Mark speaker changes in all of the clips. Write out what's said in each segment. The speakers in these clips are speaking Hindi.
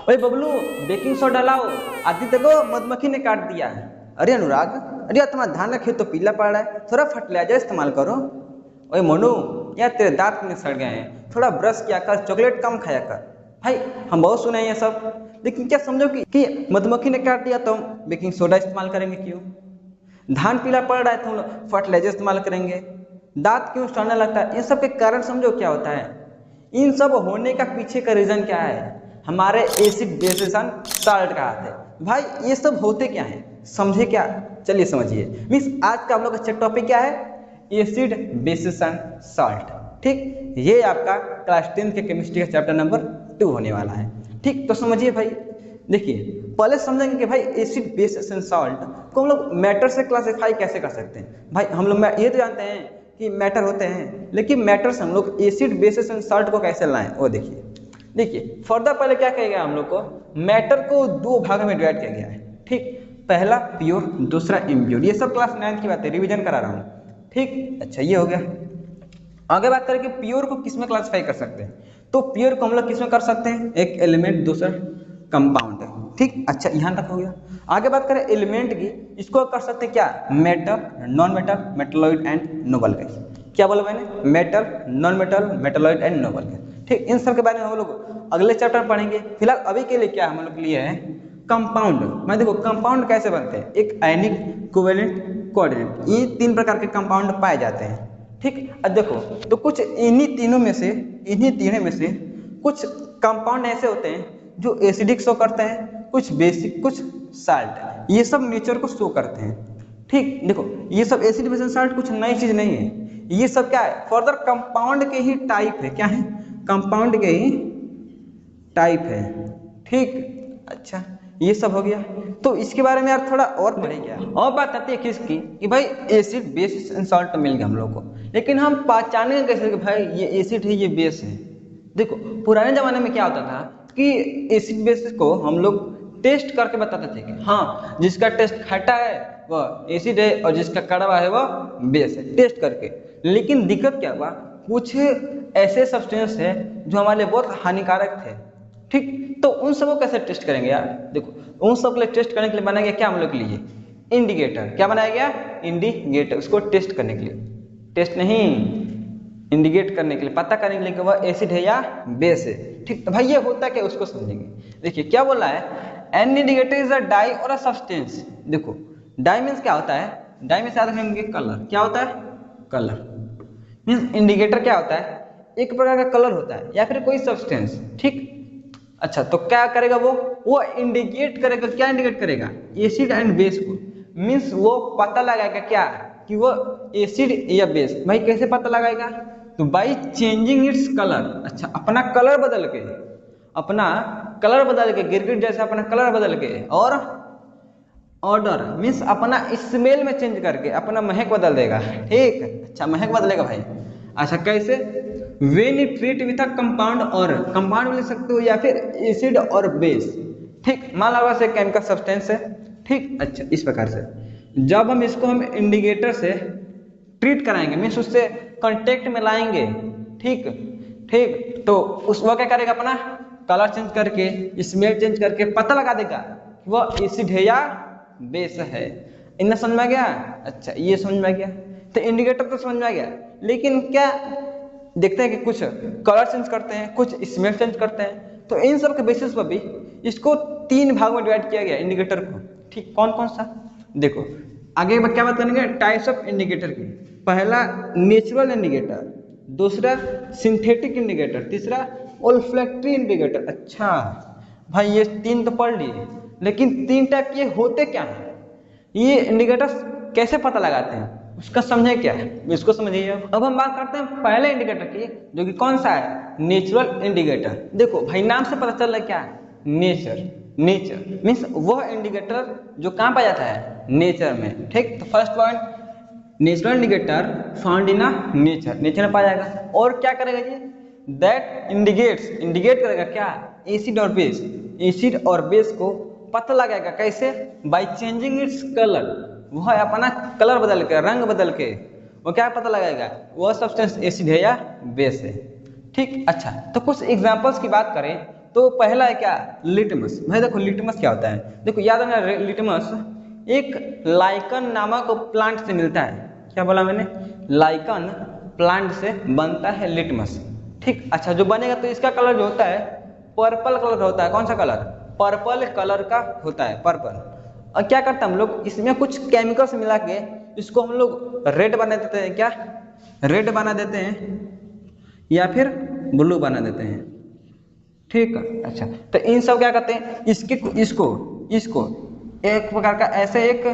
Speaker 1: ओए बबलू, बेकिंग सोडा लाओ। आदित्य को मधुमक्खी ने काट दिया है। अरे अनुराग, अरे यार तुम्हारा धान का खेत तो पीला पड़ रहा है, थोड़ा फर्टिलाइजर इस्तेमाल करो। ओए मोनू, यार तेरे दांत कितने सड़ गए हैं, थोड़ा ब्रश किया कर, चॉकलेट कम खाया कर। भाई हम बहुत सुने हैं ये सब, लेकिन क्या समझो कि मधुमक्खी ने काट दिया तो हम बेकिंग सोडा इस्तेमाल करेंगे क्यों? धान पीला पड़ रहा है तो हम लोग फर्टिलाइजर इस्तेमाल करेंगे। दांत क्यों सड़ने लगता है, इन सब के कारण समझो क्या होता है। इन सब होने का पीछे का रीजन क्या है? हमारे एसिड बेसिस साल्ट का हाथ है। भाई ये सब होते क्या है, समझे क्या? चलिए समझिए। मीन्स आज का हम लोग का टॉपिक क्या है? Acid basis salt. ठीक, ये आपका क्लास 10 के केमिस्ट्री का चैप्टर नंबर 2 होने वाला है। ठीक, तो समझिए भाई। देखिए पहले समझेंगे कि भाई एसिड बेस सॉल्ट को हम लोग मैटर से क्लासिफाई कैसे कर सकते हैं। भाई हम लोग ये तो जानते हैं कि मैटर होते हैं, लेकिन मैटर से हम लोग एसिड बेसिस एंड सॉल्ट को कैसे लाएं वो देखिए। देखिए फर्दर पहले क्या किया गया, हम लोग को मैटर को दो भाग में डिवाइड किया गया है। ठीक, पहला प्योर, दूसरा इम्प्योर। ये सब क्लास 9 की बात है, रिवीजन करा रहा हूँ। ठीक, अच्छा ये हो गया। आगे बात करें कि प्योर को किस में क्लासिफाई कर सकते हैं, तो प्योर को हम लोग किस में कर सकते हैं? एक एलिमेंट, दूसरा कंपाउंड है। ठीक, अच्छा यहाँ तक हो गया। आगे बात करें एलिमेंट की, इसको कर सकते हैं क्या? Metal, non metal, metalloid and noble gas. क्या बोला मैंने? Metal, non metal, metalloid and noble gas. ठीक, इन सब के बारे में हम लोग अगले चैप्टर में पढ़ेंगे। फिलहाल अभी के लिए क्या हम लोग लिए हैं? कंपाउंड। मैं देखो कंपाउंड कैसे बनते हैं, एक आयनिक, कोवेलेंट, कोऑर्डिनेट, ये 3 प्रकार के कंपाउंड पाए जाते हैं। ठीक, अब देखो तो कुछ इन्हीं तीनों में से कुछ कंपाउंड ऐसे होते हैं जो एसिडिक शो करते हैं, कुछ बेसिक, कुछ साल्ट, ये सब नेचर को शो करते हैं। ठीक, देखो ये सब एसिड बेस साल्ट कुछ नई चीज नहीं है, ये सब क्या है? फर्दर कंपाउंड के ही टाइप है। क्या है? कंपाउंड के ही टाइप है। ठीक, अच्छा ये सब हो गया। तो इसके बारे में यार थोड़ा और पढ़े क्या, और बात आती है किसकी कि भाई एसिड बेस सॉल्ट तो मिल गया हम लोग को, लेकिन हम पहचानेंगे कैसे कि भाई ये एसिड है, ये बेस है? देखो पुराने जमाने में क्या होता था कि एसिड बेस को हम लोग टेस्ट करके बताते थे कि हाँ जिसका टेस्ट खट्टा है वह एसिड है और जिसका कड़वा है वह बेस है, टेस्ट करके। लेकिन दिक्कत क्या हुआ, कुछ ऐसे सब्सटेंस है जो हमारे लिए बहुत हानिकारक थे। ठीक, तो उन सबको कैसे टेस्ट करेंगे यार? देखो उन सब के लिए टेस्ट करने के लिए बनाया गया क्या हम लोग के लिए? इंडिकेटर। क्या बनाया गया? इंडिकेटर। उसको टेस्ट करने के लिए, टेस्ट नहीं, इंडिकेट करने के लिए, पता करने के लिए कि वह एसिड है या बेस है। ठीक, तो भाई ये होता क्या, उसको समझेंगे। देखिए क्या बोला है, an indicator is a dye or a substance. देखो डाई मीन्स क्या होता है? डाई में याद रखेंगे कलर। क्या होता है? कलर। मीन्स इंडिकेटर क्या होता है? एक प्रकार का कलर होता है या फिर कोई सब्सटेंस। ठीक, अच्छा तो क्या करेगा वो इंडिकेट करेगा। क्या इंडिकेट करेगा? एसिड एंड बेस को। मीन्स वो पता लगाएगा क्या कि वो एसिड या बेस। भाई कैसे पता लगाएगा? तो बाई चेंजिंग इट्स कलर। अच्छा अपना कलर बदल के, गिरगिट जैसे अपना कलर बदल के, और ऑर्डर मीन्स अपना स्मेल में चेंज करके अपना महक बदल देगा। ठीक, अच्छा महक बदलेगा भाई। अच्छा कैसे? When it treat with a compound, और कंपाउंड ले सकते हो या फिर एसिड और बेस। ठीक, मान लो से केमिकल सब्सटेंस है। ठीक, अच्छा इस प्रकार से जब हम इसको इंडिकेटर से ट्रीट कराएंगे, मीन्स उससे कांटेक्ट में लाएंगे। ठीक ठीक, तो उस वो क्या करेगा? अपना कलर चेंज करके, स्मेल चेंज करके पता लगा देगा कि वह एसिड है या बेस है। इतना समझ में आ गया? अच्छा ये समझ में आ गया। तो इंडिकेटर तो समझ में आ गया, लेकिन क्या देखते हैं कि कुछ कलर चेंज करते हैं, कुछ स्मेल चेंज करते हैं। तो इन सब के बेसिस पर भी इसको 3 भाग में डिवाइड किया गया इंडिकेटर को। ठीक, कौन कौन सा? देखो आगे क्या बात करेंगे? टाइप्स ऑफ इंडिकेटर की। पहला नेचुरल इंडिकेटर, दूसरा सिंथेटिक इंडिकेटर, तीसरा ओल्फैक्टरी इंडिकेटर। अच्छा भाई ये 3 तो पढ़ लिए, लेकिन 3 टाइप के होते क्या है? ये इंडिकेटर्स कैसे पता लगाते हैं उसका समझे क्या है, इसको समझिए। अब हम बात करते हैं पहले इंडिकेटर की, जो कि कौन सा है? Natural indicator. देखो भाई नाम से पता चल रहा है क्या है? नेचर। नेचर मीन्स वह इंडिकेटर जो कहाँ पाया जाता है? नेचर में। ठीक, तो first point, natural indicator found in nature, nature में पाया जाएगा। और क्या करेगा जी? दैट इंडिकेट्स, इंडिकेट करेगा क्या? एसिड और बेस, एसिड और बेस को पता लगाएगा कैसे? By changing its colour. वह अपना कलर बदल के, रंग बदल के वो क्या पता लगाएगा? वह सब्सटेंस एसिड है या बेस है। ठीक, अच्छा तो कुछ एग्जांपल्स की बात करें तो तो पहला है क्या, लिटमस। भाई देखो लिटमस क्या होता है, देखो याद है ना, लिटमस एक लाइकन नामक प्लांट से मिलता है। क्या बोला मैंने, लाइकन प्लांट से बनता है लिटमस। ठीक, अच्छा जो बनेगा तो इसका कलर जो होता है पर्पल कलर होता है। कौन सा कलर, पर्पल कलर का होता है, पर्पल। और क्या करते हैं हम लोग, इसमें कुछ केमिकल्स मिला के इसको हम लोग रेड बना देते हैं। क्या, रेड बना देते हैं या फिर ब्लू बना देते हैं। ठीक, अच्छा तो इन सब क्या करते हैं, इसको एक प्रकार का ऐसे एक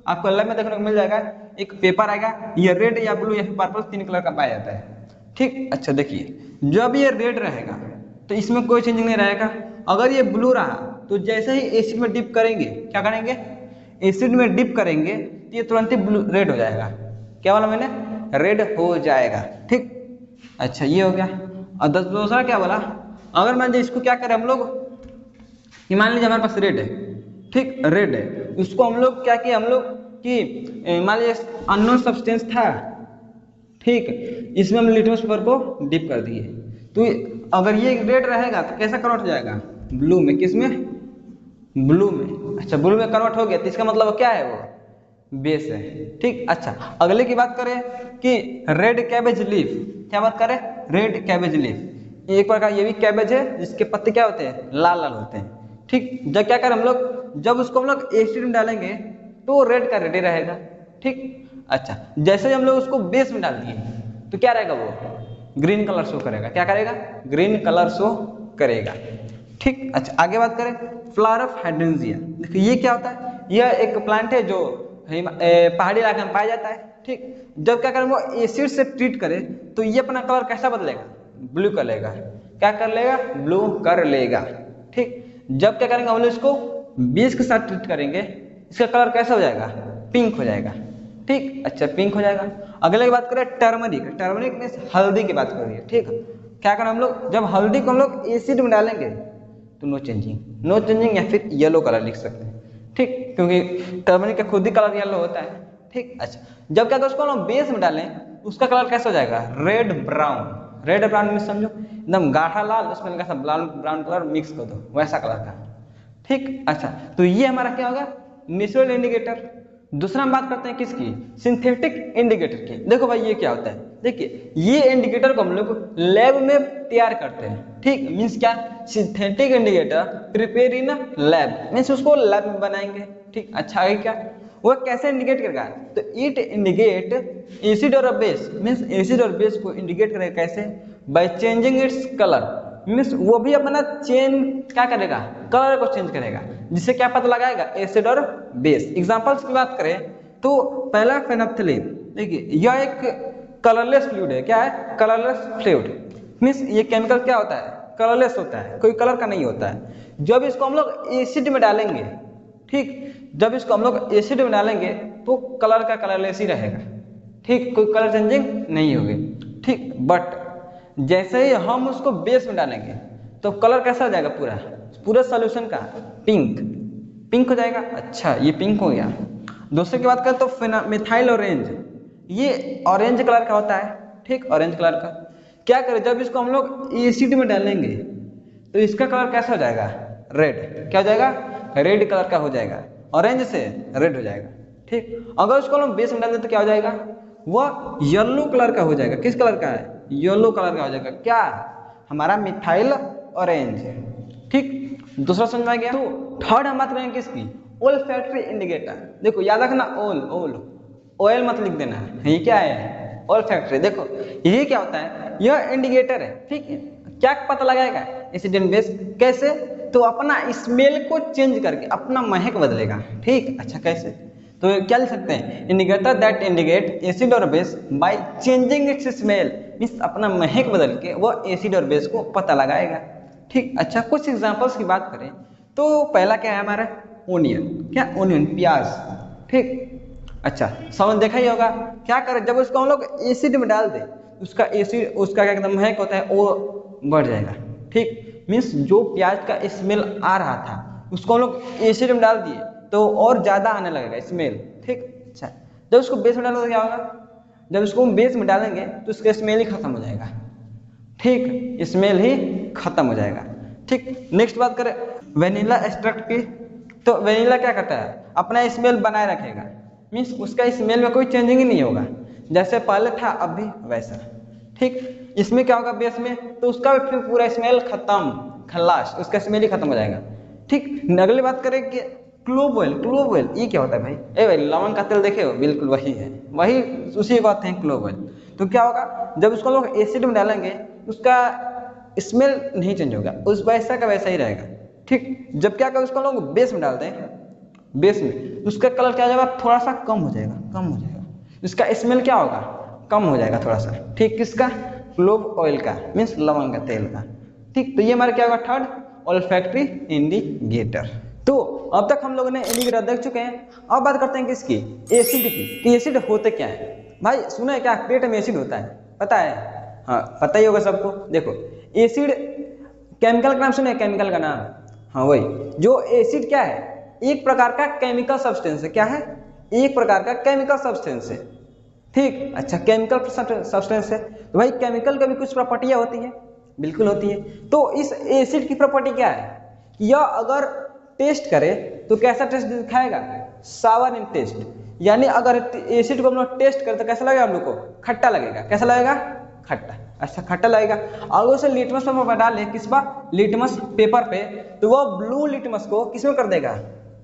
Speaker 1: आपको लैब में देखने को मिल जाएगा, एक पेपर आएगा, ये रेड या ब्लू या फिर पर्पल 3 कलर का पाया जाता है। ठीक, अच्छा देखिए जब ये रेड रहेगा तो इसमें कोई चेंजिंग नहीं रहेगा। अगर ये ब्लू रहा तो जैसे ही एसिड में डिप करेंगे, क्या करेंगे, एसिड में डिप करेंगे तो ये तुरंत ही ब्लू रेड हो जाएगा। क्या बोला मैंने, रेड हो जाएगा। ठीक, अच्छा ये हो गया। और दूसरा क्या बोला, अगर मान लीजिए इसको क्या करें हम लोग, मान लीजिए हमारे पास रेड है, ठीक रेड है, उसको हम लोग क्या किए, हम लोग कि मान लीजिए अननोन सब्सटेंस था, ठीक, इसमें हम लिटमस पेपर को डिप कर दिए, तो अगर ये रेड रहेगा तो कैसा कन्वर्ट हो जाएगा, ब्लू में। किस में, ब्लू में। अच्छा ब्लू में कन्वर्ट हो गया तो इसका मतलब क्या है, वो बेस है। ठीक, अच्छा अगले की बात करें कि रेड कैबेज लीफ, क्या बात करें, रेड कैबेज लीफ एक प्रकार ये भी कैबेज है जिसके पत्ते क्या होते हैं, लाल लाल होते हैं। ठीक, जब क्या करें हम लोग, जब उसको हम लोग एसिड में डालेंगे तो रेड का रेड ही रहेगा। ठीक, अच्छा जैसे ही हम लोग उसको बेस में डाल दिए तो क्या रहेगा, वो ग्रीन कलर शो करेगा। क्या करेगा, ग्रीन कलर शो करेगा। ठीक, अच्छा आगे बात करें फ्लावर ऑफ हाइड्रेंजिया। देखिए ये क्या होता है, यह एक प्लांट है जो पहाड़ी इलाके में पाया जाता है। ठीक, जब क्या करें वो एसिड से ट्रीट करें तो ये अपना कलर कैसा बदलेगा, ब्लू कर लेगा। क्या कर लेगा, ब्लू कर लेगा। ठीक, जब क्या करेंगे हम लोग इसको बेस के साथ ट्रीट करेंगे, इसका कलर कैसा हो जाएगा, पिंक हो जाएगा। ठीक, अच्छा पिंक हो जाएगा। अगले की बात करें टर्मरिक, टर्मरिक में हल्दी की बात करिए। ठीक, क्या करें हम लोग, जब हल्दी को हम लोग एसिड में डालेंगे तो नो चेंजिंग या फिर येलो कलर लिख सकते हैं। ठीक, क्योंकि टर्मरिक का खुद ही कलर येलो होता है। ठीक, अच्छा जब क्या उसको हम बेस में डालें उसका कलर कैसा हो जाएगा, रेड ब्राउन। रेड ब्राउन में समझो एकदम गाढ़ा लाल, उसमें हल्का सा ब्राउन कलर मिक्स कर दो, वैसा कलर का। ठीक, अच्छा तो ये हमारा क्या होगा, नेचुरल इंडिकेटर। दूसरा हम बात करते हैं किसकी, सिंथेटिक इंडिकेटर की। देखो भाई ये क्या होता है, देखिए ये इंडिकेटर को हम लोग लैब में तैयार करते हैं। ठीक, मीन्स क्या, synthetic indicator prepare in lab, means उसको लैब में बनाएंगे। ठीक, अच्छा आगे क्या, वो कैसे इंडिकेट करेगा, तो इट इंडिकेट एसिड और बेस, मीन्स एसिड और बेस को इंडिकेट करेगा कैसे, by changing its colour, means वो भी अपना चेंज क्या करेगा, कलर को चेंज करेगा, जिससे क्या पता लगाएगा, एसिड और बेस। एग्जांपल्स की बात करें तो पहला फेनोल्फथलीन, देखिए यह एक कलरलेस फ्लूइड है। क्या है, कलरलेस फ्लूइड, मीन्स ये केमिकल क्या होता है, कलरलेस होता है, कोई कलर का नहीं होता है। जब इसको हम लोग एसिड में डालेंगे, ठीक, जब इसको हम लोग एसिड में डालेंगे तो कलर का कलरलेस ही रहेगा। ठीक, कोई कलर चेंजिंग नहीं होगी। ठीक, बट जैसे ही हम उसको बेस में डालेंगे तो कलर कैसा हो जाएगा, पूरा सॉल्यूशन का पिंक हो जाएगा। अच्छा ये पिंक हो गया। दूसरे की बात करें तो मिथाइल ऑरेंज, ये ऑरेंज कलर का होता है। ठीक, ऑरेंज कलर का क्या करें, जब इसको हम लोग एसिड में डालेंगे तो इसका कलर कैसा हो जाएगा, रेड। क्या हो जाएगा, रेड कलर का हो जाएगा, ऑरेंज से रेड हो जाएगा। ठीक, अगर उसको हम बेस में डाल दें तो क्या हो जाएगा, वह येलो कलर का हो जाएगा। किस कलर का है, येलो कलर का हो जाएगा। क्या, हमारा मिथाइल ऑरेंज। ठीक, दूसरा समझ में आ गया। तो थर्ड हम बात करेंगे किसकी, ओल्फैक्टरी इंडिकेटर। देखो याद रखना, ऑयल मत लिख देना, ये क्या है, ओल्फैक्टरी। देखो ये क्या होता है, यह इंडिकेटर है। ठीक है, क्या पता लगाएगा, एसिड एंड बेस। कैसे, तो अपना स्मेल को चेंज करके अपना महक बदलेगा। ठीक, अच्छा कैसे, तो क्या लिख सकते हैं, इंडिकेटर दैट इंडिकेट एसिड और base by changing it's smell, means अपना महक बदल के वो एसिड और बेस को पता लगाएगा। ठीक, अच्छा कुछ एग्जांपल्स की बात करें तो पहला क्या है हमारा, ओनियन। क्या, ओनियन, प्याज। ठीक, अच्छा समझ देखा ही होगा, क्या करें, जब उसको हम लोग एसिड में डाल दें उसका एसिड, उसका क्या कहते हैं, महक होता है वो बढ़ जाएगा। ठीक, मीन्स जो प्याज का स्मेल आ रहा था उसको हम लोग एसिड में डाल दिए तो और ज्यादा आने लगेगा स्मेल। ठीक, अच्छा जब उसको बेस में डालोगे तो क्या होगा, जब उसको हम बेस में डालेंगे तो उसका स्मेल ही खत्म हो जाएगा। ठीक, स्मेल ही खत्म हो जाएगा। ठीक, नेक्स्ट बात करें वेनिला एक्सट्रैक्ट की, तो वेनिला क्या करता है, अपना स्मेल बनाए रखेगा, मीन्स उसका स्मेल में कोई चेंजिंग ही नहीं होगा, जैसे पहले था अब भी वैसा। ठीक, इसमें क्या होगा बेस में, तो उसका भी फिर पूरा स्मेल खत्म, खल्लास, उसका स्मेल ही खत्म हो जाएगा। ठीक, अगली बात करें कि क्लोव ऑयल। क्लोव ऑयल ये क्या होता है भाई, ए भाई लवंग का तेल देखे हो, बिल्कुल वही है, वही उसी को कहते हैं क्लोव ऑयल। तो क्या होगा, जब उसको लोग एसिड में डालेंगे उसका स्मेल नहीं चेंज होगा, उस वैसा का वैसा ही रहेगा। ठीक, जब क्या कर उसको लोग बेस में डालते हैं, बेस में उसका कलर क्या हो जाएगा, थोड़ा सा कम हो जाएगा, कम हो जाएगा, उसका स्मेल क्या होगा, कम हो जाएगा थोड़ा सा। ठीक, किसका, क्लोव ऑयल का, मीन्स लवंग का तेल का। ठीक, तो ये हमारा क्या होगा, थर्ड ऑल्फैक्टरी इंडिकेटर। तो अब तक हम लोगों ने इंडिकेटर देख चुके हैं, अब बात करते हैं किसकी, एसिड की, कि एसिड होते क्या है। भाई सुना है क्या, पेट में एसिड होता है, पता है, हाँ पता ही होगा सबको। देखो एसिड केमिकल का नाम सुने, केमिकल का नाम, हाँ वही, जो एसिड क्या है, एक प्रकार का केमिकल सब्सटेंस है। क्या है, एक प्रकार का केमिकल सब्सटेंस है। ठीक, अच्छा केमिकल सब्सटेंस है, तो भाई केमिकल का भी कुछ प्रॉपर्टियां होती है, बिल्कुल होती है। तो इस एसिड की प्रॉपर्टी क्या है, यह अगर टेस्ट करे तो कैसा टेस्ट दिखाएगा, सावर इन टेस्ट, यानी अगर एसिड को हम लोग टेस्ट करें तो कैसा लगेगा हम लोग को, खट्टा लगेगा। कैसा लगेगा, खट्टा, अच्छा खट्टा लगेगा। अगर उसे लिटमस पेपर पर डाले, किस पर, लिटमस पेपर पे, तो वो ब्लू लिटमस को किसमें कर देगा,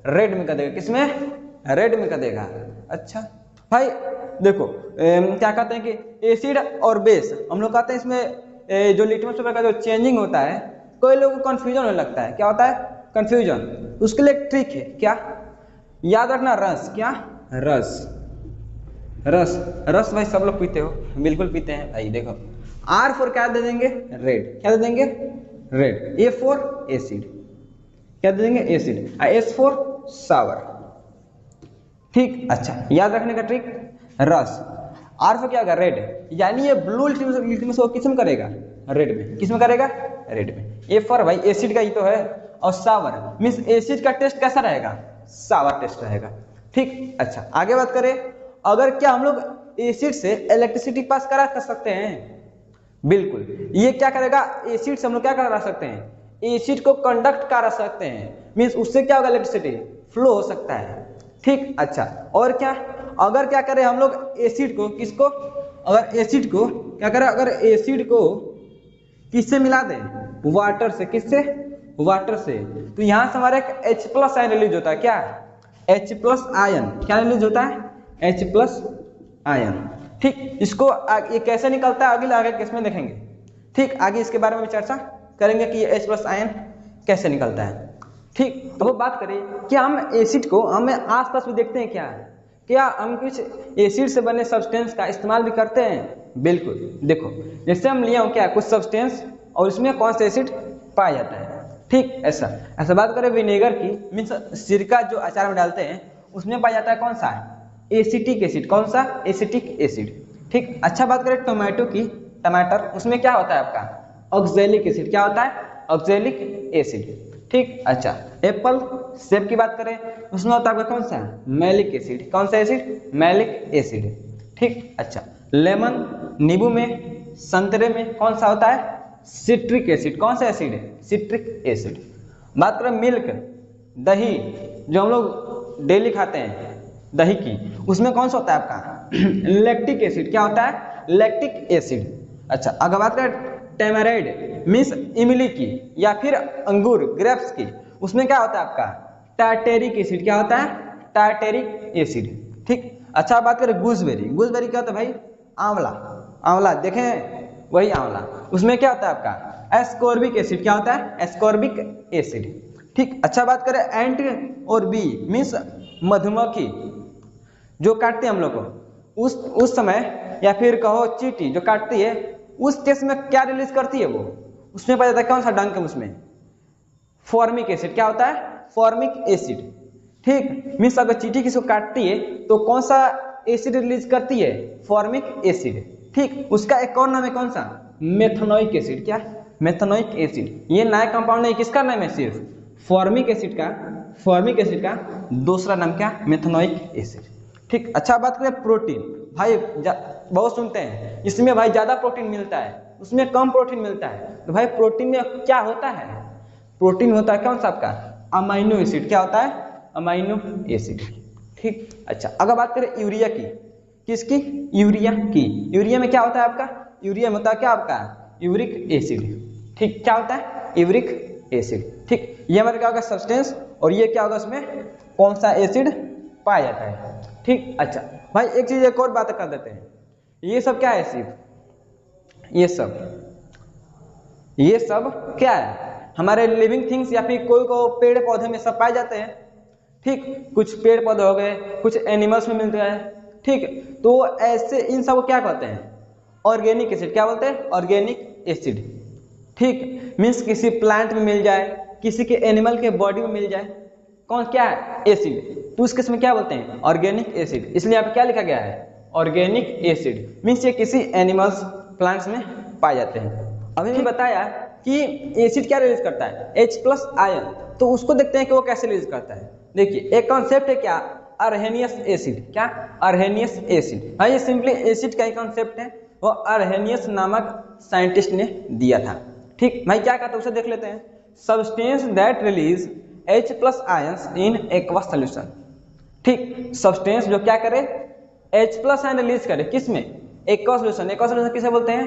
Speaker 1: रेड में कर देगा, किसमें, रेड में कर देगा। अच्छा भाई देखो क्या कहते हैं कि एसिड और बेस, हम लोग कहते हैं इसमें जो लिटमस पेपर का जो चेंजिंग होता है, कोई लोगों को कंफ्यूजन होने लगता है, क्या होता है, कंफ्यूजन। उसके लिए एक ट्रिक है, क्या, याद रखना, रस, क्या, रस, रस, रस भाई सब लोग पीते हो, बिल्कुल पीते हैं भाई। देखो आर फॉर क्या दे देंगे, रेड, क्या दे देंगे, रेड। ए फॉर एसिड, क्या दे देंगे, एसिड। एस फॉर सावर। ठीक, अच्छा याद रखने का ट्रिक, रस। आर फॉर क्या होगा, रेड, यानी ये ब्लू लिटमस को किस में करेगा, रेड में, किस में करेगा, रेड में। ए फॉर भाई एसिड का ही तो है, और सावर मीन्स एसिड का टेस्ट कैसा रहेगा, सावर टेस्ट रहेगा। ठीक, अच्छा आगे बात करें, अगर क्या हम लोग एसिड से इलेक्ट्रिसिटी पास करा कर सकते हैं, बिल्कुल। ये क्या करेगा, एसिड से हम लोग क्या करा सकते हैं, एसिड को कंडक्ट करा सकते हैं, मीन्स उससे क्या होगा, इलेक्ट्रिसिटी फ्लो हो सकता है। ठीक, अच्छा और क्या, अगर क्या करें हम लोग एसिड को, किसको, अगर एसिड को क्या करें, अगर एसिड को किससे मिला दें, वाटर से, किससे, वाटर से, तो यहां से हमारा एक H+ आयन रिलीज होता है, क्या, H+ आयन, क्या रिलीज होता है, H+ आयन। ठीक, इसको ये कैसे निकलता है आगे केस में देखेंगे। ठीक, आगे इसके बारे में चर्चा करेंगे कि ये H+ आयन कैसे निकलता है। ठीक, तो वो बात करें कि हम एसिड को हमें आसपास भी देखते हैं, क्या हम कुछ एसिड से बने सब्सटेंस का इस्तेमाल भी करते हैं, बिल्कुल। देखो जैसे हम लिए हो क्या, कुछ सब्सटेंस और इसमें कौन सा एसिड पाया जाता है। ठीक, ऐसा बात करें विनेगर की, मीन्स सिरका जो अचार में डालते हैं, उसमें पाया जाता है कौन सा, एसिटिक एसिड, कौन सा, एसिटिक एसिड। ठीक, अच्छा बात करें टोमेटो की, टमाटर, उसमें क्या होता है आपका, ऑक्जेलिक एसिड, क्या होता है, ऑक्जेलिक एसिड। ठीक, अच्छा एप्पल सेब की बात करें, उसमें होता है आपका कौन सा, मैलिक एसिड, कौन सा एसिड, मैलिक एसिड। ठीक, अच्छा लेमन, नींबू में, संतरे में कौन सा होता है, सिट्रिक एसिड, कौन सा एसिड है, सिट्रिक एसिड। बात करें मिल्क, दही, जो हम लोग डेली खाते हैं दही की, उसमें कौन सा होता है आपका, लैक्टिक एसिड, क्या होता है, लैक्टिक एसिड। अच्छा अगर बात करें टेमेराइड मीन्स इमली की, या फिर अंगूर ग्रेप्स की, उसमें क्या होता है आपका, टार्टेरिक एसिड, क्या होता है, टार्टेरिक एसिड। ठीक, अच्छा बात करें गूसबेरी, गूसबेरी क्या होता है भाई, आंवला, आंवला देखें वही आंवला, उसमें क्या होता है आपका, एस्कॉर्बिक एसिड, क्या होता है, एस्कॉर्बिक एसिड। ठीक, अच्छा बात करें एंट और बी मीन्स मधुमक्खी जो काटती है हम लोग को, उस समय, या फिर कहो चींटी जो काटती है, उस केस में क्या रिलीज करती है वो, उसमें पाया जाता है कौन सा डंक, उसमें फॉर्मिक एसिड, क्या होता है, फॉर्मिक एसिड। ठीक, मीन्स अगर चींटी किसी को काटती है तो कौन सा एसिड रिलीज करती है, फॉर्मिक एसिड। ठीक, उसका एक और नाम है कौन सा, मेथनोइक एसिड, क्या, मेथनोइक एसिड। ये नया कंपाउंड नहीं, किसका नाम है, सिर्फ फॉर्मिक एसिड का, फॉर्मिक एसिड का दूसरा नाम क्या, मेथनोइक एसिड। ठीक, अच्छा बात करें प्रोटीन, भाई बहुत सुनते हैं इसमें भाई ज्यादा प्रोटीन मिलता है, उसमें कम प्रोटीन मिलता है, तो भाई प्रोटीन में क्या होता है, प्रोटीन होता है कौन सा आपका, अमाइनो एसिड। क्या होता है, अमाइनो एसिड। ठीक, अच्छा अगर बात करें यूरिया की, किसकी, यूरिया की। यूरिया में क्या होता है आपका, यूरिया में होता है क्या आपका, यूरिक एसिड। ठीक, क्या होता है, यूरिक एसिड। ठीक, ये हमारा क्या होगा सब्सटेंस, और ये क्या होगा उसमें कौन सा एसिड पाया जाता है। ठीक, अच्छा भाई एक चीज एक और बात कर देते हैं, ये सब क्या है सिर्फ, ये सब क्या है, हमारे लिविंग थिंग्स या फिर कोई को पेड़ पौधे में सब पाए जाते हैं। ठीक, कुछ पेड़ पौधे हो गए, कुछ एनिमल्स में मिलते हैं। ठीक, तो ऐसे इन सब को क्या कहते हैं, ऑर्गेनिक एसिड। क्या बोलते हैं, ऑर्गेनिक एसिड। ठीक, मीन्स किसी प्लांट में मिल जाए, किसी के एनिमल के बॉडी में मिल जाए, कौन क्या है, एसिड, तो उस केस में क्या बोलते हैं, ऑर्गेनिक एसिड। इसलिए यहाँ पे क्या लिखा गया है, ऑर्गेनिक एसिड। मीन्स ये किसी एनिमल्स प्लांट्स में पाए जाते हैं। अभी मैंने बताया कि एसिड क्या रिलीज करता है, H+ आयन, तो उसको देखते हैं कि वो कैसे रिलीज करता है। देखिए एक कॉन्सेप्ट है क्या, अर्हेनियस एसिड। क्या, अर्हेनियस एसिड। हाँ, ये सिंपली एसिड का ही कॉन्सेप्ट है, वो अर्हेनियस नामक साइंटिस्ट ने दिया था। ठीक भाई, क्या कहता है उसे देख लेते हैं। Substance that release H+ ions in aqueous solution. ठीक, सब्सटेंस जो क्या करे, H+ आयन रिलीज करे, किसमें, एक्वा सोल्यूशन। एक्वा सोल्यूशन किसे बोलते हैं,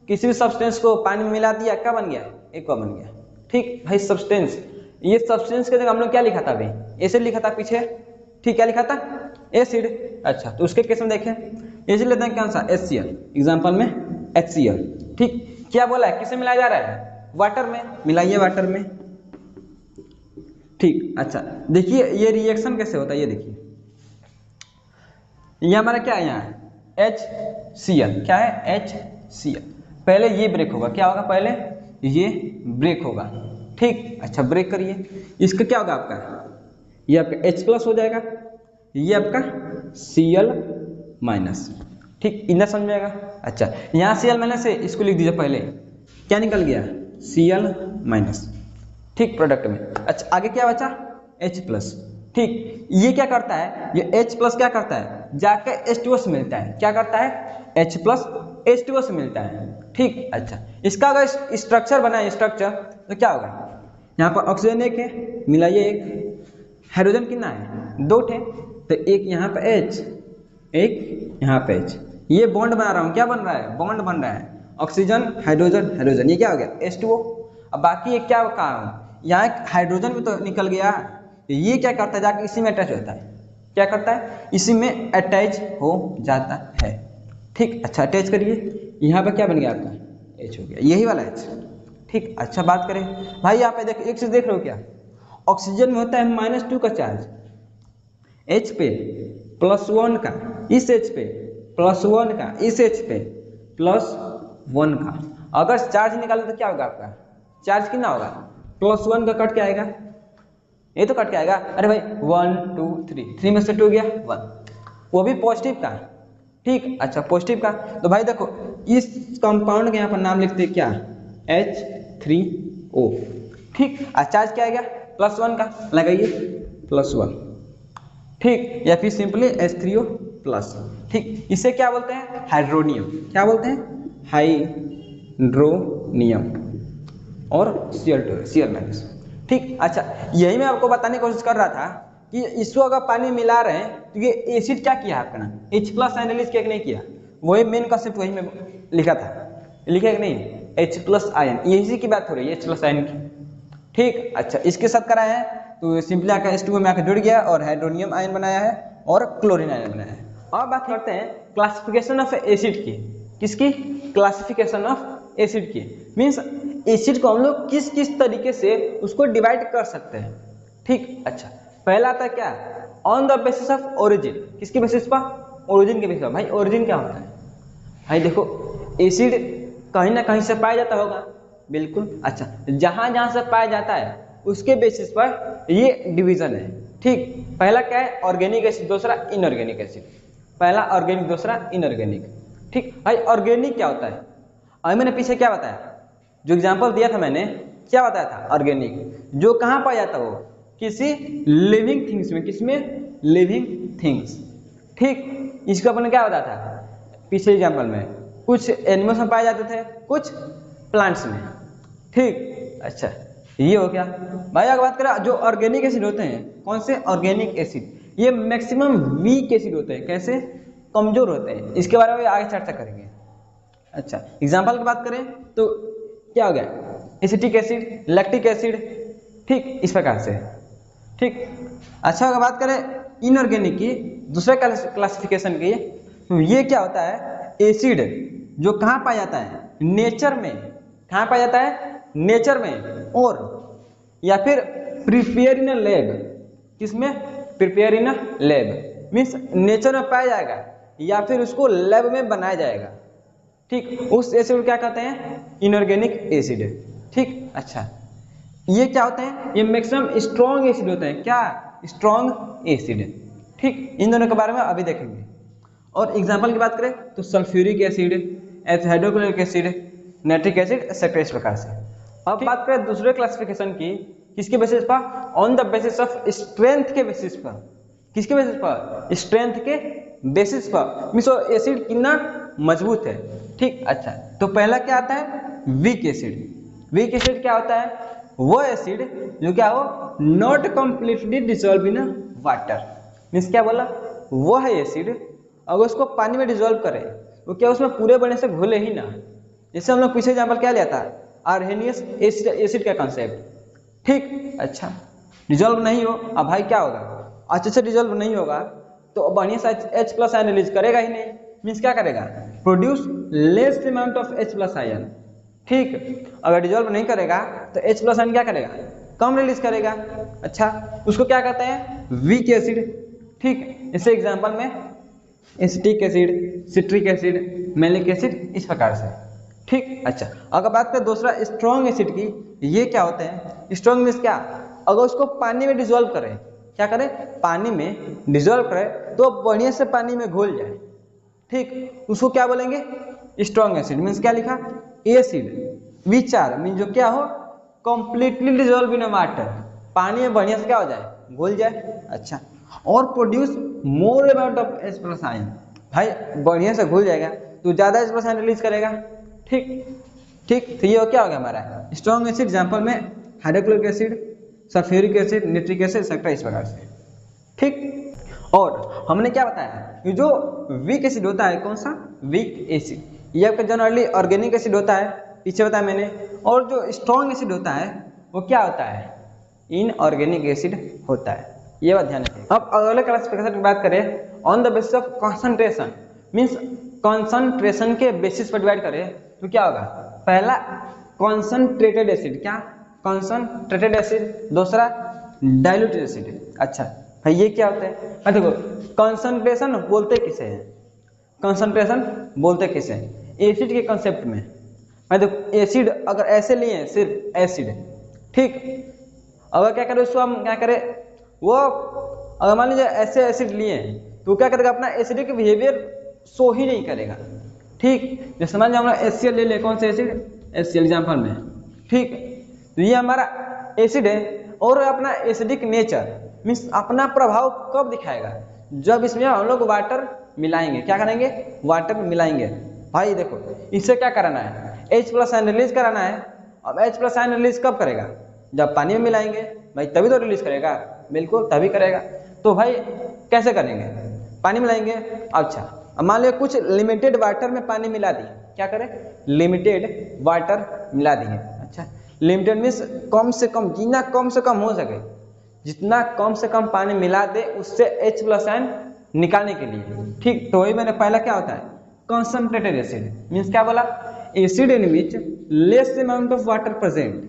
Speaker 1: किसी भी सब्सटेंस को पानी में मिला दिया, क्या बन गया, एक्वा बन गया। ठीक भाई, सब्सटेंस, ये सब्सटेंस के जगह हम लोग क्या लिखा था अभी, एसिड लिखा था पीछे। ठीक, क्या लिखा था, एसिड। अच्छा, तो उसके केस में देखें, एसिड लेते हैं कौन सा, HCl, एग्जांपल में HCl। ठीक, क्या बोला है, किसे मिलाया जा रहा है, वाटर में, मिलाइए वाटर में। ठीक, अच्छा देखिए ये रिएक्शन कैसे होता है, ये देखिए, ये हमारा क्या है, यहाँ HCl, क्या है, HCl। पहले ये ब्रेक होगा, क्या होगा, पहले ये ब्रेक होगा। ठीक, अच्छा ब्रेक करिए, इसका क्या होगा आपका, ये आपका H+ हो जाएगा, ये आपका Cl-। ठीक, इतना समझ में आएगा। अच्छा, यहाँ Cl- से इसको लिख दीजिए, पहले क्या निकल गया, Cl-। ठीक, प्रोडक्ट में। अच्छा, आगे क्या बचा, H+। ठीक, ये क्या करता है, ये H+ क्या करता है, जाकर H2O से मिलता है। क्या करता है, H+ H2O से मिलता है। ठीक, अच्छा इसका अगर स्ट्रक्चर बनाए, स्ट्रक्चर, तो क्या होगा, यहाँ पर ऑक्सीजन एक है, मिलाइए एक, हाइड्रोजन कितना है, 2 थे, तो एक यहाँ पे H, एक यहाँ पे H, ये बॉन्ड बना रहा हूँ, क्या बन रहा है, बॉन्ड बन रहा है, ऑक्सीजन हाइड्रोजन हाइड्रोजन, ये क्या हो गया, H2O। अब बाकी एक क्या कहा, यहाँ एक हाइड्रोजन भी तो निकल गया, ये क्या करता है, जाके इसी में अटैच होता है। क्या करता है, इसी में अटैच हो जाता है। ठीक, अच्छा अटैच करिए, यहाँ पे क्या बन गया आपका, H हो गया, यही वाला H। ठीक, अच्छा बात करें भाई, यहाँ पे देख एक चीज देख रहे हो क्या, ऑक्सीजन में होता है -2 का चार्ज, H पे +1 का, इस H पे +1 का, इस H पे +1 का। अगर चार्ज निकाले तो क्या होगा आपका, चार्ज कितना होगा, +1 का कट के आएगा, ये तो कट के आएगा। अरे भाई 1 2 3 में से 2 गया 1, वो भी पॉजिटिव का। ठीक, अच्छा पॉजिटिव का, तो भाई देखो इस कंपाउंड के यहाँ पर नाम लिखते हैं क्या, H3O। ठीक, चार्ज क्या आ गया, +1 का, लगाइए +1। ठीक, या फिर सिंपली H3O+। ठीक, इसे क्या बोलते हैं, हाइड्रोनियम। क्या बोलते हैं, हाइड्रोनियम, और Cl-। ठीक, अच्छा यही मैं आपको बताने की कोशिश कर रहा था कि इसको अगर पानी में मिला रहे हैं तो ये एसिड क्या किया है आपका ना, H+ आयन रिलीज किया कि नहीं किया, वही मेन कॉन्सेप्ट वही में लिखा था, लिखा कि नहीं, H+ आयन, इसी की बात हो रही है, H+ आयन की। ठीक, अच्छा इसके साथ कराया है तो सिंपली आकर H2O में आकर जुड़ गया और हाइड्रोनियम आयन बनाया है और क्लोरीन आयन बनाया है। अब बात करते हैं क्लासिफिकेशन ऑफ एसिड की, किसकी, क्लासिफिकेशन ऑफ एसिड की, मीन्स एसिड को हम लोग किस किस तरीके से उसको डिवाइड कर सकते हैं। ठीक, अच्छा पहला आता है क्या, on the basis of origin, किसके बेसिस पर, ओरिजिन के बेसिस पर। भाई ओरिजिन क्या होता है, भाई देखो एसिड कहीं ना कहीं से पाया जाता होगा, बिल्कुल। अच्छा, जहां जहां से पाया जाता है उसके बेसिस पर ये डिवीजन है। ठीक, पहला क्या है, ऑर्गेनिक एसिड, दूसरा इनऑर्गेनिक एसिड, पहला ऑर्गेनिक दूसरा इनऑर्गेनिक। ठीक भाई, ऑर्गेनिक क्या होता है, अभी मैंने पीछे क्या बताया, जो एग्जांपल दिया था मैंने, क्या बताया था, ऑर्गेनिक जो कहाँ पाया जाता है, वो किसी लिविंग थिंग्स में, किसमें, लिविंग थिंग्स। ठीक, इसको अपन ने क्या बताया था पिछले एग्जांपल में, कुछ एनिमल्स में पाए जाते थे, कुछ प्लांट्स में। ठीक, अच्छा ये हो गया भाई। अगर बात करें जो ऑर्गेनिक एसिड होते हैं, कौन से ऑर्गेनिक एसिड, ये मैक्सिमम वीक एसिड होते हैं। कैसे? कमजोर होते हैं। इसके बारे में आगे चर्चा करेंगे। अच्छा, एग्जाम्पल की बात करें तो क्या हो गया, एसिटिक एसिड, लैक्टिक एसिड, ठीक, इस प्रकार से, ठीक। अच्छा, अगर बात करें इनऑर्गेनिक की, दूसरे क्लासिफिकेशन की, तो ये क्या होता है, एसिड जो कहाँ पाया जाता है, नेचर में। कहाँ पाया जाता है? नेचर में, और या फिर प्रिपेयर इन लैब। किसमें? Prepare in lab means nature में पाया जाएगा या फिर उसको लैब में बनाया जाएगा, ठीक। उस एसिड को क्या कहते हैं? इनऑर्गेनिक एसिड, ठीक। अच्छा, ये क्या होते हैं? ये मैक्सिमम स्ट्रॉन्ग एसिड होते हैं। क्या? स्ट्रॉन्ग एसिड, ठीक। इन दोनों के बारे में अभी देखेंगे। और एग्जाम्पल की बात करें तो sulphuric acid, hydrochloric acid, nitric acid, etcetera, इस प्रकार से। अब बात करें दूसरे क्लासिफिकेशन की, किसके बेसिस पर? On the basis of strength के बेसिस पर। किसके बेसिस पर? स्ट्रेंथ के बेसिस पर, मीन्स एसिड कितना मजबूत है, ठीक। अच्छा, तो पहला क्या आता है? Weak acid. वीक एसिड क्या होता है? वो एसिड जो क्या हो, not completely dissolve in water. Means क्या बोला? वो है एसिड, अगर उसको पानी में डिसॉल्व करें तो क्या उसमें पूरे बने से घुले ही ना। जैसे हम लोग पीछे एग्जाम्पल क्या लिया था, आर्हेनियस एसिड का कंसेप्ट, ठीक। अच्छा, डिसॉल्व नहीं हो, अब भाई क्या होगा, अच्छे से डिसॉल्व नहीं होगा तो बढ़िया सा H+ आयन रिलीज करेगा ही नहीं। मीन्स क्या करेगा? Produce less amount of H+ ion, ठीक। अगर डिसॉल्व नहीं करेगा तो H+ आयन क्या करेगा? कम रिलीज करेगा। अच्छा, उसको क्या कहते हैं? वीक एसिड, ठीक। इसे एग्जाम्पल में acetic acid, citric acid, malic acid, इस प्रकार से, ठीक। अच्छा, अगर बात करें दूसरा स्ट्रॉन्ग एसिड की, ये क्या होते हैं? स्ट्रॉन्ग मीन्स क्या? अगर उसको पानी में डिसॉल्व करें, क्या करें? पानी में डिसॉल्व करें तो बढ़िया से पानी में घुल जाए, ठीक। उसको क्या बोलेंगे? Strong acid. मीन्स क्या लिखा? एसिड विच आर, मीन जो क्या हो, कंप्लीटली डिसॉल्व इन वाटर, पानी में बढ़िया से क्या हो जाए? घुल जाए। अच्छा, और produce more amount of H+ ion, भाई बढ़िया से घुल जाएगा तो ज्यादा H+ आयन रिलीज करेगा, ठीक, ठीक। तो ये क्या हो गया हमारा स्ट्रॉन्ग एसिड। एग्जाम्पल में hydrochloric acid, sulphuric acid, nitric acid, etcetera, इस प्रकार से, ठीक। और हमने क्या बताया, ये जो वीक एसिड होता है, कौन सा? वीक एसिड, ये आपका जनरली ऑर्गेनिक एसिड होता है, पीछे बताया मैंने। और जो स्ट्रॉन्ग एसिड होता है वो क्या होता है? इनऑर्गेनिक एसिड होता है। ये बात ध्यान रखिए। अब अगले क्लासिफिकेशन की बात करें, on the basis of concentration, means concentration के बेसिस पर डिवाइड करें तो क्या होगा? पहला कॉन्सेंट्रेटेड एसिड, क्या? Concentrated acid. दूसरा डाइल्यूटेड एसिड। अच्छा भाई, ये क्या होता है? देखो, कॉन्सेंट्रेशन बोलते किसे हैं? कॉन्सेंट्रेशन बोलते किसे हैं? एसिड के कंसेप्ट में। मैं देखो, एसिड अगर ऐसे लिए हैं, सिर्फ एसिड, ठीक। अगर क्या करें उसको, हम क्या करें, वो अगर मान लीजिए ऐसे एसिड लिए हैं तो क्या करेगा? अपना एसिडिक बिहेवियर शो ही नहीं करेगा, ठीक। जैसे मान लीजिए हम लोग HCl ले ले, कौन से एसिड? HCl एग्जाम्पल में, ठीक। तो ये हमारा एसिड है और अपना एसिडिक नेचर मीन्स अपना प्रभाव कब दिखाएगा? जब इसमें हम लोग वाटर मिलाएंगे। क्या करेंगे? वाटर मिलाएंगे। भाई देखो, इससे क्या कराना है? H+ आयन रिलीज कराना है। अब H+ आयन रिलीज कब करेगा? जब पानी में मिलाएंगे, भाई तभी तो रिलीज करेगा, बिल्कुल तभी करेगा। तो भाई कैसे करेंगे? पानी मिलाएंगे। अच्छा, अब मान लिया कुछ लिमिटेड वाटर में पानी मिला दिए, क्या करें? लिमिटेड वाटर मिला दिए। अच्छा, लिमिटेड मीन्स कम से कम, जितना कम से कम हो सके, जितना कम से कम पानी मिला दे उससे H+ आयन निकालने के लिए, ठीक। तो वही मैंने पहला क्या होता है? कॉन्सेंट्रेटेड एसिड मीन्स क्या बोला? Acid in which less amount of water present,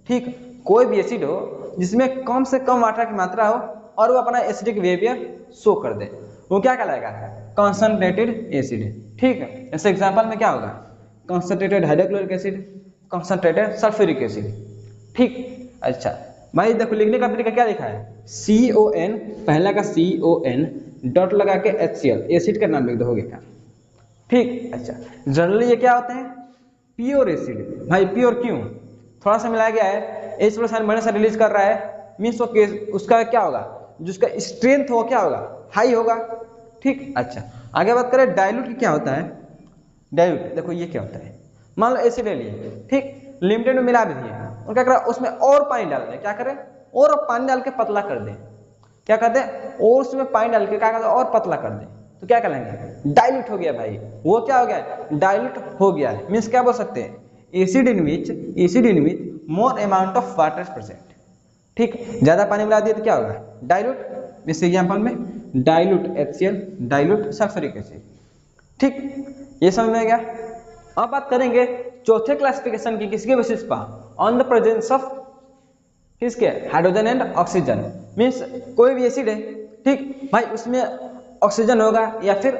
Speaker 1: ठीक। कोई भी एसिड हो जिसमें कम से कम वाटर की मात्रा हो और वो अपना एसिडिक बिहेवियर शो कर दे, वो क्या कहलाएगा? कॉन्सेंट्रेटेड एसिड, ठीक है। ऐसे एग्जांपल में क्या होगा? Concentrated hydrochloric acid, concentrated sulphuric acid, ठीक। अच्छा भाई देखो, लिखने का तरीका क्या लिखा है? CON, पहला का CON डॉट लगा के HCl, एसिड का नाम लिख दोगे क्या, ठीक। अच्छा, जनरली ये क्या होते हैं? Pure acid. भाई प्योर क्यों? थोड़ा सा मिलाया गया है, H+ आयन बढ़िया से रिलीज कर रहा है, मीन्स उसका क्या होगा? जिसका स्ट्रेंथ हो क्या होगा? हाई होगा, ठीक। अच्छा, आगे बात करें डाइल्यूट की, क्या होता है? डाइल्यूट देखो ये क्या होता है? मान लो एसिड ले लिए, ठीक, लिमिटेड में मिला भी दिए, और क्या करें उसमें और पानी डाल दें, क्या करें और पानी डाल के पतला कर दें, क्या करते हैं और उसमें पानी डाल के क्या करते हैं और पतला कर दें, तो क्या करेंगे डाइल्यूट हो गया भाई, वो क्या हो गया डाइल्यूट हो गया है। मीन्स क्या बोल सकते हैं acid in which more amount of water present, ठीक, ज्यादा पानी मिला दिया तो क्या होगा डाइल्यूट। इस एग्जांपल में dilute HCl, dilute sulphuric acid, ठीक, ये समझ में आ गया। अब बात करेंगे चौथे क्लासिफिकेशन की, किसके बेसिस पर ऑन द प्रेजेंस ऑफ किसके हाइड्रोजन एंड ऑक्सीजन। मीन्स कोई भी एसिड है, ठीक भाई, उसमें ऑक्सीजन होगा या फिर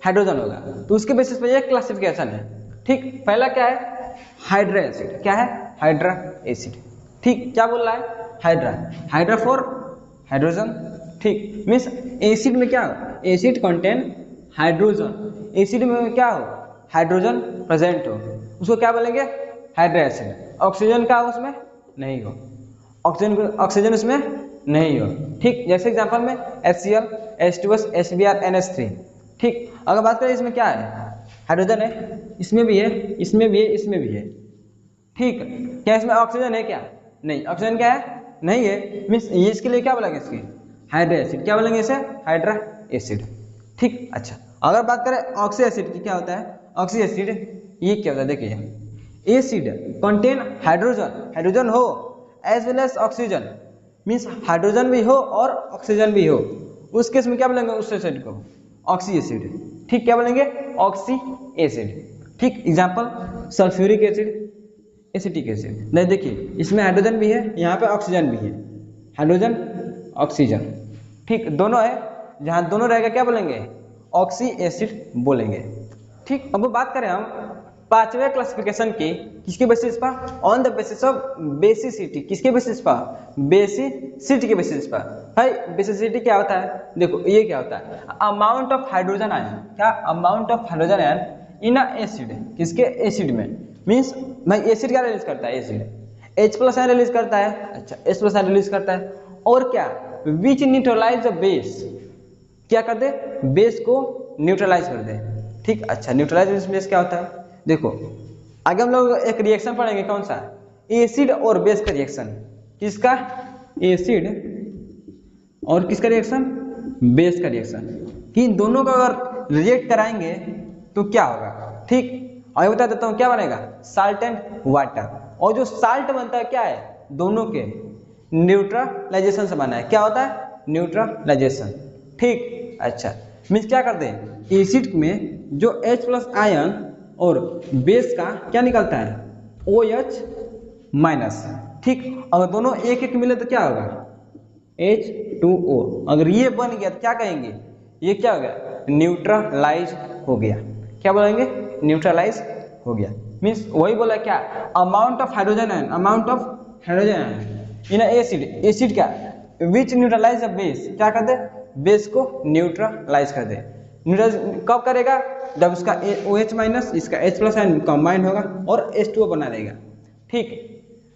Speaker 1: हाइड्रोजन होगा, तो उसके बेसिस पे ये क्लासिफिकेशन है, ठीक। पहला क्या है हाइड्रा एसिड, क्या है हाइड्रा एसिड, ठीक, क्या बोल रहा है हाइड्रा फॉर हाइड्रोजन, ठीक। मीन्स एसिड में क्या हो एसिड कंटेन हाइड्रोजन, एसिड में क्या हो हाइड्रोजन प्रेजेंट हो, उसको क्या बोलेंगे हाइड्रा एसिड। ऑक्सीजन का उसमें नहीं हो, ऑक्सीजन उसमें नहीं हो, ठीक। जैसे एग्जांपल में HCl, H2S, HBr, NH3, ठीक। अगर बात करें इसमें क्या है हाइड्रोजन है, इसमें भी है, इसमें भी है, इसमें भी है, ठीक। क्या इसमें ऑक्सीजन है क्या नहीं, ऑक्सीजन क्या है नहीं है। मीन्स इसके लिए क्या बोलेंगे इसके हाइड्रा एसिड, क्या बोलेंगे इसे हाइड्रा एसिड, ठीक। अच्छा अगर बात करें ऑक्सी एसिड की, क्या होता है ऑक्सी एसिड, ये क्या होता है देखिए एसिड कंटेन हाइड्रोजन हो as well as oxygen, means hydrogen भी हो और ऑक्सीजन भी हो, उस केस में क्या बोलेंगे उस एसिड को ऑक्सी एसिड, ठीक, क्या बोलेंगे ऑक्सी एसिड, ठीक। Example sulphuric acid, acetic acid, नहीं देखिए इसमें हाइड्रोजन भी है, यहाँ पे ऑक्सीजन भी है, हाइड्रोजन ऑक्सीजन, ठीक, दोनों है, जहाँ दोनों रहेगा क्या बोलेंगे ऑक्सी एसिड बोलेंगे, ठीक। अब बात करें हम पांचवें क्लासिफिकेशन की, किसके बेसिस पर on the basis of basicity, किसके बेसिस पर बेसिसिटी के बेसिस पर। भाई बेसिसिटी क्या होता है देखो, ये क्या होता है अमाउंट ऑफ हाइड्रोजन आयन, क्या amount of hydrogen ion in a acid, किसके एसिड में। मीन्स भाई एसिड क्या रिलीज करता है एसिड H+ आयन रिलीज करता है, अच्छा H+ आयन रिलीज करता है, और क्या विच न्यूट्रलाइज द बेस, क्या कर दे बेस को न्यूट्रलाइज कर दे, ठीक। अच्छा न्यूट्रलाइज बेस क्या होता है देखो, आगे हम लोग एक रिएक्शन पढ़ेंगे, कौन सा एसिड और बेस का रिएक्शन, किसका एसिड और किसका रिएक्शन बेस का रिएक्शन, कि इन दोनों को अगर रिएक्ट कराएंगे तो क्या होगा, ठीक। और बता देता हूँ क्या बनेगा साल्ट एंड वाटर, और जो साल्ट बनता है क्या है दोनों के न्यूट्रलाइजेशन से बना है, क्या होता है न्यूट्रलाइजेशन, ठीक। अच्छा मीन्स क्या करते हैं एसिड में जो H+ आयन और बेस का क्या निकलता है OH-, ठीक। अगर दोनों एक एक मिले तो क्या होगा H2O, अगर ये बन गया तो क्या कहेंगे ये क्या हो गया न्यूट्रलाइज हो गया, क्या बोलेंगे न्यूट्रलाइज हो गया। मीन्स वही बोला क्या amount of hydrogen ion in acid क्या विच न्यूट्रलाइज द बेस, क्या कर दे बेस को न्यूट्रलाइज कर दे। न्यूट्रलाइज कब करेगा जब उसका OH- इसका H+ आयन कंबाइन होगा और H2O बना रहेगा, ठीक।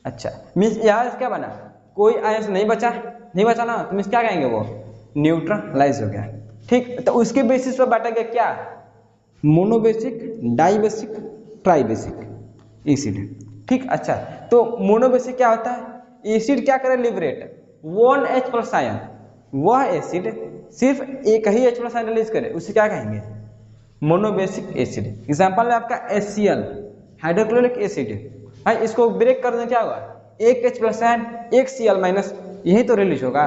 Speaker 1: अच्छा मीन्स यहाँ से क्या बना कोई आयन नहीं बचा ना, तो मीन्स क्या कहेंगे वो न्यूट्रलाइज हो गया, ठीक। तो उसके बेसिस पर बांटा गया क्या मोनोबेसिक, डाइबेसिक, ट्राइबेसिक एसिड, ठीक। अच्छा तो मोनोबेसिक क्या होता है एसिड क्या करे लिबरेट 1H+ आयन, वह एसिड सिर्फ एक ही H+ आयन रिलीज करे उसे क्या कहेंगे मोनोबेसिक एसिड। एग्जांपल में आपका HCl हाइड्रोक्लोरिक एसिड, भाई इसको ब्रेक करने क्या होगा एक H+ आयन एक Cl-, यही तो रिलीज होगा,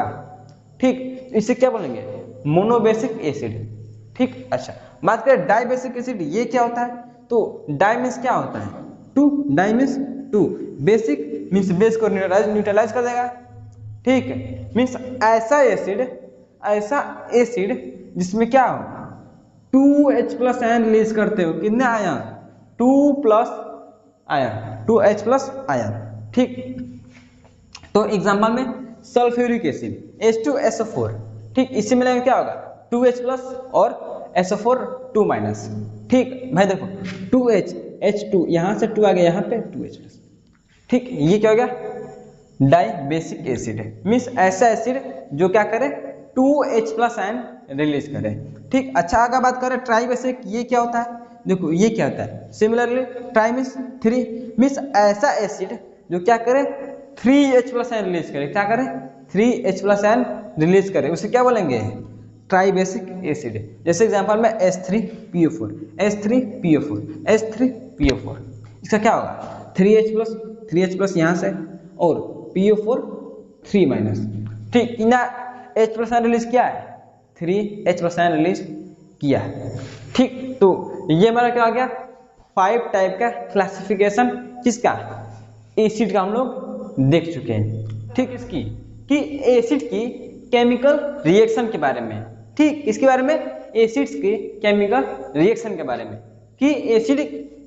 Speaker 1: ठीक। इसे क्या बोलेंगे मोनोबेसिक एसिड, ठीक। अच्छा बात करें डाइबेसिक एसिड, ये क्या होता है तो डाई मीन्स क्या होता है टू, डाई मीन्स टू, बेसिक मीन्स बेस को न्यूट्रलाइज कर देगा, ठीक है। मीन्स ऐसा एसिड जिसमें क्या हो 2H+ आयन रिलीज करते हो, कितने आयन 2+ आयन 2H+ आयन, ठीक। तो एग्जांपल में सल्फ्यूरिक एसिड H2SO4, ठीक। इसी में क्या होगा 2H+ और SO4 2-, ठीक। भाई देखो 2H H2 यहाँ से 2 आ गया, यहाँ पे 2H+, ठीक। ये क्या हो गया डाइबेसिक एसिड, मीन्स ऐसा एसिड जो क्या करे 2H+ आयन रिलीज करे, ठीक। अच्छा अगर बात करें ट्राइबेसिक, ये क्या होता है देखो, ये क्या होता है सिमिलरली ट्राई मीन्स 3, मीन्स ऐसा एसिड जो क्या करे 3H+N रिलीज करे। क्या करे? 3H+N रिलीज करे, उसे क्या बोलेंगे? Tribasic acid. जैसे एग्जांपल में H3PO4, H3PO4, H3PO4, इसका क्या होगा? 3H+ यहाँ से और PO4 3-। ठीक, इना H+N रिलीज किया है, 3H+N रिलीज किया है। ठीक, तो ये हमारा क्या आ गया? 5 टाइप का क्लासिफिकेशन किसका? एसिड का हम लोग देख चुके हैं। ठीक, इसकी कि एसिड की केमिकल रिएक्शन के बारे में। ठीक, इसके बारे में, एसिड्स के केमिकल रिएक्शन के बारे में कि एसिड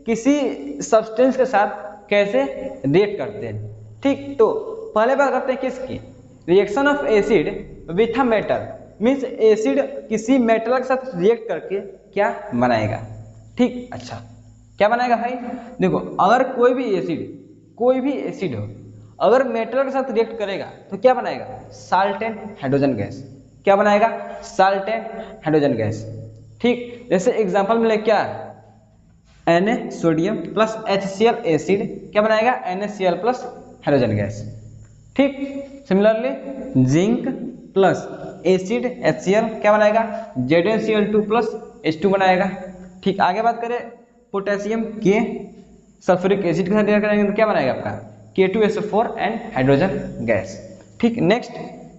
Speaker 1: किसी सब्सटेंस के साथ कैसे रिएक्ट करते हैं। ठीक, तो पहले बात करते हैं किसकी? Reaction of acid with a metal, means acid किसी मेटल के साथ रिएक्ट करके क्या बनाएगा। ठीक, अच्छा क्या बनाएगा भाई? देखो, अगर कोई भी एसिड हो, अगर मेटल के साथ रिएक्ट करेगा तो क्या बनाएगा? Salt and hydrogen gas. क्या बनाएगा? Salt and hydrogen gas. ठीक, जैसे एग्जांपल में ले क्या है? Na sodium plus HCl acid क्या बनाएगा? NaCl plus hydrogen gas. ठीक, similarly zinc plus acid HCl क्या बनाएगा? ZnCl2 प्लस H2 बनाएगा। ठीक, आगे बात करें पोटेशियम के सल्फ्यूरिक एसिड के साथ रिएक्ट करेंगे तो क्या बनाएगा आपका? K2SO4 and hydrogen gas. ठीक, next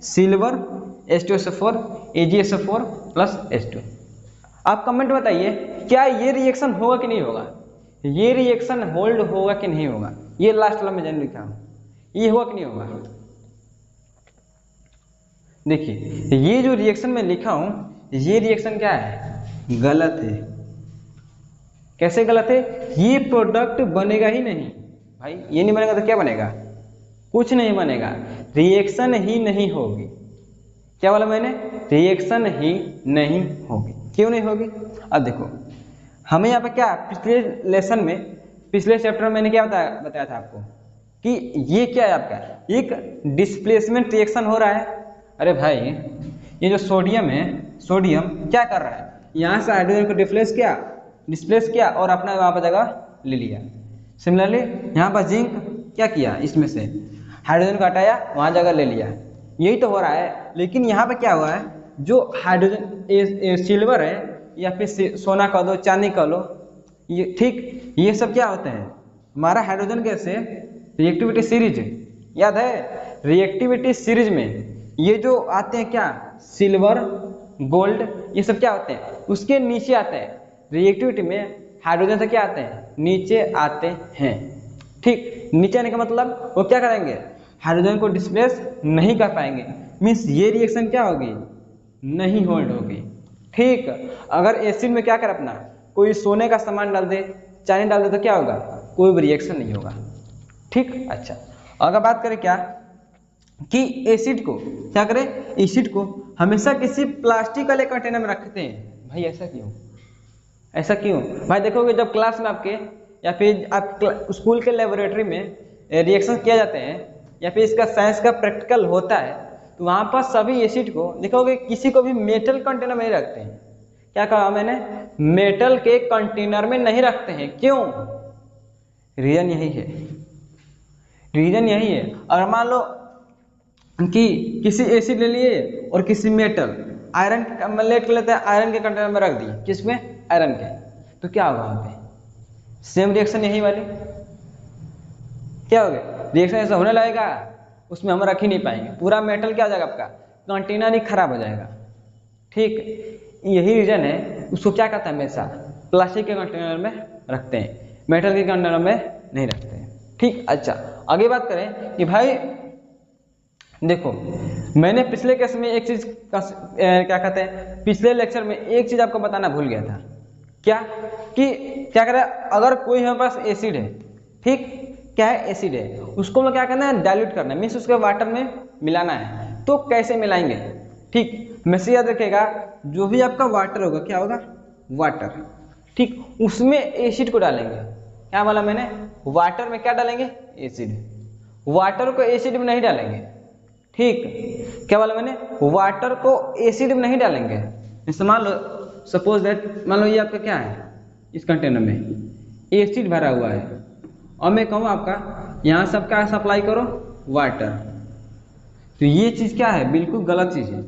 Speaker 1: silver H2SO4 AgSO4 plus H2। आप कमेंट बताइए क्या ये रिएक्शन होगा कि नहीं होगा? ये रिएक्शन होल्ड होगा कि नहीं होगा? ये लास्ट वाला मैं जान लिखा हूं, ये होगा कि नहीं होगा? देखिए, ये जो रिएक्शन मैं लिखा हूं, ये रिएक्शन क्या है? गलत है। कैसे गलत है? ये प्रोडक्ट बनेगा ही नहीं भाई। ये नहीं बनेगा तो क्या बनेगा? कुछ नहीं बनेगा, रिएक्शन ही नहीं होगी। क्या बोला मैंने? रिएक्शन ही नहीं होगी। क्यों नहीं होगी? अब देखो, हमें यहाँ पे क्या पिछले लेसन में, पिछले चैप्टर में मैंने क्या बताया था आपको कि ये क्या है आपका? एक डिस्प्लेसमेंट रिएक्शन हो रहा है। अरे भाई, ये जो सोडियम है, सोडियम क्या कर रहा है? यहाँ से हाइड्रोजन को डिस्प्लेस किया और अपना वहाँ पर जगह ले लिया। सिमिलरली यहाँ पर जिंक क्या किया? इसमें से हाइड्रोजन को हटाया, वहाँ जगह ले लिया। यही तो हो रहा है। लेकिन यहाँ पर क्या हुआ है? जो हाइड्रोजन सिल्वर है या फिर सोना कह दो, चांदी कह लो, ये ठीक, ये सब क्या होते हैं? हमारा हाइड्रोजन गैस है रिएक्टिविटी सीरीज, याद है? रिएक्टिविटी सीरीज में ये जो आते हैं क्या? सिल्वर, गोल्ड, ये सब क्या होते हैं? उसके नीचे आते हैं। रिएक्टिविटी में हाइड्रोजन से क्या आते हैं? नीचे आते हैं। ठीक, नीचे आने का मतलब वो क्या करेंगे? हाइड्रोजन को डिस्प्लेस नहीं कर पाएंगे। मीन्स ये रिएक्शन क्या होगी? नहीं होल्ड होगी। ठीक, अगर एसिड में क्या कर अपना, कोई सोने का सामान डाल दे, चांदी डाल दे तो क्या होगा? कोई भी रिएक्शन नहीं होगा। ठीक, अच्छा अगर बात करें क्या कि एसिड को क्या करें? एसिड को हमेशा किसी प्लास्टिक वाले कंटेनर में रखते हैं। भाई ऐसा क्यों? ऐसा क्यों भाई? देखोगे जब क्लास में आपके या फिर आप स्कूल के लेबोरेटरी में रिएक्शन किया जाते हैं या फिर इसका साइंस का प्रैक्टिकल होता है तो वहाँ पर सभी एसिड को देखोगे किसी को भी मेटल कंटेनर में नहीं रखते हैं। क्या कहा मैंने? मेटल के कंटेनर में नहीं रखते हैं। क्यों? रीजन यही है, रीजन यही है। अगर मान लो कि किसी एसिड ले लिए और किसी मेटल, आयरन लेट लेते हैं, आयरन के कंटेनर में रख दिए, किसमें? आयरन के, तो क्या होगा वहाँ पे? सेम रिएक्शन यही वाली क्या हो गया? रिएक्शन ऐसा होने लगेगा, उसमें हम रख ही नहीं पाएंगे। पूरा मेटल क्या हो जाएगा आपका? कंटेनर ही खराब हो जाएगा। ठीक, यही रीजन है। उसको क्या कहता है? हमेशा प्लास्टिक के कंटेनर में रखते हैं, मेटल के कंटेनर में नहीं रखते हैं। ठीक, अच्छा आगे बात करें कि भाई देखो, मैंने पिछले केस में एक चीज क्या कहते हैं, पिछले लेक्चर में एक चीज आपको बताना भूल गया था। क्या कि क्या करें? अगर कोई हमारे पास एसिड है, ठीक, क्या है? एसिड है, उसको मैं क्या करना है? डाइल्यूट करना है, मीन्स उसके वाटर में मिलाना है। तो कैसे मिलाएंगे? ठीक, हमेशा याद रखिएगा, जो भी आपका वाटर होगा क्या होगा? वाटर। ठीक, उसमें एसिड को डालेंगे। क्या बोला मैंने? वाटर में क्या डालेंगे? एसिड। वाटर को एसिड में नहीं डालेंगे। ठीक, क्या बोला मैंने? वाटर को एसिड में नहीं डालेंगे। जैसे मान लो, सपोज दैट, मान लो ये आपका क्या है? इस कंटेनर में एसिड भरा हुआ है और मैं कहूँ आपका यहाँ सबका सप्लाई करो वाटर। तो ये चीज़ क्या है, बिल्कुल गलत चीज़ है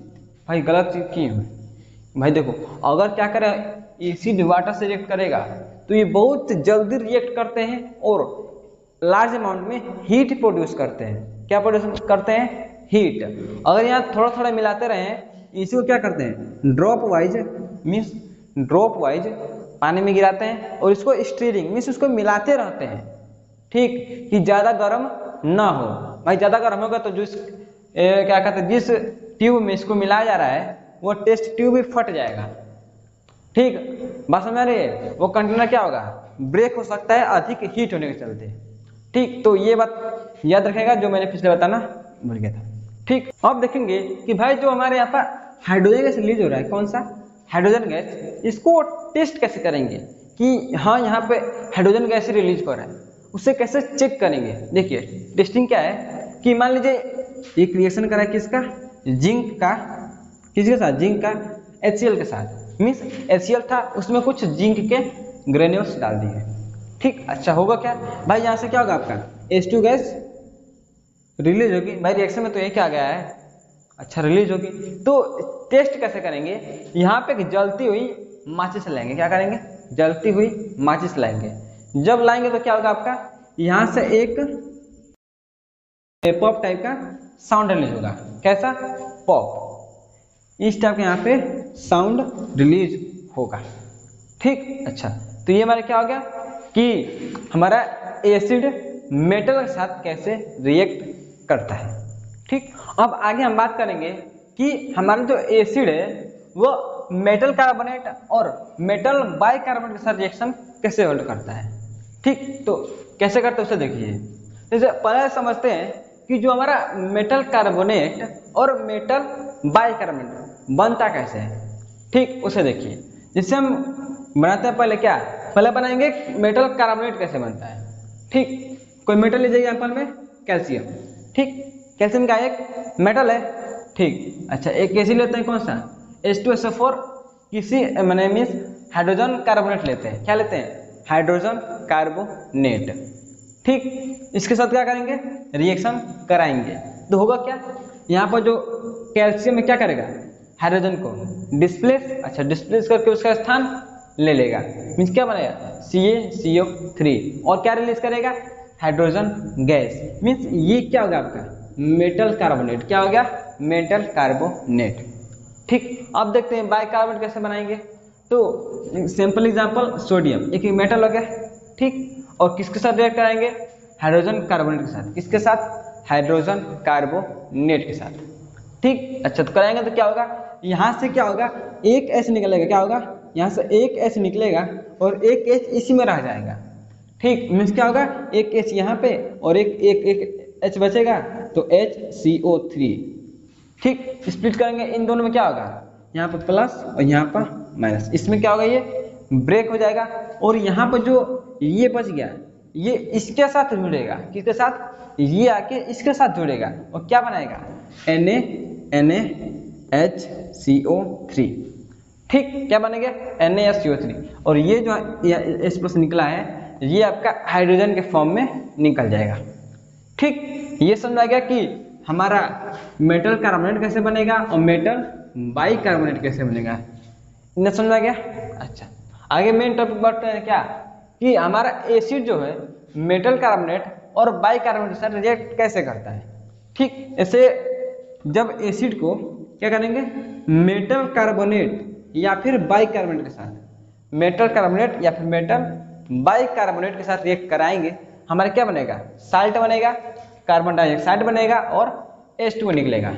Speaker 1: भाई, गलत चीज़ की है भाई। देखो अगर क्या करे एसिड वाटर से रिएक्ट करेगा तो ये बहुत जल्दी रिएक्ट करते हैं और लार्ज अमाउंट में हीट प्रोड्यूस करते हैं। क्या प्रोड्यूस करते हैं, हीट। अगर यहाँ थोड़ा थोड़ा मिलाते रहें, इसी को क्या करते हैं drop wise, means drop wise पानी में गिराते हैं और इसको स्टीरिंग मीन्स उसको मिलाते रहते हैं, ठीक, कि ज़्यादा गर्म ना हो भाई। ज़्यादा गर्म होगा तो जिस क्या कहते हैं जिस ट्यूब में इसको मिलाया जा रहा है वो टेस्ट ट्यूब भी फट जाएगा, ठीक, बात समझ आ रही है। वो कंटेनर क्या होगा, ब्रेक हो सकता है अधिक हीट होने के चलते, ठीक। तो ये बात याद रखेगा जो मैंने पिछले बताना भूल गया था, ठीक। अब देखेंगे कि भाई जो हमारे यहाँ पर हाइड्रोजन गैस रिलीज हो रहा है, कौन सा हाइड्रोजन गैस, इसको टेस्ट कैसे करेंगे कि हाँ यहाँ पे हाइड्रोजन गैस रिलीज हो रहा है, उसे कैसे चेक करेंगे। देखिए टेस्टिंग क्या है कि मान लीजिए एक रिएक्शन करा है किसका, जिंक का, किसके साथ, जिंक का HCl के साथ, मीन्स HCl था उसमें कुछ जिंक के ग्रेन्यूल्स डाल दिए, ठीक। अच्छा होगा क्या भाई, यहाँ से क्या होगा आपका H2 गैस रिलीज होगी भाई, रिएक्शन में तो ये क्या गया है, अच्छा रिलीज होगी। तो टेस्ट कैसे करेंगे, यहाँ पे जलती हुई माचिस लाएंगे, क्या करेंगे, जलती हुई माचिस लाएंगे। जब लाएंगे तो क्या होगा आपका, यहाँ से एक पॉप टाइप का साउंड रिलीज होगा, कैसा, पॉप, इस टाइप के यहाँ पे साउंड रिलीज होगा, ठीक। अच्छा तो ये हमारा क्या हो गया कि हमारा एसिड मेटल के साथ कैसे रिएक्ट करता है, ठीक। अब आगे हम बात करेंगे कि हमारा जो एसिड है वो मेटल कार्बोनेट और मेटल बाइकार्बोनेट के साथ रिएक्शन कैसे होल्ड करता है, ठीक। तो कैसे करते हैं उसे देखिए। जैसे पहले समझते हैं कि जो हमारा मेटल कार्बोनेट और मेटल बाइकार्बोनेट बनता कैसे है, ठीक, उसे देखिए। जिससे हम बनाते हैं पहले क्या, पहले बनाएंगे मेटल कार्बोनेट कैसे बनता है, ठीक। कोई मेटल लीजिए एग्जाम्पल में कैल्शियम, ठीक, कैल्शियम का एक मेटल है, ठीक। अच्छा एक कैसे लेते हैं, कौन सा H2SO4, किसी मैंने मीन्स हाइड्रोजन कार्बोनेट लेते हैं, क्या लेते हैं, हाइड्रोजन कार्बोनेट, ठीक। इसके साथ क्या करेंगे, रिएक्शन कराएंगे तो होगा क्या, यहाँ पर जो कैल्शियम में क्या करेगा, हाइड्रोजन को डिस्प्लेस, अच्छा डिस्प्लेस करके उसका स्थान ले लेगा, मीन्स क्या बनेगा CaCO3 और क्या रिलीज करेगा, हाइड्रोजन गैस, मीन्स ये क्या होगा आपका मेटल कार्बोनेट, क्या हो गया मेटल कार्बोनेट, ठीक। अब देखते हैं बाइकार्बोनेट कैसे बनाएंगे। तो सिंपल एग्जांपल सोडियम एक मेटल हो गया, ठीक, और किसके साथ रिएक्ट कराएंगे, हाइड्रोजन कार्बोनेट के साथ, किसके साथ, हाइड्रोजन कार्बोनेट के साथ, ठीक। अच्छा तो कराएंगे तो क्या होगा, यहाँ से क्या होगा एक H निकलेगा, क्या होगा यहाँ से एक H निकलेगा और एक H इसी में रह जाएगा, ठीक, मीन्स क्या होगा एक H यहाँ पे और एक H बचेगा तो HCO3, ठीक। स्प्लिट करेंगे इन दोनों में क्या होगा, यहाँ पर प्लस और यहाँ पर माइनस, इसमें क्या होगा ये ब्रेक हो जाएगा और यहाँ पर जो ये बच गया ये इसके साथ जुड़ेगा, किसके साथ, ये आके इसके साथ जुड़ेगा और क्या बनाएगा NaHCO3, ठीक, क्या बनेगा NaHCO3 और ये जो H+ निकला है ये आपका हाइड्रोजन के फॉर्म में निकल जाएगा, ठीक। ये समझा गया कि हमारा मेटल कार्बोनेट कैसे बनेगा और मेटल बाइकार्बोनेट कैसे बनेगा, इन्हें समझा गया। अच्छा आगे मेन टॉपिक बढ़ते हैं क्या कि हमारा एसिड जो है मेटल कार्बोनेट और बाइकार्बोनेट के साथ रिएक्ट कैसे करता है, ठीक। ऐसे जब एसिड को क्या करेंगे मेटल कार्बोनेट या फिर बाइकार्बोनेट के साथ, मेटल कार्बोनेट या फिर मेटल बाइकार्बोनेट के साथ रिएक्ट कराएंगे, हमारा क्या बनेगा साल्ट बनेगा, कार्बन डाइऑक्साइड बनेगा और H2O निकलेगा,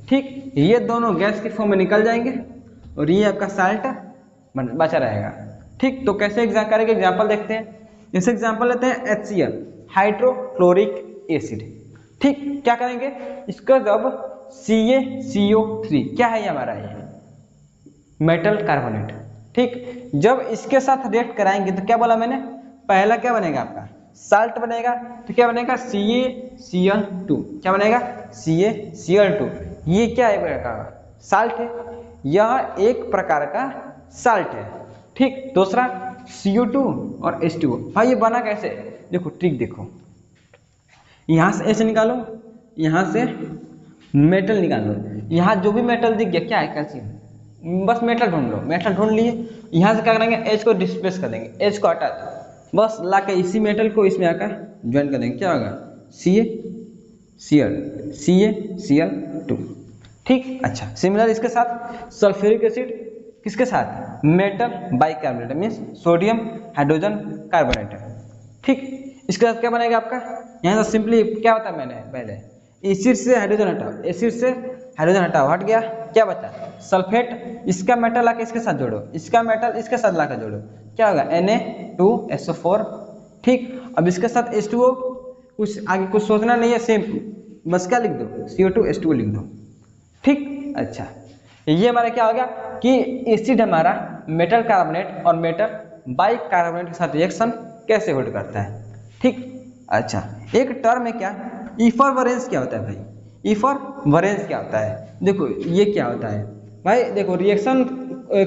Speaker 1: ठीक। ये दोनों गैस के फॉर्म में निकल जाएंगे और ये आपका साल्ट बचा रहेगा, ठीक। तो कैसे एग्जाम करेंगे, एग्जाम्पल देखते हैं। जैसे एग्जाम्पल लेते हैं HCl हाइड्रोक्लोरिक एसिड, ठीक। क्या करेंगे इसका जब CaCO3 क्या है ये हमारा ये मेटल कार्बोनेट, ठीक। जब इसके साथ रिएक्ट कराएंगे तो क्या बोला मैंने, पहला क्या बनेगा आपका साल्ट बनेगा, तो क्या बनेगा CaCl2, क्या बनेगा CaCl2, ये क्या है प्रकार का साल्ट है, यह एक प्रकार का साल्ट है, ठीक। दूसरा CO2 और H2O, भाई ये बना कैसे, देखो ट्रिक देखो, यहाँ से H निकालो यहाँ से मेटल निकाल लो। यहाँ जो भी मेटल दिख गया क्या है, कैल्शियम, बस मेटल ढूंढ लो। मेटल ढूंढ लिए, यहाँ से क्या करेंगे, एच को डिस्प्लेस कर देंगे, एच को हटा दो, बस ला के इसी मेटल को इसमें आकर ज्वाइन कर देंगे, क्या होगा, Cl2। ठीक, अच्छा सिमिलर इसके साथ सल्फ्यूरिक एसिड किसके साथ, metal bicarbonate means sodium hydrogen carbonate. ठीक, इसके साथ क्या बनेगा आपका, यहाँ से सिंपली क्या होता है, मैंने पहले एसिड से हाइड्रोजन हटाओ, एसिड से हाइड्रोजन हटाओ, हट गया, क्या बचा सल्फेट, इसका मेटल लाके इसके साथ जोड़ो, इसका मेटल इसके साथ लाकर जोड़ो, क्या होगा Na2SO4। ठीक, अब इसके साथ H2O, कुछ आगे कुछ सोचना नहीं है, सेम बस क्या लिख दो, CO2H2O लिख दो। ठीक, अच्छा ये हमारा क्या हो गया कि एसिड हमारा मेटल कार्बोनेट और मेटल बाइकार्बोनेट के साथ रिएक्शन कैसे होल्ड करता है। ठीक, अच्छा एक टर्म है क्या, इफरवरेंस क्या होता है भाई, इफरवरेंस क्या होता है, देखो ये क्या होता है भाई, देखो रिएक्शन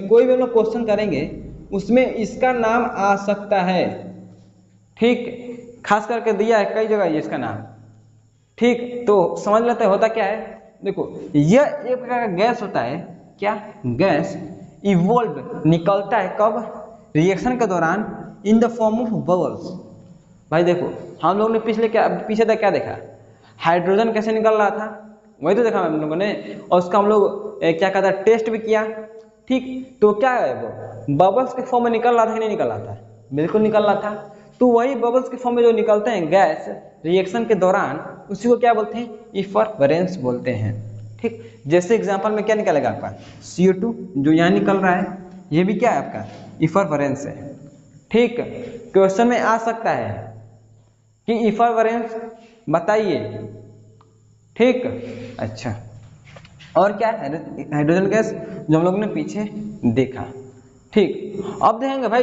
Speaker 1: कोई भी हम लोग क्वेश्चन करेंगे उसमें इसका नाम आ सकता है। ठीक, खास करके दिया है कई जगह ये इसका नाम। ठीक, तो समझ लेते हैं होता क्या है, देखो यह एक प्रकार का गैस होता है, क्या गैस इवोल्व निकलता है कब, रिएक्शन के दौरान, in the form of bubbles. भाई देखो हम लोगों ने पीछे तक क्या देखा, हाइड्रोजन कैसे निकल रहा था, वही तो देखा हम लोगों ने, और उसका हम लोग क्या कहता है टेस्ट भी किया। ठीक, तो क्या है वो बबल्स के फॉर्म में निकल रहा था कि नहीं निकल रहा था, बिल्कुल निकल रहा था। तो वही बबल्स के फॉर्म में जो निकलते हैं गैस रिएक्शन के दौरान, उसी को क्या बोलते हैं, इफरवरेंस बोलते हैं। ठीक, जैसे एग्जांपल में क्या निकलेगा आपका CO2 जो यहाँ निकल रहा है, ये भी क्या है आपका इफरवरेंस है। ठीक, क्वेश्चन में आ सकता है कि इफरवरेंस बताइए। ठीक, अच्छा और क्या है, हाइड्रोजन गैस जो हम लोग ने पीछे देखा। ठीक, अब देखेंगे भाई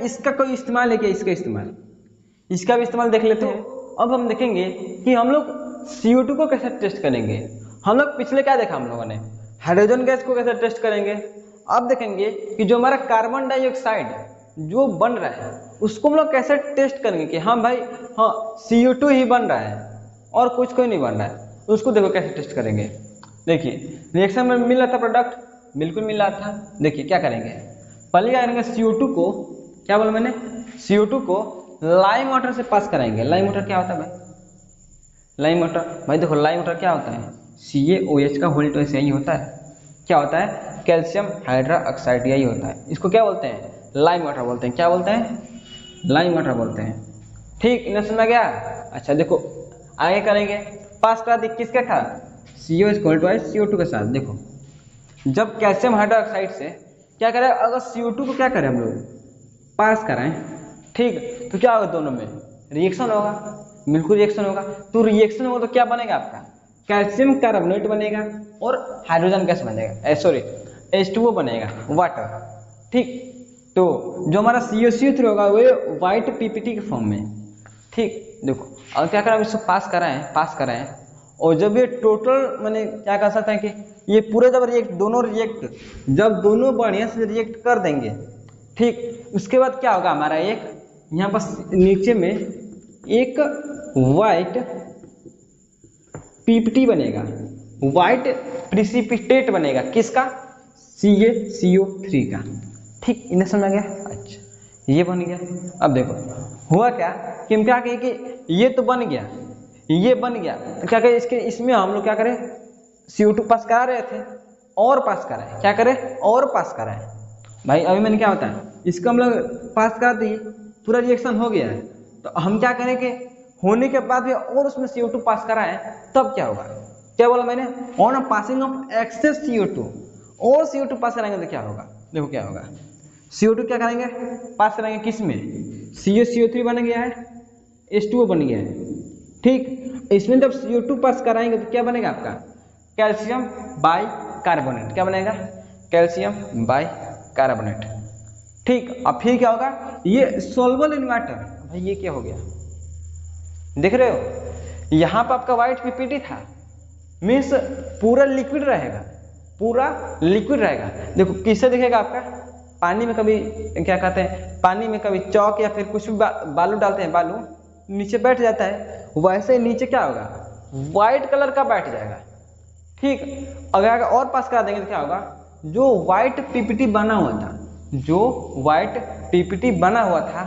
Speaker 1: इसका कोई इस्तेमाल है क्या, इसका भी इस्तेमाल देख लेते हैं। अब हम देखेंगे कि हम लोग CO2 को कैसे टेस्ट करेंगे। हम लोग पिछले क्या देखा हम लोगों ने, हाइड्रोजन गैस को कैसे टेस्ट करेंगे। अब देखेंगे कि जो हमारा कार्बन डाइऑक्साइड जो बन रहा है उसको हम लोग कैसे टेस्ट करेंगे कि हाँ भाई हाँ CO2 ही बन रहा है और कुछ कोई नहीं बन रहा है, उसको देखो कैसे टेस्ट करेंगे। देखिए रिएक्शन में मिल रहा था प्रोडक्ट, बिल्कुल मिल रहा था। देखिए क्या करेंगे, पहले क्या करेंगे, CO2 को क्या बोला मैंने, CO2 को लाइम वाटर से पास कराएंगे। लाइम वाटर क्या होता है भाई, लाइम वाटर भाई देखो लाइम वाटर क्या होता है, CaOH का होल्ड ऐसे ही होता है, क्या होता है कैल्शियम हाइड्रोक्साइड, यही होता है। इसको क्या बोलते हैं, लाइम वाटर बोलते हैं। क्या बोलते हैं, लाइम वाटर बोलते हैं। ठीक, इन्हें समझ गया। अच्छा देखो आगे करेंगे, पास करा दी किसके था, CO के साथ। देखो जब कैल्शियम हाइड्रोक्साइड से क्या करें, अगर CO2 को क्या करें हम लोग पास कराएं, ठीक, तो क्या होगा, दोनों में रिएक्शन होगा, बिल्कुल रिएक्शन होगा। तो रिएक्शन होगा तो क्या बनेगा आपका, कैल्शियम कार्बोनेट बनेगा और हाइड्रोजन गैस बनेगा, सॉरी H2O बनेगा, वाटर। ठीक, तो जो हमारा COCO3 होगा वो व्हाइट PPT के फॉर्म में। ठीक, देखो और क्या करें, इसको पास कराएं और जब ये टोटल मैंने क्या कह सकते हैं कि ये पूरे जब जब दोनों बढ़िया से रिएक्ट कर देंगे, ठीक, उसके बाद क्या होगा, हमारा एक यहाँ बस नीचे में एक व्हाइट PPT बनेगा, व्हाइट प्रिसिपिटेट बनेगा, किसका, CaCO3 का। ठीक, इन्हें समझ गया। अच्छा ये बन गया। अब देखो हुआ क्या कि हम क्या कहें कि ये तो बन गया, तो क्या करें, इसमें हम लोग क्या करें, CO2 पास करा रहे थे और पास कराए, क्या करें और पास कराए। भाई अभी मैंने क्या होता है, इसको हम लोग पास करा दिए, पूरा रिएक्शन हो गया है, तो हम क्या करें कि होने के बाद भी और उसमें CO2 पास कराएं, तब क्या होगा, क्या बोला मैंने, on passing of access CO2 और CO2 पास कराएंगे तो क्या होगा, देखो क्या होगा, CO2 क्या करेंगे पास कराएंगे किस में, CaCO3 बन गया है, H2O बन गया है। ठीक, इसमें जब CO2 पास कराएंगे तो क्या बनेगा आपका, कैल्शियम बाइकार्बोनेट। क्या बनेगा, कैल्शियम बाइकार्बोनेट। ठीक, अब फिर क्या होगा, ये सोल्युबल इन वाटर। भाई ये क्या हो गया, देख रहे हो, यहाँ पर आपका व्हाइट PPT था, मीन्स पूरा लिक्विड रहेगा। देखो किससे दिखेगा आपका, पानी में कभी क्या कहते हैं, पानी में कभी चौक या फिर कुछ भी बालू डालते हैं, बालू नीचे बैठ जाता है, वैसे नीचे क्या होगा, व्हाइट कलर का बैठ जाएगा। ठीक, अगर और पास करा देंगे तो क्या होगा, जो व्हाइट पीपीटी बना हुआ था, जो व्हाइट पीपीटी बना हुआ था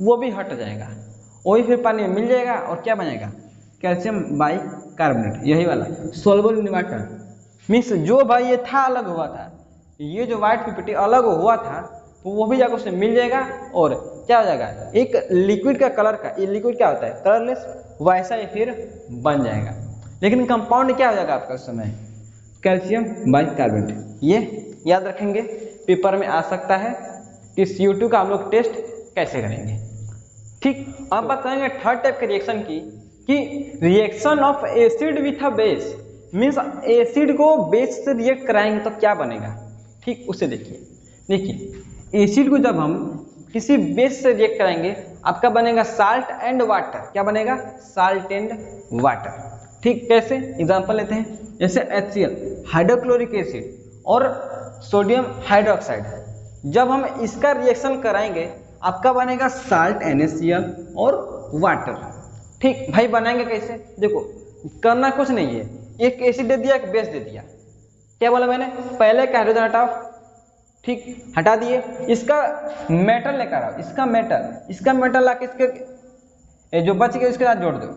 Speaker 1: वो भी हट जाएगा, वही फिर पानी में मिल जाएगा और क्या बनेगा, कैल्शियम बाइकार्बोनेट, यही वाला सोल्युबल इन वाटर। मीन्स जो भाई ये था अलग हुआ था, ये जो व्हाइट पीपीटी अलग हुआ था तो वो भी जाकर उससे मिल जाएगा और क्या हो जाएगा, एक लिक्विड का कलर का, ये लिक्विड क्या होता है कलरलेस, वैसा ही फिर बन जाएगा। लेकिन कंपाउंड क्या हो जाएगा आपका उस समय, कैल्शियम बाइकार्बोनेट। ये याद रखेंगे, पेपर में आ सकता है कि CO2 का हम लोग टेस्ट कैसे करेंगे। ठीक, अब बात करेंगे थर्ड टाइप के रिएक्शन की, कि reaction of acid with a base. Means acid को बेस से रिएक्ट कराएंगे तो क्या बनेगा। ठीक, उसे देखिए एसिड को जब हम किसी बेस से रिएक्ट कराएंगे आपका बनेगा साल्ट एंड वाटर। क्या बनेगा, साल्ट एंड वाटर। ठीक, कैसे, एग्जांपल लेते हैं, जैसे HCl हाइड्रोक्लोरिक एसिड और सोडियम हाइड्रोक्साइड, जब हम इसका रिएक्शन कराएंगे आपका बनेगा साल्ट NaCl और वाटर। ठीक भाई, बनाएंगे कैसे, देखो करना कुछ नहीं है, एक एसिड दे दिया एक बेस दे दिया, क्या बोला मैंने, पहले का हाइड्रोजन हटाओ, ठीक हटा दिए, इसका मेटल लेकर आओ, इसका मेटल लाके इसके जो बच गया इसके साथ जोड़ दो,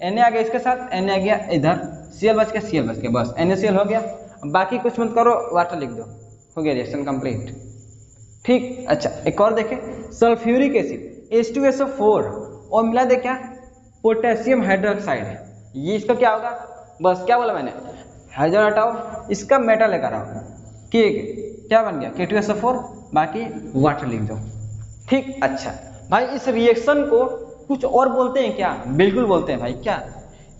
Speaker 1: Na आ गया इसके साथ, Na आ गया इधर, Cl बच गया, बस NaCl हो गया, बाकी कुछ मत करो, वाटर लिख दो, हो गया रिएक्शन कंप्लीट। ठीक, अच्छा एक और देखें, सल्फ्यूरिक एसिड H2SO4 और मिला दे क्या, पोटेशियम हाइड्रोक्साइड, ये इसका क्या होगा, बस क्या बोला मैंने, हाइड्रोजन हटाओ, इसका मेटल लेकर आओ, ठीक क्या बन गया K2SO4, बाकी वाटर लिख दो। ठीक, अच्छा भाई इस रिएक्शन को कुछ और बोलते हैं क्या, बिल्कुल बोलते हैं भाई, क्या,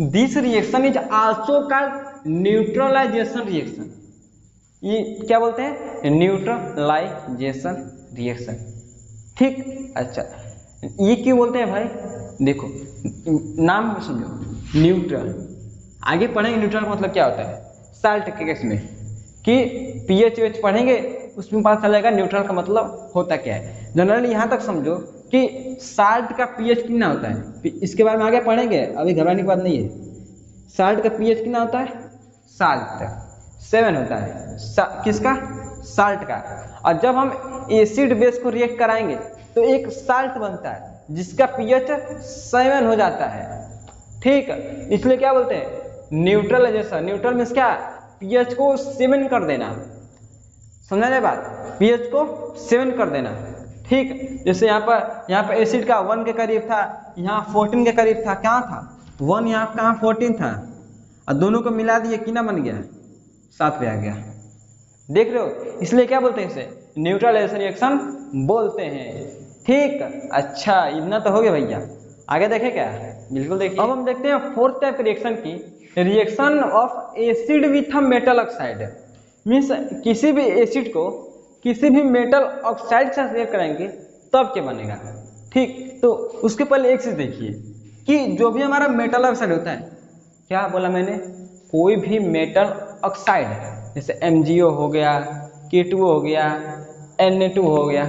Speaker 1: this reaction is also called neutralisation reaction. ये क्या बोलते हैं, न्यूट्रलाइजेशन रिएक्शन। ठीक, अच्छा ये क्यों बोलते हैं भाई, देखो नाम समझो, न्यूट्रल, आगे पढ़ेंगे न्यूट्रल मतलब क्या होता है, साल्ट के केस में कि pH पढ़ेंगे उसमें पता चलेगा न्यूट्रल का मतलब होता क्या है। जनरली यहाँ तक समझो कि साल्ट का pH कितना होता है, इसके बारे में आगे पढ़ेंगे, अभी घबराने की बात नहीं है। साल्ट का pH कितना होता है, साल्ट 7 होता है, किसका, साल्ट का। और जब हम एसिड बेस को रिएक्ट कराएंगे तो एक साल्ट बनता है जिसका pH 7 हो जाता है। ठीक, इसलिए क्या बोलते हैं, न्यूट्रलाइजेशन। न्यूट्रल मीन्स क्या, pH को 7 कर देना, समझा जाए बात, pH को 7 कर देना। ठीक, जैसे यहाँ पर एसिड का 1 के करीब था, यहाँ 14 के करीब था, कहाँ था 1, यहाँ कहाँ 14 था, और दोनों को मिला दिए कितना बन गया, 7 पे आ गया, देख रहे हो, इसलिए क्या बोलते हैं इसे, न्यूट्रलाइजेशन रिएक्शन बोलते हैं। ठीक, अच्छा इतना तो हो गया भैया, आगे देखें क्या, बिल्कुल देखिए। अब हम देखते हैं फोर्थ टाइप रिएक्शन की, reaction of acid with metal oxide. Means किसी भी एसिड को किसी भी मेटल ऑक्साइड से रिएक्ट कराएंगे तब क्या बनेगा। ठीक, तो उसके पहले एक चीज देखिए कि जो भी हमारा मेटल ऑक्साइड होता है, क्या बोला मैंने, कोई भी मेटल ऑक्साइड जैसे MgO हो गया, K2O हो गया, Na2 हो गया,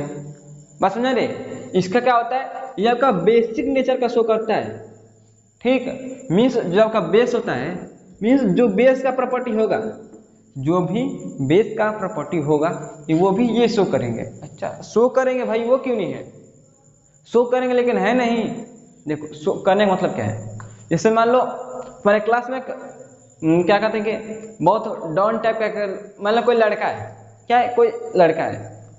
Speaker 1: बात समझ रहे, इसका क्या होता है, ये आपका बेसिक नेचर का शो करता है। ठीक, मीन्स जो आपका बेस होता है, मीन्स जो बेस का प्रॉपर्टी होगा, जो भी बेस का प्रॉपर्टी होगा वो भी ये शो करेंगे। अच्छा शो करेंगे भाई, वो क्यों नहीं है, शो करेंगे लेकिन है नहीं। देखो शो करने का मतलब क्या है, जैसे मान लो हमारे क्लास में क्या कहते हैं कि बहुत डॉन टाइप का, मतलब कोई लड़का है, क्या है, कोई लड़का है।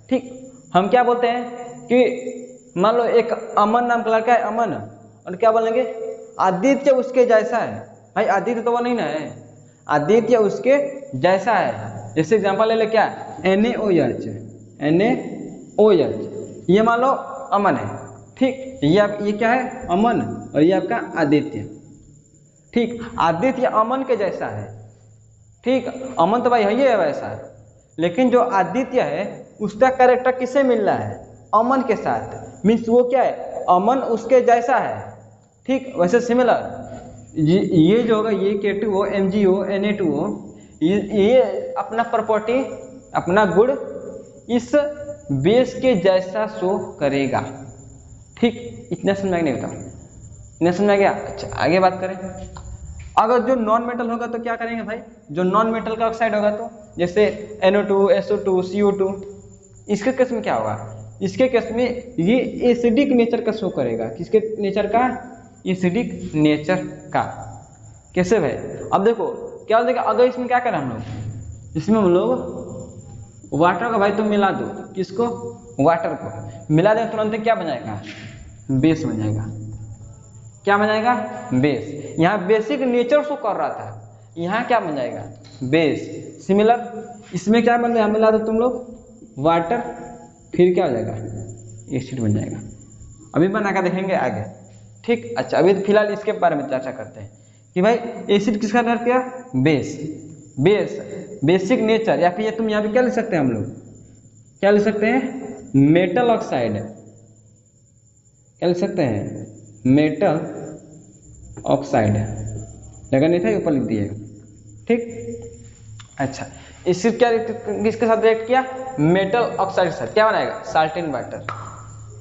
Speaker 1: ठीक, हम क्या बोलते हैं कि मान लो एक अमन नाम का लड़का है, अमन, और क्या बोलेंगे, आदित्य उसके जैसा है। भाई आदित्य तो वो नहीं ना है, आदित्य उसके जैसा है। जैसे एग्जांपल ले ले, क्या NaOH, ये मान लो अमन है। ठीक, ये क्या है, अमन, और ये आपका आदित्य। ठीक, आदित्य अमन के जैसा है। ठीक, अमन तो भाई है ही है वैसा, लेकिन जो आदित्य है उसका कैरेक्टर किससे मिल रहा है, अमन के साथ। मीन्स वो क्या है, अमन उसके जैसा है। ठीक, वैसे सिमिलर ये जो होगा, ये K2O, MgO, Na2O, ये अपना प्रॉपर्टी, अपना गुण इस बेस के जैसा शो करेगा। ठीक, इतना समझ नहीं होता, इतना समझ गया। अच्छा आगे बात करें, अगर जो नॉन मेटल होगा तो क्या करेंगे भाई, जो नॉन मेटल का ऑक्साइड होगा तो जैसे NO2, SO2, CO2, इसके केस में क्या होगा, इसके केस में ये एसिडिक नेचर का शो करेगा। किसके नेचर का, एसिडिक नेचर का। कैसे भाई, अब देखो क्या हो जाएगा, अगर इसमें क्या करें हम लोग, इसमें हम लोग वाटर का भाई तो मिला दो, किसको, वाटर को मिला दें, तुरंत क्या बन जाएगा, बेस बन जाएगा। क्या बन जाएगा, बेस। यहाँ बेसिक नेचर शो कर रहा था, यहाँ क्या बन जाएगा, बेस। सिमिलर इसमें क्या बन जाएगा, मिला दो तुम लोग वाटर, फिर क्या हो जाएगा, एसिड बन जाएगा। अभी बना कर देखेंगे आगे, ठीक। अच्छा अभी फिलहाल इसके बारे में चर्चा करते हैं कि भाई एसिड किसका निर्माण किया, बेस। बेस बेसिक नेचर, या फिर तुम यहाँ पे क्या लिख सकते हैं, हम लोग क्या लिख सकते हैं, मेटल ऑक्साइड। क्या लिख सकते हैं, मेटल ऑक्साइड। जगह नहीं था ऊपर लिख दिए, ठीक। अच्छा एसिड क्या किसके साथ रिएक्ट किया, मेटल ऑक्साइड के साथ, क्या बनाएगा, साल्ट इन वाटर,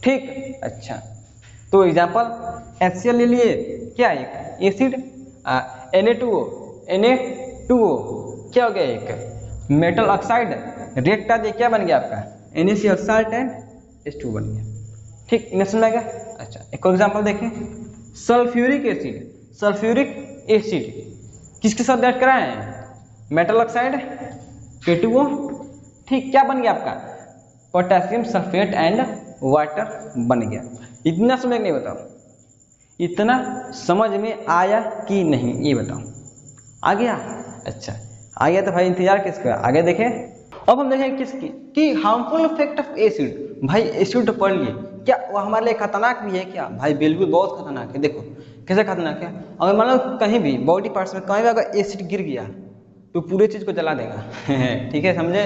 Speaker 1: ठीक। अच्छा तो एग्जांपल HCl ले लिए, क्या एक एसिड, Na2O क्या हो गया, एक मेटल ऑक्साइड, रिएक्ट कर दिया, क्या बन गया आपका NaCl साल्ट एंड H2 बन गया, ठीक। नेक्स्ट में गया। अच्छा एक और एग्जांपल देखें, सल्फ्यूरिक एसिड। सल्फ्यूरिक एसिड किसके साथ रिएक्ट करा है, मेटल ऑक्साइड K2O, ठीक। क्या बन गया आपका, पोटेशियम सल्फेट एंड वाटर बन गया। इतना समझ नहीं, बताओ इतना समझ में आया कि नहीं, ये बताओ, आ गया। अच्छा आ गया तो भाई इंतजार किसका, आगे देखें। अब हम देखें किसकी, कि हार्मफुल इफेक्ट ऑफ एसिड। भाई एसिड तो पढ़ लिए, क्या वो हमारे लिए खतरनाक भी है क्या, भाई बिल्कुल बहुत खतरनाक है। देखो कैसे खतरनाक है, अगर मान लो कहीं भी बॉडी पार्ट्स में कहीं भी अगर एसिड गिर गया तो पूरे चीज को जला देगा ठीक है, समझे।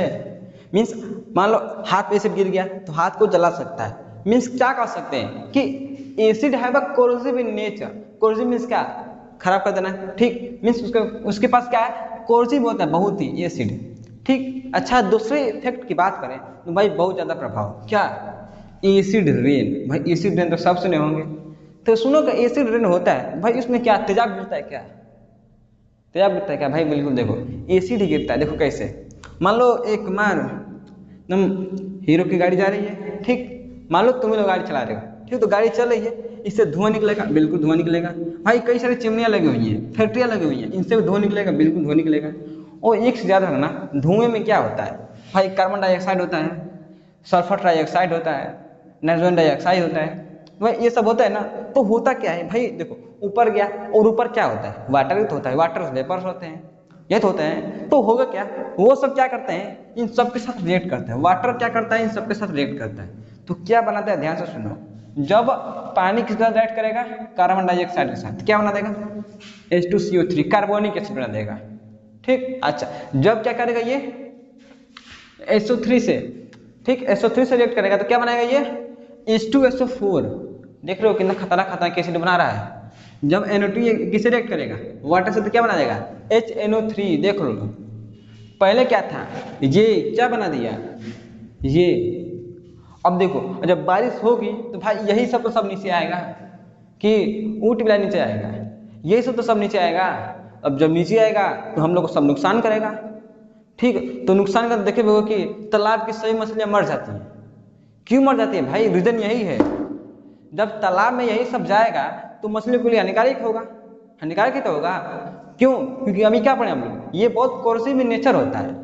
Speaker 1: मीन्स मान लो हाथ पे एसिड गिर गया तो हाथ को जला सकता है। मीन्स क्या कह सकते हैं कि acid have a corrosive in nature. Corrosive means क्या, खराब कर देना, ठीक। मीन्स उसके पास क्या है, कोरोसिव होता है बहुत ही एसिड, ठीक। अच्छा दूसरे इफेक्ट की बात करें तो भाई बहुत ज़्यादा प्रभाव, क्या, एसिड रेन। भाई एसिड रेन तो सब सुने होंगे, तो सुनो कि एसिड रेन होता है भाई, उसमें क्या तेजाब गिरता है, क्या तेजाब गिरता है क्या भाई, बिल्कुल देखो एसिड ही गिरता है। देखो कैसे, मान लो एक मार एकदम हीरो की गाड़ी जा रही है, ठीक। मान लो तुम लोग गाड़ी चला रहे हो, ठीक, तो गाड़ी चल रही है, इससे धुआं निकलेगा, बिल्कुल धुआं निकलेगा। भाई कई सारी चिमनियाँ लगी हुई हैं, फैक्ट्रियाँ लगी हुई हैं, इनसे भी धुआं निकलेगा, बिल्कुल धुआं निकलेगा। और एक से ज़्यादा है ना, धुएं में क्या होता है भाई, कार्बन डाइऑक्साइड होता है, सल्फर डाइऑक्साइड होता है, नाइट्रोजन डाइऑक्साइड होता है, भाई ये सब होता है ना। तो होता क्या है भाई, देखो ऊपर गया और ऊपर क्या होता है, वाटर ही तो होता है, वाटर वेपर्स होते हैं, ये तो होते हैं। तो होगा क्या, वो सब क्या करते हैं, इन सब के साथ रिएक्ट करते हैं। वाटर क्या करता है, इन सब के साथ रिएक्ट करता है, तो क्या बनाता है, ध्यान से सुनो। जब पानी किस साथ रिएक्ट करेगा, कार्बन डाइऑक्साइड के साथ, क्या बना देगा, H2CO3 कार्बोनिक एसिड बना देगा, ठीक। अच्छा जब क्या करेगा ये SO3 से, ठीक, SO3 से रिएक्ट करेगा तो क्या बनाएगा ये H2SO4। देख रहे हो कितना खतरनाक एसिड बना रहा है। जब NO2 ये किससे रिएक्ट करेगा, वाटर से, तो क्या बना देगा HNO3। देख लो पहले क्या था, ये क्या बना दिया, ये। अब देखो जब बारिश होगी तो भाई यही सब तो सब नीचे आएगा, कि ऊँट बिला नीचे आएगा, यही सब तो सब नीचे आएगा। अब जब नीचे आएगा तो हम लोग को सब नुकसान करेगा, ठीक। तो नुकसान का देखे हुए कि तालाब की सभी मछलियाँ मर जाती हैं। क्यों मर जाती है भाई, रीजन यही है, जब तालाब में यही सब जाएगा तो मछलियों के लिए हानिकारक होगा, हानिकारक ही तो होगा। क्यों, क्योंकि अभी क्या पढ़े हम लोग, ये बहुत कोर्सिव इन नेचर होता है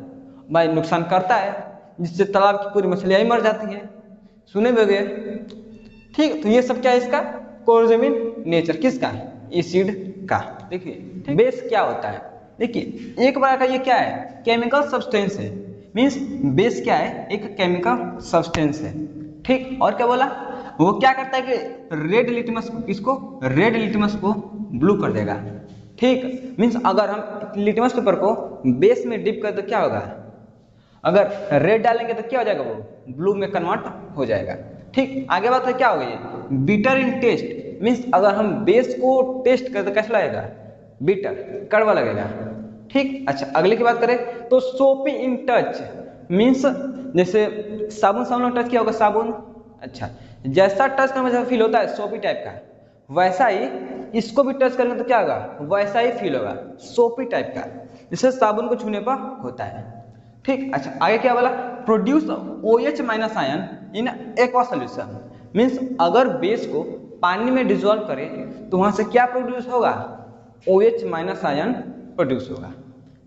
Speaker 1: भाई, नुकसान करता है, जिससे तालाब की पूरी मछलियाँ ही मर जाती हैं, सुने होंगे, ठीक। तो ये सब क्या है, इसका कोर्सिव इन नेचर, किसका, एसिड का। देखिए बेस क्या होता है, देखिए एक बार का ये क्या है, केमिकल सब्सटेंस है। मीन्स बेस क्या है, एक केमिकल सब्सटेंस है, ठीक। और क्या बोला, वो क्या करता है कि रेड लिटमस को, किसको, रेड लिटमस को ब्लू कर देगा, ठीक। मीन्स अगर हम लिटमस पेपर को बेस में डिप कर तो क्या होगा, अगर रेड डालेंगे तो क्या हो जाएगा, वो ब्लू में कन्वर्ट हो जाएगा, ठीक। आगे बात है क्या हो गई, बीटर इन टेस्ट। मीन्स अगर हम बेस को टेस्ट करें तो कैसा लगेगा, बीटर, कड़वा लगेगा, ठीक। अच्छा अगले की बात करें तो सोपी इन टच। मीन्स जैसे साबुन टच किया होगा, साबुन, अच्छा जैसा टच का मुझे फील होता है सोपी टाइप का, वैसा ही इसको भी टच करेंगे तो क्या होगा, वैसा ही फील होगा, सोपी टाइप का, जैसे साबुन को छूने पर होता है। ठीक, अच्छा आगे क्या बोला, produce OH minus ion in aqua solution, means अगर बेस को पानी में डिजोल्व करें तो वहां से क्या प्रोड्यूस होगा, OH माइनस आयन प्रोड्यूस होगा।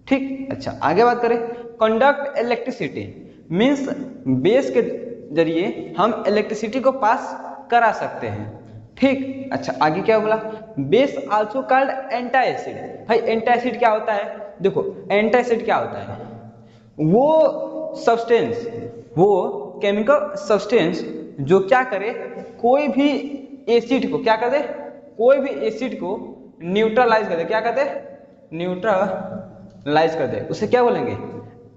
Speaker 1: ठीक, अच्छा आगे बात करें, कंडक्ट इलेक्ट्रिसिटी, मीन्स बेस के जरिए हम इलेक्ट्रिसिटी को पास करा सकते हैं। ठीक, अच्छा आगे क्या बोला, base also called anti acid. भाई एंटी एसिड क्या होता है, देखो एंटी एसिड क्या होता है, वो सब्सटेंस, वो केमिकल सब्सटेंस जो क्या करे, कोई भी एसिड को क्या कर दे, कोई भी एसिड को न्यूट्रलाइज कर दे, क्या कर दे, न्यूट्रलाइज कर दे, उसे क्या बोलेंगे,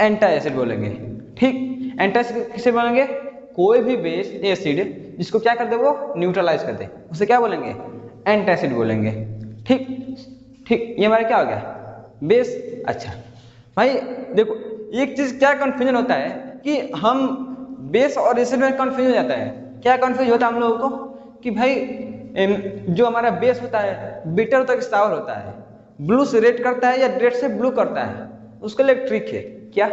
Speaker 1: एंटी एसिड बोलेंगे। ठीक, एंटी एसिड किसे बोलेंगे, कोई भी बेस एसिड जिसको क्या कर दे, वो न्यूट्रलाइज कर दे, उसे क्या बोलेंगे, एंटी एसिड बोलेंगे। ठीक ठीक, ये हमारा क्या हो गया, बेस। अच्छा भाई देखो एक चीज क्या कंफ्यूजन होता है कि हम बेस और एसिड में कंफ्यूज हो जाता है। क्या कंफ्यूज होता है हम लोगों को कि भाई जो हमारा बेस होता है बिटर होता है कि सावर होता है, ब्लू से रेड करता है या रेड से ब्लू करता है, उसके लिए एक ट्रिक है। क्या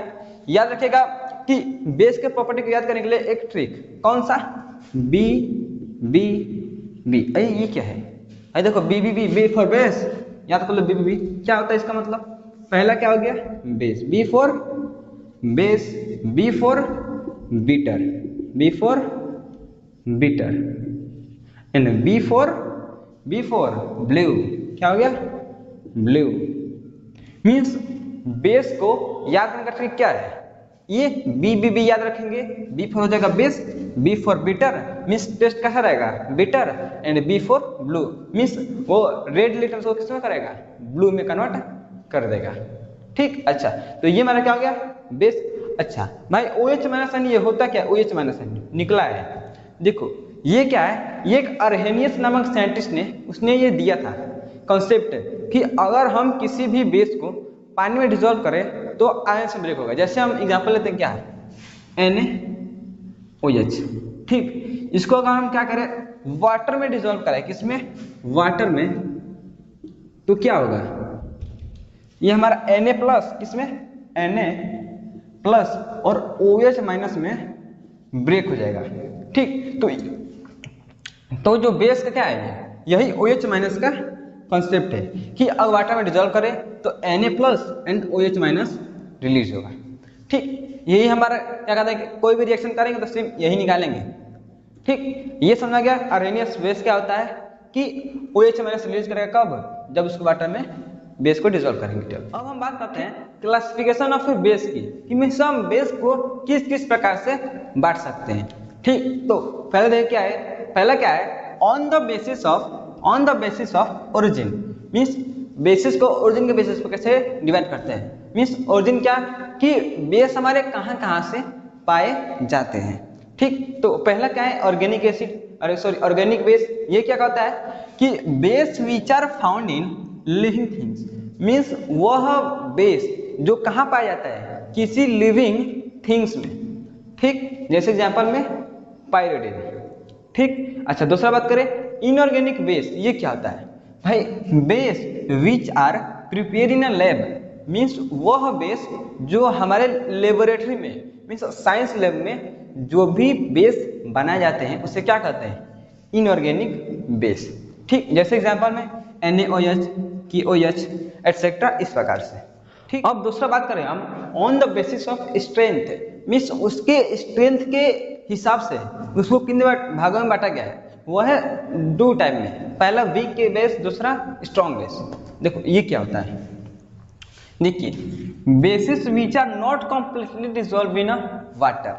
Speaker 1: याद रखिएगा कि बेस के प्रॉपर्टी को याद करने के लिए एक ट्रिक, कौन सा, बी बी बी। अरे ये क्या है, अरे देखो B B B, B for base, याद कर लो बी बी बी क्या होता है, इसका मतलब पहला क्या हो गया, base, B for base, B for bitter, B for bitter, and B for blue, क्या हो गया, ब्लू। मीन्स बेस को याद करने का ट्रिक क्या है, ये बी बी बी याद रखेंगे, बी फॉर हो जाएगा base, B for bitter means taste कैसा रहेगा, bitter, and B for blue means वो रेड लिटर्स को किस में करेगा, ब्लू में कन्वर्ट कर देगा। ठीक, अच्छा तो ये हमारा क्या हो गया, बेस। अच्छा भाई OH माइनस आयन ये होता क्या, OH माइनस आयन निकला है, देखो ये क्या है, ये एक अर्हेनियस नामक साइंटिस्ट ने उसने ये दिया था कॉन्सेप्ट कि अगर हम किसी भी बेस को पानी में डिजोल्व करें तो आयन से ब्रेक होगा। जैसे हम एग्जांपल लेते हैं, क्या है, NaOH। ठीक, इसको अगर हम क्या करें, वाटर में डिजोल्व करें, किसमें, वाटर में, तो क्या होगा, ये हमारा Na प्लस, किसमें, Na प्लस और OH माइनस में ब्रेक हो जाएगा। ठीक, तो जो बेस का क्या है, यही OH माइनस का कॉन्सेप्ट है कि अगर वाटर में डिजोल्व करें तो Na plus and OH minus release होगा। ठीक, यही हमारा क्या कहते हैं कि कोई भी रिएक्शन करेंगे तो सिर्फ यही निकालेंगे। ठीक, ये समझा गया अर्हेनियस बेस क्या होता है कि OH माइनस रिलीज करेगा कब, जब उसको वाटर में बेस को डिजोल्व करेंगे। अब हम बात करते हैं क्लासिफिकेशन ऑफ बेस की, कि हम बेस को किस किस प्रकार से बांट सकते हैं। ठीक, तो पहले देखिए क्या है, पहला क्या है, on the basis of origin, means basis को ओरिजिन के बेसिस पर कैसे डिवाइड करते हैं, मीन्स ओरिजिन क्या कि बेस हमारे कहाँ कहाँ से पाए जाते हैं। ठीक, तो पहला क्या है, ऑर्गेनिक एसिड, अरे सॉरी ऑर्गेनिक बेस। ये क्या कहता है कि base which are found in living things, means वह बेस जो कहाँ पाया जाता है, किसी लिविंग थिंग्स में। ठीक, जैसे एग्जांपल में पायरिडिन। ठीक, अच्छा दूसरा बात करें इनऑर्गेनिक बेस, ये क्या होता है भाई, base which are prepare in a lab, means वह बेस जो हमारे लेबोरेटरी में, मीन्स साइंस लैब में जो भी बेस बनाए जाते हैं उसे क्या कहते हैं, इनऑर्गेनिक बेस। ठीक, जैसे एग्जांपल में NaOH, KOH एटसेट्रा, इस प्रकार से। ठीक, अब दूसरा बात करें हम on the basis of strength, means उसके स्ट्रेंथ के हिसाब से उसको कितने भागों में बांटा गया है, वह है 2 टाइप में, पहला वीक के बेस, दूसरा स्ट्रॉन्ग बेस। देखो ये क्या होता है, देखिए bases which are not completely dissolve in water,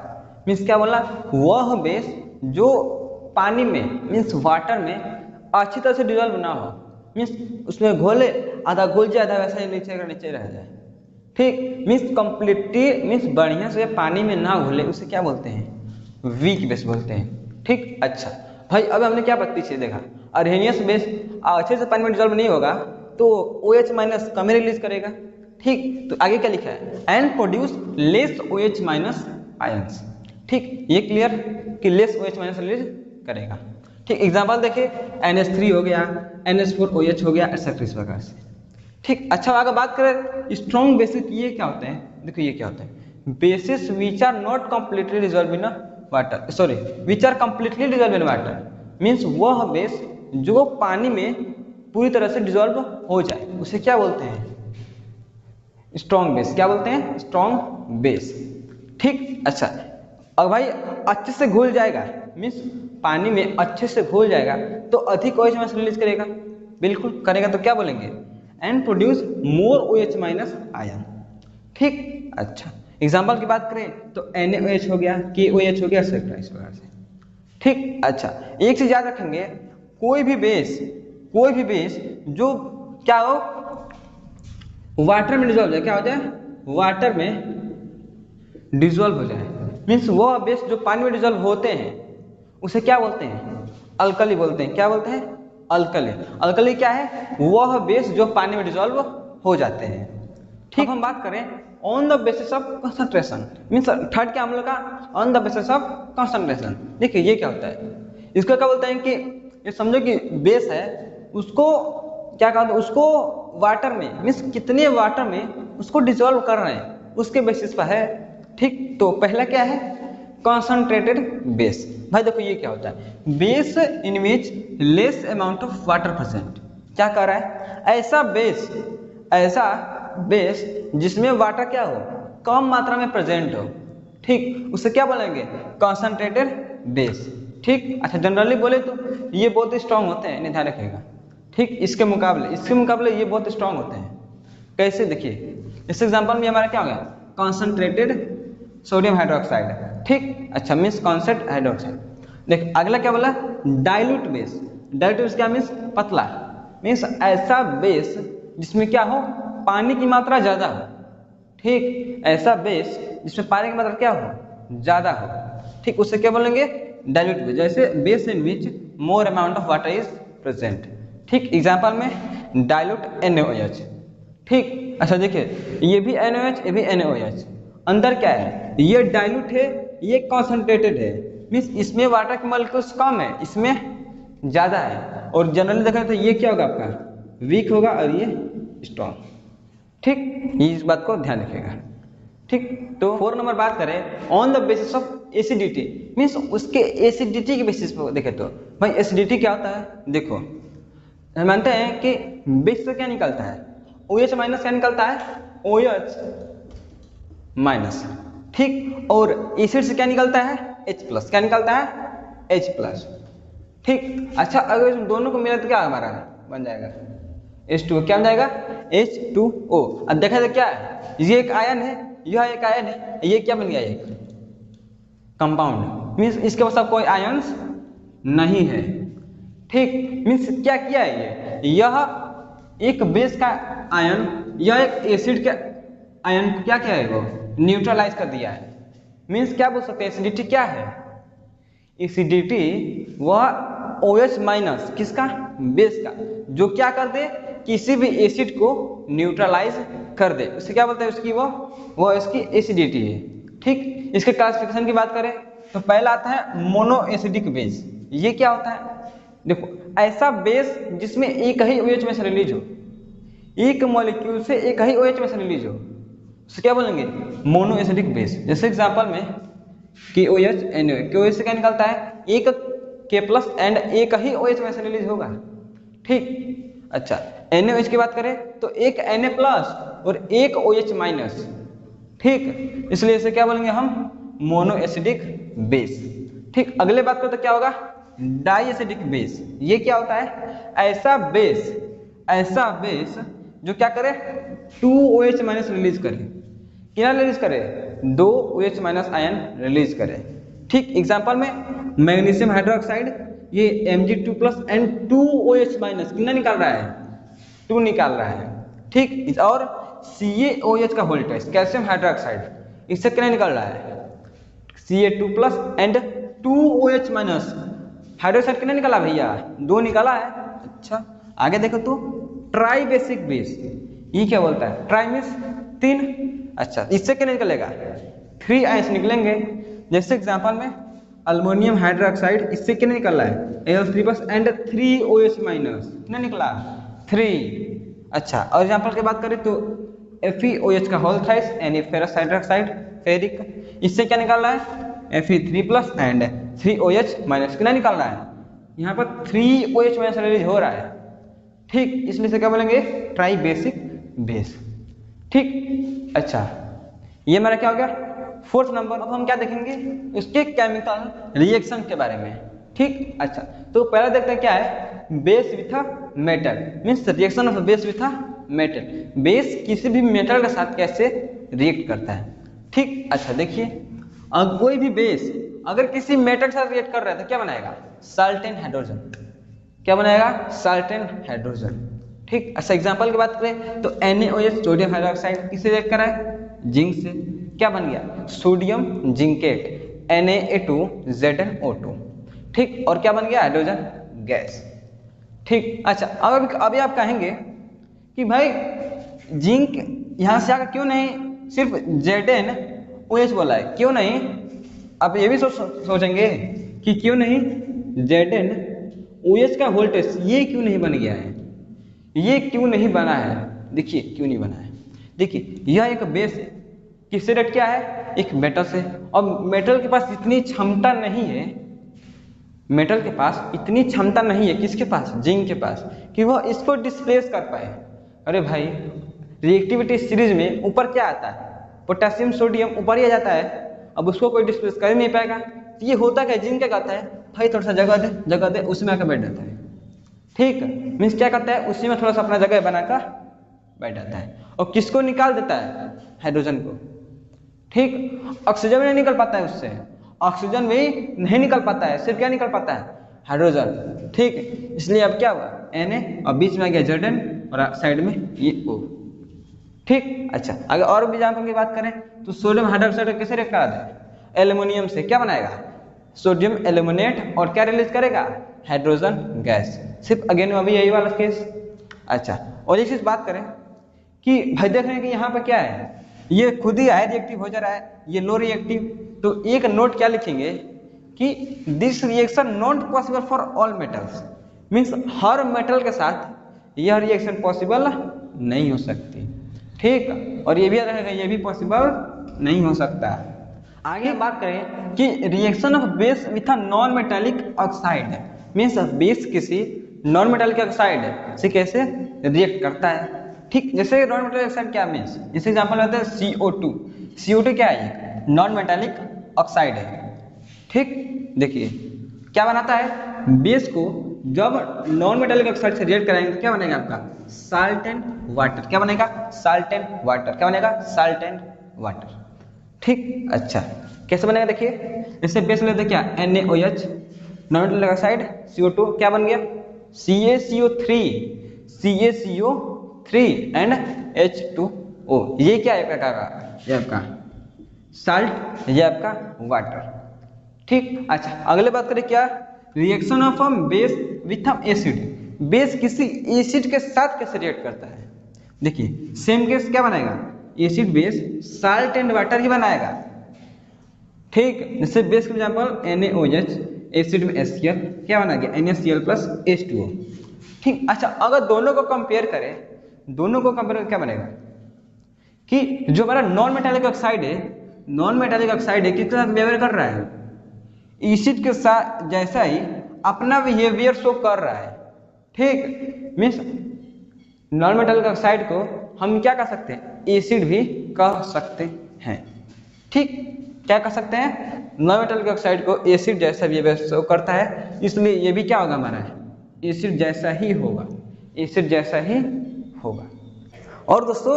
Speaker 1: means क्या बोला, वह बेस जो पानी में मीन्स वाटर में अच्छी तरह से डिसॉल्व ना हो, मीन्स उसमें घोले आधा घुल जाए आधा वैसा ही नीचे रह जाए। ठीक, मीन्स कंप्लीटली मीन्स बढ़िया से पानी में ना घुले, उसे क्या बोलते हैं, वीक बेस बोलते हैं। ठीक, अच्छा भाई अब हमने क्या पीछे देखा, अर्हेनियस बेस अच्छे से पानी में डिसॉल्व नहीं होगा तो OH माइनस कम रिलीज करेगा। ठीक, तो आगे क्या लिखा है, and produce less OH minus ions. ठीक, ये क्लियर कि लेस OH माइनस रिलीज करेगा। ठीक, एग्जांपल देखिए NH3 हो गया, NH4OH हो गया, एक्सेट्रा इस प्रकार से। ठीक, अच्छा अगर बात करें स्ट्रॉन्ग बेसिस, ये क्या होते हैं, देखो ये क्या होते हैं, bases which are not completely dissolve in water, sorry which are completely dissolve in water, means वह बेस जो पानी में पूरी तरह से डिजॉल्व हो जाए उसे क्या बोलते हैं, स्ट्रॉन्ग बेस। क्या बोलते हैं, स्ट्रॉन्ग बेस। ठीक, अच्छा अब भाई अच्छे से घुल जाएगा, मीन्स पानी में अच्छे से घुल जाएगा तो अधिक OH माइनस रिलीज करेगा, बिल्कुल करेगा, तो क्या बोलेंगे, and produce more OH minus ion. ठीक, अच्छा एग्जाम्पल की बात करें तो NaOH हो गया, KOH हो गया, एक्सेट्रा इस प्रकार से। ठीक, अच्छा एक चीज याद रखेंगे, कोई भी बेस जो क्या हो, वाटर में डिजॉल्व हो जाए, क्या हो जाए, वाटर में डिजॉल्व हो जाए, मीन्स वह बेस जो पानी में डिजॉल्व होते हैं उसे क्या बोलते हैं, अल्कली बोलते हैं। क्या बोलते हैं, अल्कली। अल्कली क्या है, वह बेस जो पानी में डिजॉल्व हो जाते हैं। ठीक, हम बात करें on the basis of concentration, means third क्या हम लोग का, on the basis of concentration. देखिए ये क्या होता है, इसको क्या बोलते हैं कि ये समझो कि बेस है, उसको क्या कहते हैं, उसको वाटर में, मीन्स कितने वाटर में उसको डिजॉल्व कर रहे हैं उसके बेसिस पर है। ठीक, तो पहला क्या है, कॉन्सनट्रेटेड बेस। भाई देखो ये क्या होता है, base in which less amount of water present. क्या कर रहा है, ऐसा बेस जिसमें वाटर क्या हो, कम मात्रा में प्रेजेंट हो। ठीक, उसे क्या बोलेंगे, कॉन्सनट्रेटेड बेस। ठीक, अच्छा जनरली बोले तो ये बहुत स्ट्रांग होते हैं, इन्हें ध्यान रखिएगा। ठीक, इसके मुकाबले ये बहुत स्ट्रांग होते हैं। कैसे, देखिए इस एग्जांपल में हमारा क्या हो गया, कॉन्सनट्रेटेड सोडियम हाइड्रोक्साइड। ठीक, अच्छा मीन्स कॉन्सेंट्रेटेड हाइड्रोक्साइड। देख अगला क्या बोला, डाइल्यूट बेस। डाइल्यूट बेस क्या मीन्स, पतला, मीन्स ऐसा बेस जिसमें क्या हो, पानी की मात्रा ज्यादा हो। ठीक, ऐसा बेस जिसमें पानी की मात्रा क्या हो, ज्यादा हो। ठीक, उससे क्या बोलेंगे, डाइल्यूट बेस। जैसे base in which more amount of water is present. ठीक, एग्जांपल में डाइल्यूट NaOH। ठीक, अच्छा देखिए ये भी NaOH, ये भी NaOH, अंदर क्या है, ये डाइल्यूट है, ये कॉन्सनट्रेटेड है, मीन्स इसमें वाटर की मॉलिक्यूल्स कम है, इसमें ज्यादा है। और जनरली देखा तो ये क्या होगा, आपका वीक होगा और ये स्ट्रॉन्ग। ठीक, ये इस बात को ध्यान रखिएगा। ठीक, तो 4 नंबर बात करें on the basis of acidity, means उसके एसिडिटी के बेसिस पर देखे तो भाई एसिडिटी क्या होता है। देखो हम मानते हैं कि बेस से क्या निकलता है, OH माइनस क्या निकलता है, OH माइनस। ठीक, और एसिड से क्या निकलता है, H प्लस। क्या निकलता है, H प्लस। ठीक, अच्छा अगर इन दोनों को मिला तो क्या हमारा बन जाएगा, H2O। क्या बन जाएगा, H2O। अब देखा जाए क्या है, ये एक आयन है, यह एक आयन है, ये क्या बन गया, एक कंपाउंड, मीन्स इसके पास अब कोई आयंस नहीं है। ठीक, मीन्स क्या किया है, यह एक बेस का आयन, यह एक एसिड के आयन को क्या किया है, वो न्यूट्रलाइज कर दिया है। मीन्स क्या बोल सकते हैं, एसिडिटी क्या है, एसिडिटी वह OH माइनस किसका, बेस का, जो क्या कर दे, किसी भी एसिड को न्यूट्रलाइज कर दे, उसे क्या बोलते हैं, उसकी वो इसकी एसिडिटी है। ठीक, इसके क्लासिफिकेशन की बात करें तो पहला आता है मोनो एसिडिक बेस। ये क्या होता है, देखो ऐसा बेस जिसमें एक ही OH में से रिलीज हो, एक मॉलिक्यूल से एक ही OH में से रिलीज हो, उसे क्या बोलेंगे, मोनो एसिडिक बेस। जैसे एग्जांपल में KOH NaOH, KOH से क्या निकलता है, एक K प्लस एंड एक ही OH में से रिलीज होगा। ठीक, अच्छा NaOH की बात करें तो एक Na प्लस और एक OH माइनस। ठीक, इसलिए इसे क्या बोलेंगे हम, मोनो एसिडिक बेस। ठीक, अगले बात करें तो क्या होगा, डाई एसिडिक बेस। ये क्या होता है, ऐसा बेस जो क्या करे, 2 OH माइनस रिलीज करे। क्या रिलीज करे, 2 OH माइनस आयन रिलीज करे। ठीक, एग्जांपल में मैग्नीशियम हाइड्रोक्साइड, ये Mg2 plus and 2 OH minus कितना निकाल रहा है, 2 निकाल रहा है। ठीक, और CaOH का वोल्टेज कैल्शियम हाइड्रोक्साइड, इससे कितना निकल रहा है, Ca2 plus and 2 OH minus. Hydroxide कितना निकाला भैया, 2 निकाला है। अच्छा आगे देखो तो ट्राई बेसिक बेस, ये क्या बोलता है, ट्राई मीन्स 3। अच्छा इससे क्या निकलेगा, 3 आयंस निकलेंगे। जैसे एग्जांपल में अल्मोनियम हाइड्रोक्साइड, इससे क्या निकल रहा है Al3+ एंड 3OH-, कितना निकला 3। अच्छा, और एग्जाम्पल की बात करें तो FeOH का होल थ्राइस यानी फेरस हाइड्रोक्साइड फेरिक, इससे क्या निकल रहा है Fe3+ एंड 3OH-, कितना निकल रहा है यहाँ पर 3OH- रिलीज हो रहा है। ठीक, इसलिए से क्या बोलेंगे ट्राई बेसिक बेस। ठीक, अच्छा ये हमारा क्या हो गया फोर्थ नंबर। अब हम क्या देखेंगे उसके केमिकल रिएक्शन के बारे में। ठीक, अच्छा तो पहला देखते हैं क्या है base with a metal, means reaction of base with a metal. Base किसी भी मेटल के साथ कैसे रिएक्ट करता है। ठीक, अच्छा देखिए कोई भी बेस अगर किसी मेटल के साथ रिएक्ट कर रहा है तो क्या बनाएगा साल्टेन हाइड्रोजन। क्या बनाएगा साल्टेन हाइड्रोजन। ठीक, अच्छा एग्जांपल की बात करें तो NaOH सोडियम हाइड्रोक्साइड किससे रिएक्ट करा है जिंक से, क्या बन गया सोडियम जिंकेट Na2ZnO2। ठीक, और क्या बन गया हाइड्रोजन गैस। ठीक, अच्छा अब अभी आप कहेंगे कि भाई जिंक यहाँ से आकर क्यों नहीं सिर्फ ZnOH बोला है, क्यों नहीं आप ये भी सोचेंगे कि क्यों नहीं ZnOH का वोल्टेज ये क्यों नहीं बन गया है, ये क्यों नहीं बना है। देखिए क्यों नहीं बना है, देखिए यह एक बेस है, किससे रिएक्ट किया है एक मेटल से, और मेटल के पास इतनी क्षमता नहीं है, मेटल के पास इतनी क्षमता नहीं है किसके पास जिंक के पास कि वह इसको डिस्प्लेस कर पाए। अरे भाई रिएक्टिविटी सीरीज में ऊपर क्या आता है पोटेशियम सोडियम ऊपर ही आ जाता है, अब उसको कोई डिस्प्लेस कर ही नहीं पाएगा। तो ये होता क्या जिंक क्या कहता है भाई थोड़ा सा जगह दे उसमें आकर बैठ जाता है। ठीक, मीन्स क्या करता है उसी में थोड़ा सा अपना जगह बनाकर बैठ जाता है और किसको निकाल देता है हाइड्रोजन को। ठीक, ऑक्सीजन नहीं निकल पाता है उससे, ऑक्सीजन भी नहीं निकल पाता है, सिर्फ क्या निकल पाता है हाइड्रोजन। ठीक, इसलिए अब क्या हुआ Na और बीच में आ गया Zn और साइड में ये O। ठीक, अच्छा अगर और भी एग्जाम्पल की बात करें तो सोडियम हाइड्रोक्साइड कैसे रिएक्ट करा दे एल्युमिनियम से, क्या बनाएगा सोडियम एल्यूमिनेट और क्या रिलीज करेगा हाइड्रोजन गैस। सिर्फ अगेन अभी यही वाला केस। अच्छा और एक चीज बात करें कि भाई देख रहे हैं कि यहाँ पर क्या है ये खुद ही हाई रिएक्टिव हो जा रहा है, ये लो रिएक्टिव, तो एक नोट क्या लिखेंगे कि this reaction not possible for all metals, means her metal के साथ यह रिएक्शन पॉसिबल नहीं हो सकती। ठीक, और ये भी याद रखेगा ये भी पॉसिबल नहीं हो सकता। आगे हम बात करें कि reaction of base with a non metallic oxide, means base किसी नॉन मेटालिक ऑक्साइड से कैसे रिएक्ट करता है। ठीक, जैसे नॉन मेटालिक ऑक्साइड क्या मीन्स, जैसे एग्जांपल लेते हैं CO2। CO2 क्या है नॉन मेटालिक ऑक्साइड है। ठीक, देखिए क्या बनाता है बेस को जब नॉन मेटालिक ऑक्साइड से रिएक्ट कराएंगे तो क्या बनेगा आपका साल्ट एंड वाटर। क्या बनेगा साल्ट एंड वाटर, क्या बनेगा साल्ट एंड वाटर। ठीक, अच्छा कैसे बनेगा देखिए जैसे बेस लेते क्या NaOH non metallic oxide CO2 क्या बन गया CaCO3 एंड H2O। ये क्या है आपका ये आपका साल्ट, ये आपका वाटर। ठीक, अच्छा अगले बात करें क्या reaction of base with acid, base किसी एसिड के साथ कैसे रिएक्ट करता है। देखिए सेम केस क्या बनाएगा acid base salt and water ही बनाएगा। ठीक, जैसे बेस का एग्जांपल NaOH एसिड में HCl क्या बना गया NaCl+H2O। ठीक, अच्छा अगर दोनों को कंपेयर करें, दोनों को कंपेयर क्या बनेगा कि जो हमारा नॉन मेटालिक ऑक्साइड है, नॉन मेटालिक ऑक्साइड है किसके साथ बिहेवियर कर रहा है एसिड के साथ जैसा ही अपना बिहेवियर शो कर रहा है। ठीक, मीन्स नॉन मेटालिक ऑक्साइड को हम क्या कह सकते हैं एसिड भी कह सकते हैं। ठीक, क्या कह सकते हैं नॉन मेटालिक ऑक्साइड को एसिड जैसा बिहेवियर शो करता है, इसलिए ये भी क्या होगा हमारा एसिड जैसा ही होगा, एसिड जैसा ही होगा। और दोस्तों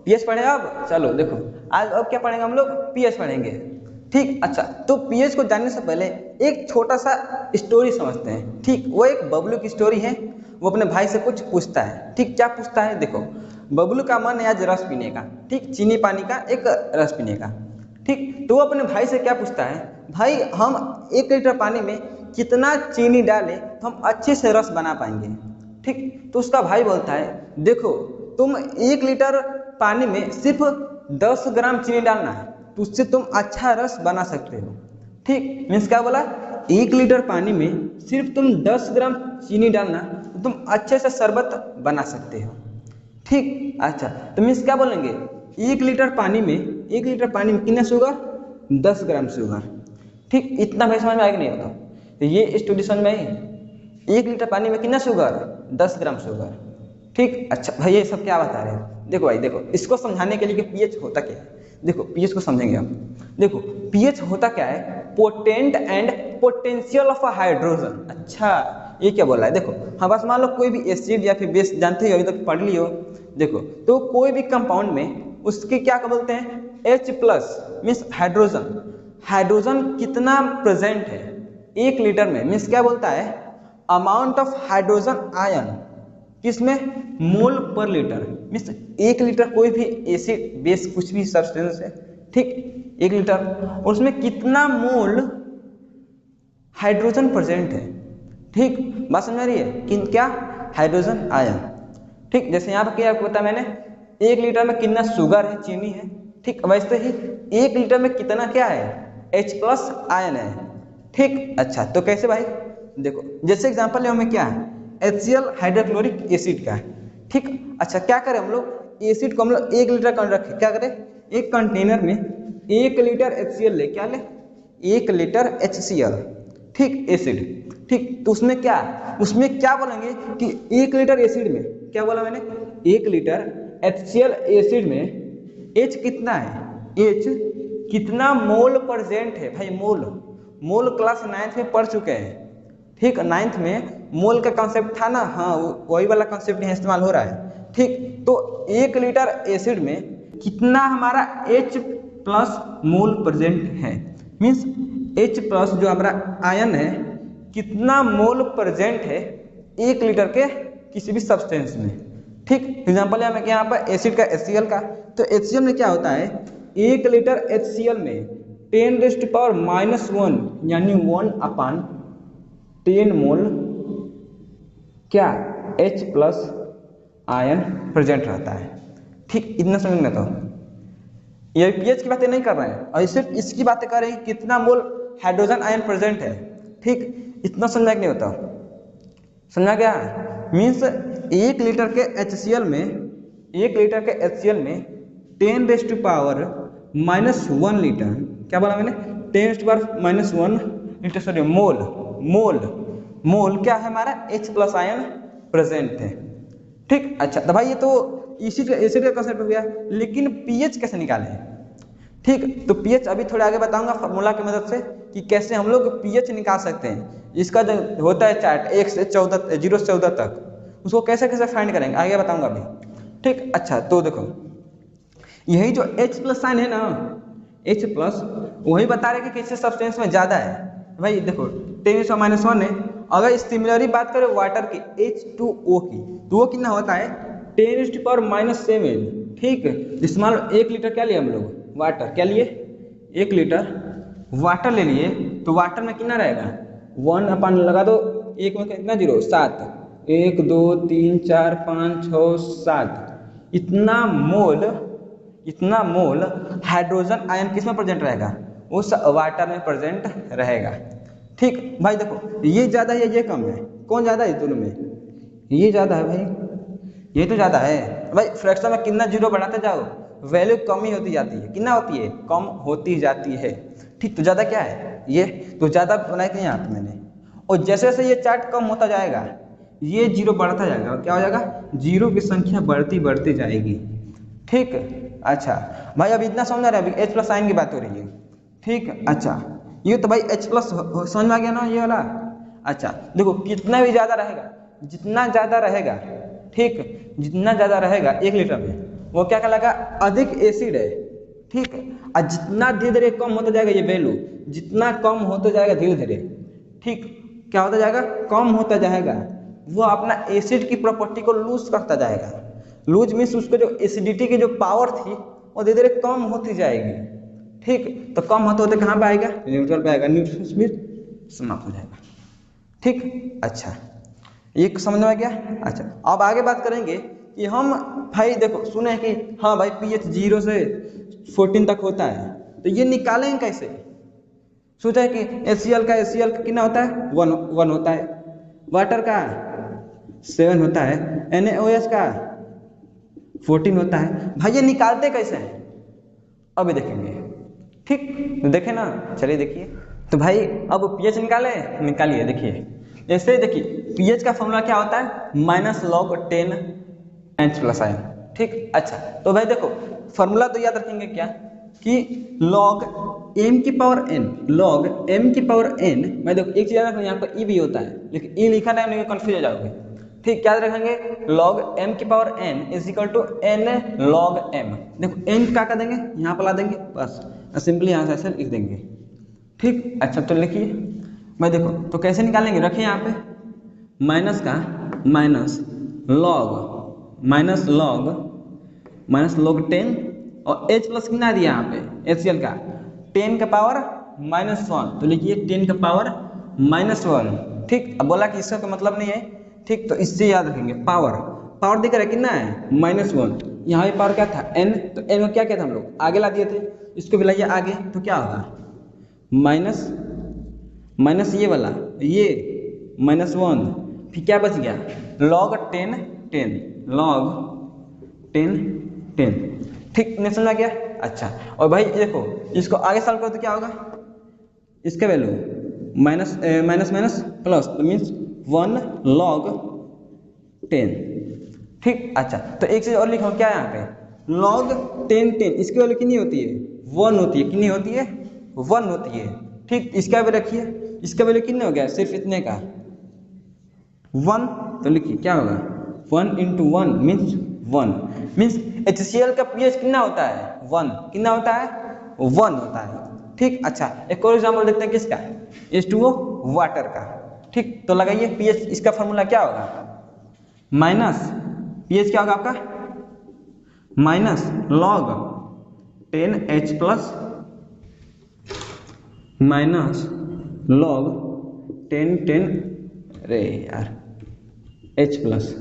Speaker 1: पीएच पढ़े अब, चलो देखो आज अब क्या पढ़ेंगे हम लोग पीएच पढ़ेंगे। ठीक, अच्छा तो पीएच को जानने से पहले एक छोटा सा स्टोरी समझते हैं। ठीक, वो एक बबलू की स्टोरी है, वो अपने भाई से कुछ पूछता है। ठीक, क्या पूछता है देखो बबलू का मन है आज रस पीने का, ठीक चीनी पानी का एक रस पीने का। ठीक, तो वो अपने भाई से क्या पूछता है भाई हम 1 लीटर पानी में कितना चीनी डालें तो हम अच्छे से रस बना पाएंगे। ठीक, तो उसका भाई बोलता है देखो तुम 1 लीटर पानी में सिर्फ 10 ग्राम चीनी डालना है तो उससे तुम अच्छा रस बना सकते हो। ठीक, मीन्स क्या बोला, 1 लीटर पानी में सिर्फ तुम 10 ग्राम चीनी डालना तो तुम अच्छे से शरबत बना सकते हो। ठीक, अच्छा तो मीन्स क्या बोलेंगे, 1 लीटर पानी में 1 लीटर पानी में कितना शुगर, 10 ग्राम शुगर। ठीक, इतना भाई समझ में आएगा नहीं होता, तो ये स्टोरी समझ में आई। 1 लीटर पानी में कितना शुगर, 10 ग्राम शुगर। ठीक, अच्छा भाई ये सब क्या बता रहे हैं, देखो भाई देखो, इसको समझाने के लिए कि पीएच होता क्या है, देखो पीएच को समझेंगे हम। देखो पीएच होता क्या है, potent and potential of a hydrogen. अच्छा ये क्या बोला है, देखो हाँ बस मान लो कोई भी एसिड या फिर बेस जानते हो, अभी तक पढ़ लियो। देखो तो कोई भी कंपाउंड में उसके क्या बोलते हैं, H plus means hydrogen. Hydrogen कितना प्रेजेंट है 1 लीटर में, मीन्स क्या बोलता है, अमाउंट ऑफ हाइड्रोजन आयन किसमें, मोल पर लीटर। मीन्स 1 लीटर कोई भी एसिड बेस कुछ भी सब्सटेंस है, ठीक 1 लीटर, और उसमें कितना मोल हाइड्रोजन प्रेजेंट है। ठीक, बात समझ रही है कि क्या, हाइड्रोजन आयन। ठीक, जैसे यहाँ पर क्या होता है, मैंने 1 लीटर में कितना शुगर है, चीनी है। ठीक, वैसे ही 1 लीटर में कितना क्या है, H प्लस आयन है। ठीक, अच्छा तो कैसे भाई, देखो जैसे एग्जांपल है हमें क्या है, HCl हाइड्रोक्लोरिक एसिड का। ठीक, अच्छा क्या करें हम लोग, एसिड को हम लोग 1 लीटर का रखें, क्या करें, एक कंटेनर में 1 लीटर HCl ले, क्या ले, 1 लीटर HCl, ठीक एसिड। ठीक, तो उसमें क्या बोलेंगे कि 1 लीटर एसिड में, क्या बोला मैंने, 1 लीटर HCl एसिड में H कितना है, H कितना मोल प्रेजेंट है। भाई मोल क्लास 9th में पढ़ चुके हैं। ठीक, 9th में मोल का कॉन्सेप्ट था ना, हाँ वही वाला कॉन्सेप्ट यहाँ इस्तेमाल हो रहा है। ठीक, तो 1 लीटर एसिड में कितना हमारा H प्लस मोल प्रेजेंट है, मीन्स H प्लस जो हमारा आयन है कितना मोल प्रेजेंट है 1 लीटर के किसी भी सब्सटेंस में। ठीक, एग्जांपल है हमें यहाँ पर एसिड का HCl का, तो HCl में क्या होता है, 1 लीटर HCl में 10⁻⁻1 यानी 1/10 मोल क्या, H प्लस आयन प्रेजेंट रहता है। ठीक, इतना समझ में, तो ये पीएच की बातें नहीं कर रहे हैं, और सिर्फ इसकी बातें कर रहे हैं कितना मोल हाइड्रोजन आयन प्रेजेंट है। ठीक, इतना समझना कि नहीं होता, समझा क्या, मीन्स 1 लीटर के HCl में 1 लीटर के HCl में 10⁻⁻1 लीटर, क्या बोला मैंने, 10⁻⁻1 लीटर, सॉरी मोल क्या है हमारा, H प्लस आयन प्रेजेंट है। ठीक, अच्छा तो भाई ये तो एसिड का कंसेप्ट हो गया, लेकिन पीएच कैसे निकालें। ठीक, तो पीएच अभी थोड़े आगे बताऊंगा फॉर्मूला की मदद से कि कैसे हम लोग पीएच निकाल सकते हैं। इसका जो होता है चार्ट 1 से 14, 0 से 14 तक, उसको कैसे कैसे फाइंड करेंगे आगे बताऊंगा अभी। ठीक, अच्छा तो देखो यही जो H प्लस साइन है ना, H प्लस वही बता रहे कि किसी सब्सटेंस में ज़्यादा है। भाई देखो 10⁻⁻1 है, अगर सिमिलरली बात करें वाटर की H2O की, तो वो कितना होता है 10⁻⁻7। ठीक, जिसमें 1 लीटर क्या लिए हम लोग, वाटर क्या लिए, 1 लीटर वाटर ले लिए, तो वाटर में कितना रहेगा, 1 अपन लगा दो, एक में कितना 0, 7, 1 2 3 4 5 6 7, इतना मोल हाइड्रोजन आयन किस में प्रेजेंट रहेगा, उस वाटर में प्रेजेंट रहेगा। ठीक, भाई देखो ये ज़्यादा है ये कम है, कौन ज़्यादा है दोनों में, ये ज़्यादा है भाई, ये तो ज़्यादा है। भाई फ्रैक्शन में कितना 0 बढ़ाते जाओ वैल्यू कम ही होती जाती है, कितना होती है, कम होती जाती है। ठीक, तो ज़्यादा क्या है, ये तो ज़्यादा बनाया कि नहीं आप मैंने, और जैसे जैसे ये चार्ट कम होता जाएगा ये 0 बढ़ता जाएगा, क्या हो जाएगा, 0 की संख्या बढ़ती जाएगी। ठीक, अच्छा भाई अब इतना समझ रहे हैं, अभी H प्लस साइन की बात हो रही है। ठीक, अच्छा ये तो भाई H प्लस समझ में आ गया ना ये वाला। अच्छा देखो कितना भी ज़्यादा रहेगा, जितना ज़्यादा रहेगा, ठीक जितना ज़्यादा रहेगा 1 लीटर में, वो क्या कहलाएगा, अधिक एसिड है। ठीक, और जितना धीरे धीरे कम होता जाएगा ये वैल्यू, जितना कम होता जाएगा धीरे धीरे, ठीक क्या होता जाएगा, कम होता जाएगा, वो अपना एसिड की प्रॉपर्टी को लूज करता जाएगा। लूज मीन्स उसको जो एसिडिटी की जो पावर थी वो धीरे धीरे कम होती जाएगी। ठीक, तो कम होते होते कहाँ पे आएगा, न्यूट्रल पे आएगा, न्यूट्रल में समाप्त हो जाएगा। ठीक, अच्छा ये समझ में आ गया। अच्छा अब आगे बात करेंगे कि हम भाई देखो सुने कि हाँ भाई पीएच 0 से 14 तक होता है, तो ये निकालेंगे कैसे, सोचा है कि HCl का कितना होता है 1 होता है, वाटर का 7 होता है, NaOH का 14 होता है। भाई ये निकालते कैसे हैं अभी देखेंगे, ठीक तो देखे ना, चलिए देखिए। तो भाई अब pH निकालिए। देखिए जैसे देखिए pH का फॉर्मूला क्या होता है -log10 H+ion, ठीक। अच्छा तो भाई देखो फॉर्मूला तो याद रखेंगे क्या कि log m की पावर n, मैं देखो एक चीज याद रखना, यहाँ पर e भी होता है लेकिन e लिखा नहीं कंफ्यूज हो जाओगे, ठीक। याद रखेंगे log m की power n is equal to n log m। देखो n क्या कर देंगे यहाँ पर ला देंगे, बस सिंपली यहाँ से ऐसे लिख देंगे, ठीक। अच्छा तो लिखिए, मैं देखो तो कैसे निकालेंगे, रखिए यहाँ पे माइनस का माइनस लॉग 10 और H प्लस कितना दिया यहाँ पे HCl का 10 का पावर -1, तो लिखिए 10 का पावर -1, ठीक। अब बोला कि इसका कोई मतलब नहीं है, ठीक, तो इससे याद रखेंगे पावर दिख रहा है कितना है -1, यहाँ पे पावर क्या था n, तो n में क्या था हम लोग आगे ला दिए थे, इसको भी लाइए आगे, तो क्या होगा माइनस ये वाला ये -1, फिर क्या बच गया log 10, ठीक, नहीं समझा गया। अच्छा और भाई देखो इसको आगे सॉल्व करो तो क्या होगा, इसका वैल्यू माइनस प्लस तो मीन्स 1 log 10, ठीक। अच्छा तो एक चीज और लिखो क्या यहाँ पे log 10 इसकी वैल्यू कितनी होती है 1 होती है, कितनी होती है 1 होती है, ठीक। इसका भी रखिए, इसका वैल्यू कितने हो गया सिर्फ इतने का 1, तो लिखिए क्या होगा 1 × 1 मीन्स HCl का pH कितना होता है 1, कितना होता है 1 होता है, ठीक। अच्छा एक और एग्जांपल देखते हैं किसका H2O वाटर का, ठीक। तो लगाइए pH, इसका फॉर्मूला क्या होगा pH क्या होगा आपका -log 10H प्लस -log 10 अरे यार H प्लस,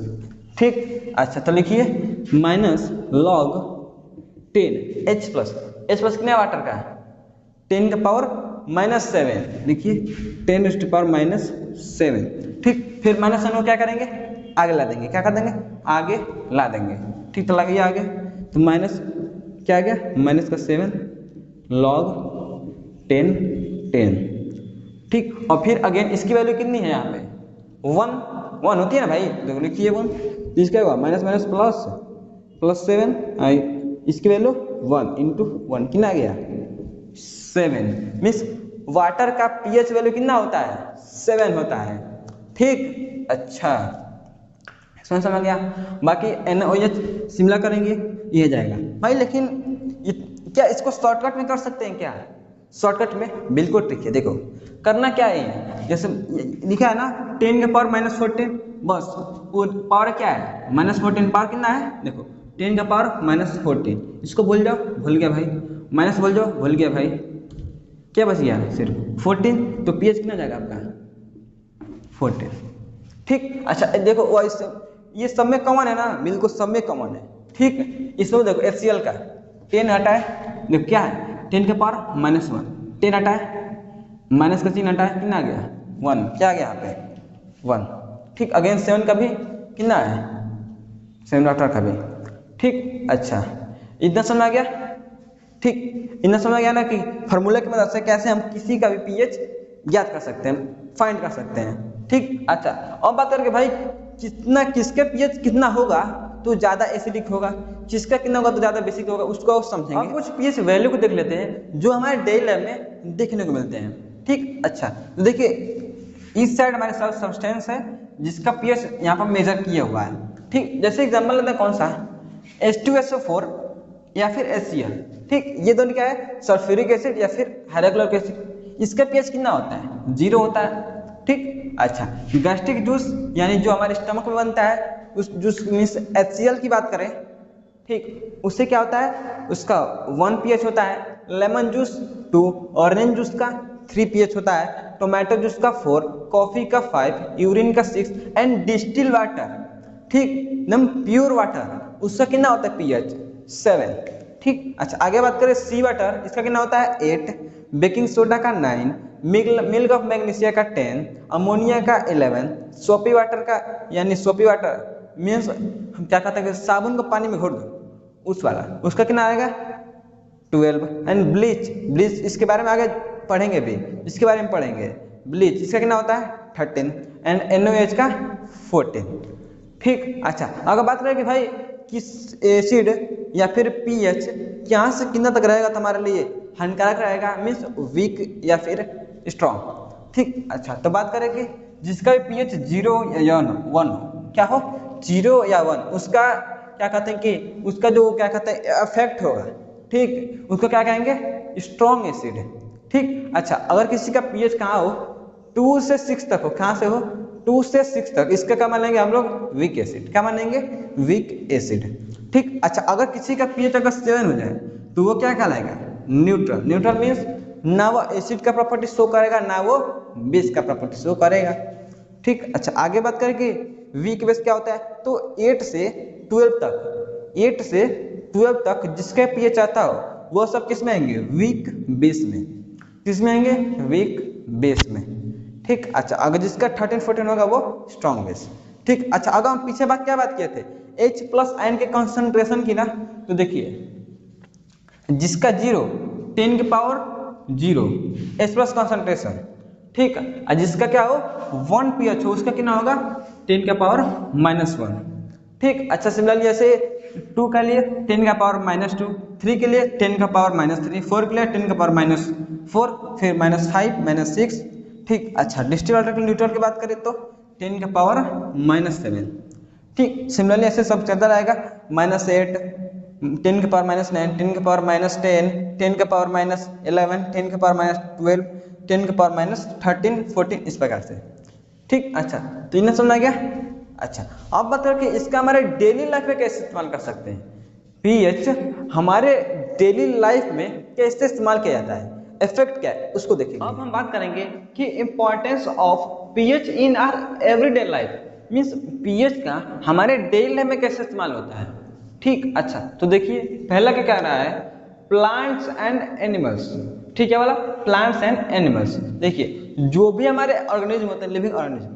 Speaker 1: ठीक। अच्छा तो लिखिए -log 10 H प्लस कितने वाटर का 10 का पावर -7, लिखिए 10 to पावर -7, ठीक। फिर -7 को क्या करेंगे आगे ला देंगे, क्या कर देंगे आगे ला देंगे, ठीक। तो लगाइए आगे, तो माइनस क्या आ गया -7 log 10, ठीक। और फिर अगेन इसकी वैल्यू कितनी है यहाँ पे 1 होती है ना भाई, देखो लिखिए 1, इसका हुआ माइनस प्लस 7, इसकी वैल्यू 1 × 1 कितना आ गया 7, मीन्स वाटर का pH वैल्यू कितना होता है 7 होता है, ठीक। अच्छा समझ गया। बाकी NaOH सिमिलर करेंगे ये जाएगा भाई, लेकिन क्या इसको शॉर्टकट में कर सकते हैं क्या, शॉर्टकट में बिल्कुल ट्रिक है। देखो करना क्या है, जैसे लिखा है ना 10 के पावर -14, बस वो पावर क्या है -14, पावर कितना है देखो 10 का पावर -14, इसको भूल जाओ, भूल गया भाई, माइनस बोल जाओ, भूल गया भाई, क्या बच गया सिर्फ 14, तो pH कितना जाएगा आपका 14, ठीक। अच्छा देखो वैसे ये सब में कॉमन है ना, बिल्कुल सब में कॉमन है, ठीक। इसमें देखो HCl का 10 हटा है, देखो क्या है 10 के पावर -1, 10 हटा है, माइनस का चिन्ह हटा है, कितना आ गया 1, क्या आ गया यहाँ पे 1, ठीक। अगेन 7 का भी कितना है 7 वाटर का भी, ठीक। अच्छा इतना समझ आ गया, ठीक। इतना समझ आ गया ना कि फार्मूला की मदद से कैसे हम किसी का भी pH ज्ञात कर सकते हैं, फाइंड कर सकते हैं, ठीक। अच्छा और बात करके भाई किसके pH कितना होगा तो ज़्यादा एसिडिक होगा, किसका कितना होगा तो ज़्यादा बेसिक होगा, उसको समझेंगे। और कुछ pH वैल्यू को देख लेते हैं जो हमारे डेली लाइफ में देखने को मिलते हैं, ठीक। अच्छा तो देखिए इस साइड हमारे साथ सब्सटेंस है जिसका pH यहाँ पर मेजर किया हुआ है, ठीक। जैसे एग्जाम्पल लेते हैं कौन सा H2SO4 या फिर HCl, ठीक। ये दोनों क्या है सल्फ्यूरिक एसिड या फिर हाइड्रोक्लोरिक एसिड, इसका pH कितना होता है 0 होता है, ठीक। अच्छा गैस्ट्रिक जूस यानी जो हमारे स्टमक में बनता है उस जूस मीन्स HCl की बात करें, ठीक, उससे क्या होता है उसका 1 pH होता है, लेमन जूस 2, ऑरेंज जूस का 3 pH होता है, टोमेटो जूस का 4, कॉफी का 5, यूरिन का 6 एंड डिस्टिल वाटर, ठीक, एकदम प्योर वाटर उसका कितना होता है pH 7, ठीक। अच्छा आगे बात करें सी वाटर, इसका कितना होता है 8, बेकिंग सोडा का 9, मिल्क ऑफ मैग्नीशिया का 10, अमोनिया का 11, सोपी वाटर का यानी सोपी वाटर मीन्स क्या कहते हैं साबुन को पानी में घोट दो उस वाला, उसका कितना आएगा 12। एंड ब्लीच, ब्लीच इसके बारे में आगे पढ़ेंगे भी, इसके बारे में पढ़ेंगे। ब्लीच इसका कितना होता है 13 एंड NaOH का 14। ठीक, अच्छा अगर बात करें कि भाई किस एसिड या फिर पीएच यहाँ से कितना तक रहेगा तुम्हारे लिए हानिकारक रहेगा, मीन्स वीक या फिर स्ट्रॉन्ग। ठीक, अच्छा तो बात करें कि जिसका भी पीएच 0 या 1 क्या हो 0 या 1 उसका क्या कहते हैं कि उसका जो क्या कहते हैं इफेक्ट होगा, ठीक उसको क्या कहेंगे स्ट्रॉन्ग एसिड। ठीक, अच्छा अगर किसी का पीएच कहाँ हो 2 से 6 तक हो, कहाँ से हो 2 से 6 तक, इसका क्या मानेंगे हम लोग वीक एसिड, क्या मानेंगे वीक एसिड। ठीक, अच्छा अगर किसी का पीएच अगर 7 हो जाए तो वो क्या कहलाएगा न्यूट्रल। न्यूट्रल मीन्स ना वो एसिड का प्रॉपर्टी शो करेगा ना वो बेस का प्रॉपर्टी शो करेगा। ठीक, अच्छा आगे बात करें कि वीक बेस क्या होता है, तो 8 से 12 तक, 8 से 12 तक जिसका पीएच आता हो वो सब किस में आएंगे वीक बेस में, किस में आएंगे वीक बेस में। ठीक, अच्छा अगर जिसका 13-14 होगा वो स्ट्रॉन्ग बेस। ठीक, अच्छा अगर हम पीछे क्या बात किए थे H+ आयन के कंसंट्रेशन की ना, तो देखिए जिसका 0 10 की पावर 0 H+ कंसंट्रेशन, ठीक, और जिसका क्या हो 1 pH हो उसका कितना होगा 10 की पावर -1। ठीक, अच्छा सिमिलरली जैसे 2 के लिए 10 का पावर -2, 3 के लिए 10 का पावर -3, 4 के लिए 10 का पावर -4, फिर -5 -6। ठीक, अच्छा डिस्टिल्ड वाटर के न्यूट्रल की बात करें तो 10 का पावर -7। ठीक, सिमिलरली ऐसे सब चलता रहेगा -8, 10 के पावर -9, 10 के पावर -10, 10 के पावर -11, 10 के पावर -12, 10 के पावर -13, 14 इस प्रकार से। ठीक, अच्छा तो इन्हें समझ आ गया। अच्छा अब बताओ कि इसका हमारे डेली लाइफ में कैसे इस्तेमाल कर सकते हैं, पीएच हमारे डेली लाइफ में कैसे इस्तेमाल किया जाता है, इफेक्ट क्या है उसको देखेंगे। अब हम बात करेंगे कि importance of pH in our everyday life, means pH का हमारे डेली लाइफ में कैसे इस्तेमाल होता है। ठीक, अच्छा तो देखिए पहला क्या कह रहा है प्लांट्स एंड एनिमल्स। ठीक है वाला प्लांट्स एंड एनिमल्स, देखिए जो भी हमारे ऑर्गेनिज्म होते हैं लिविंग ऑर्गेनिज्म,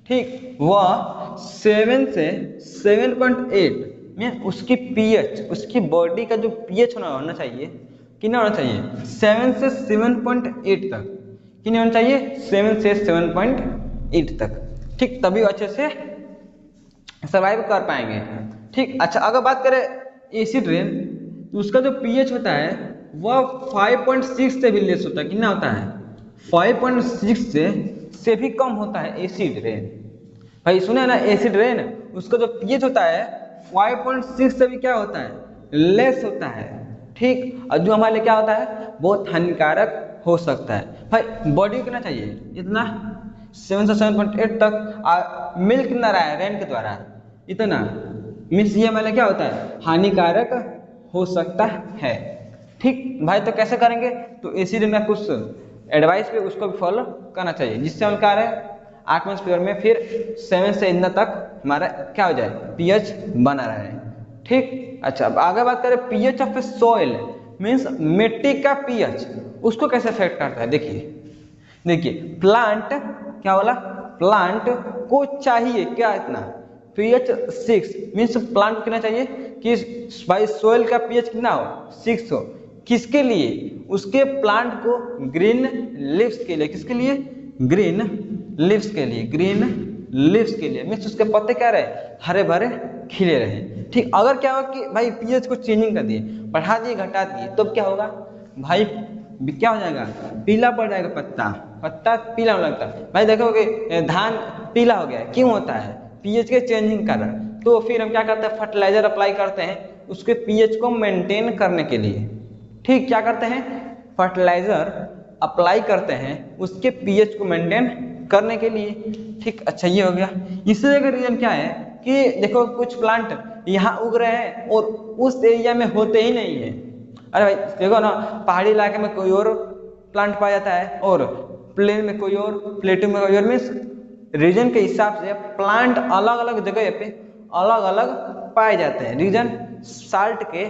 Speaker 1: ठीक वह 7 से 7.8 में उसकी पीएच, उसकी बॉडी का जो पीएच होना चाहिए कितना होना चाहिए 7 से 7.8 तक, कितना होना चाहिए 7 से 7.8 तक। ठीक, तभी अच्छे से सर्वाइव कर पाएंगे। ठीक, अच्छा अगर बात करें एसिड रेन तो उसका जो पीएच होता है वह 5.6 से भी लेस होता है, कितना होता है 5.6 से भी कम होता है एसिड रेन। भाई सुने ना एसिड रेन उसका जो पीएच होता है 5.6 से भी क्या होता है लेस होता है। ठीक, और जो हमारे लिए क्या होता है बहुत हानिकारक हो सकता है। भाई बॉडी को कितना चाहिए इतना 7 से 7.8 तक, मिल्क कितना रहा है रेन के द्वारा इतना, मीन्स ये हमारे क्या होता है हानिकारक हो सकता है। ठीक भाई, तो कैसे करेंगे, तो एसिड रेन का कुछ एडवाइस पे उसको भी फॉलो करना चाहिए जिससे हम क्या रहे एटमॉस्फेयर में फिर 7 से इतना तक हमारा क्या हो जाए पीएच बना रहे। ठीक, अच्छा अब आगे बात करें पीएच ऑफ सॉइल, मीन्स मिट्टी का पीएच उसको कैसे अफेक्ट करता है। देखिए प्लांट क्या बोला, प्लांट को चाहिए क्या इतना पीएच 6, मीन्स प्लांट को कितना चाहिए कि भाई सॉइल का पीएच कितना हो 6 हो, किसके लिए उसके प्लांट को ग्रीन लीव्स के लिए, किसके लिए ग्रीन लीव्स के लिए, ग्रीन लीव्स के लिए मीन्स उसके पत्ते क्या रहे हरे भरे खिले रहे। ठीक, अगर क्या होगा कि भाई पीएच को चेंजिंग कर दिए, बढ़ा दिए घटा दिए, तब क्या होगा भाई क्या हो जाएगा पीला पड़ जाएगा, पत्ता पीला होने लगता है। भाई देखोगे धान पीला हो गया क्यों होता है पीएच के चेंजिंग कारण। तो फिर हम क्या करते हैं फर्टिलाइजर अप्लाई करते हैं उसके पीएच को मेंटेन करने के लिए। ठीक, क्या करते हैं फर्टिलाइजर अप्लाई करते हैं उसके पीएच को मेंटेन करने के लिए। ठीक, अच्छा ये हो गया। इससे का रीजन क्या है कि देखो कुछ प्लांट यहाँ उग रहे हैं और उस एरिया में होते ही नहीं है। अरे भाई देखो ना पहाड़ी इलाके में कोई और प्लांट पाया जाता है और प्लेन में कोई और, प्लेटू में कोई और, मीन्स रीजन के हिसाब से प्लांट अलग अलग जगह पे अलग अलग पाए जाते हैं, रीजन साल्ट के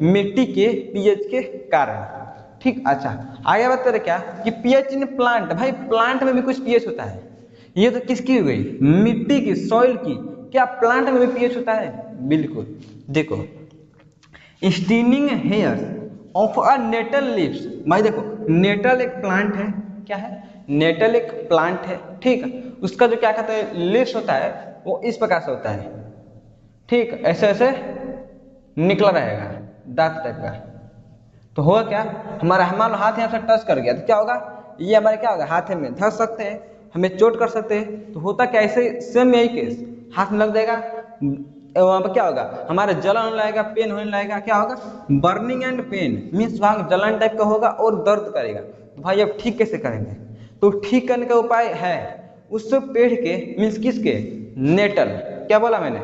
Speaker 1: मिट्टी के पीएच के कारण। ठीक, अच्छा आगे बात करें क्या कि पीएच इन प्लांट, भाई प्लांट में भी कुछ पीएच होता है। ये तो किसकी हो गई, मिट्टी की, सॉइल की। क्या प्लांट में भी पीएच होता है? बिल्कुल। देखो stinging hairs of a nettle leaves, भाई देखो नेटल एक प्लांट है, क्या है, नेटल एक प्लांट है, ठीक। उसका जो क्या कहते हैं लीव्स होता है वो इस प्रकार से होता है, ठीक, ऐसे ऐसे निकला रहेगा दांत टाइप का। तो होगा क्या, हमारा हाथ यहाँ से टच कर गया तो क्या होगा, ये हमारे क्या होगा, हाथ में धस सकते हैं, हमें चोट कर सकते हैं। तो होता क्या, ऐसे सेम यही केस, हाथ में लग जाएगा, वहाँ पर क्या होगा, हमारे जलन होने लगेगा, पेन होने लगेगा, क्या होगा, बर्निंग एंड पेन, मीन्स वहाँ जलन टाइप का होगा और दर्द करेगा। तो भाई अब ठीक कैसे करेंगे, तो ठीक करने का उपाय है उस पेड़ के, मीन्स किसके, नेटल, क्या बोला मैंने,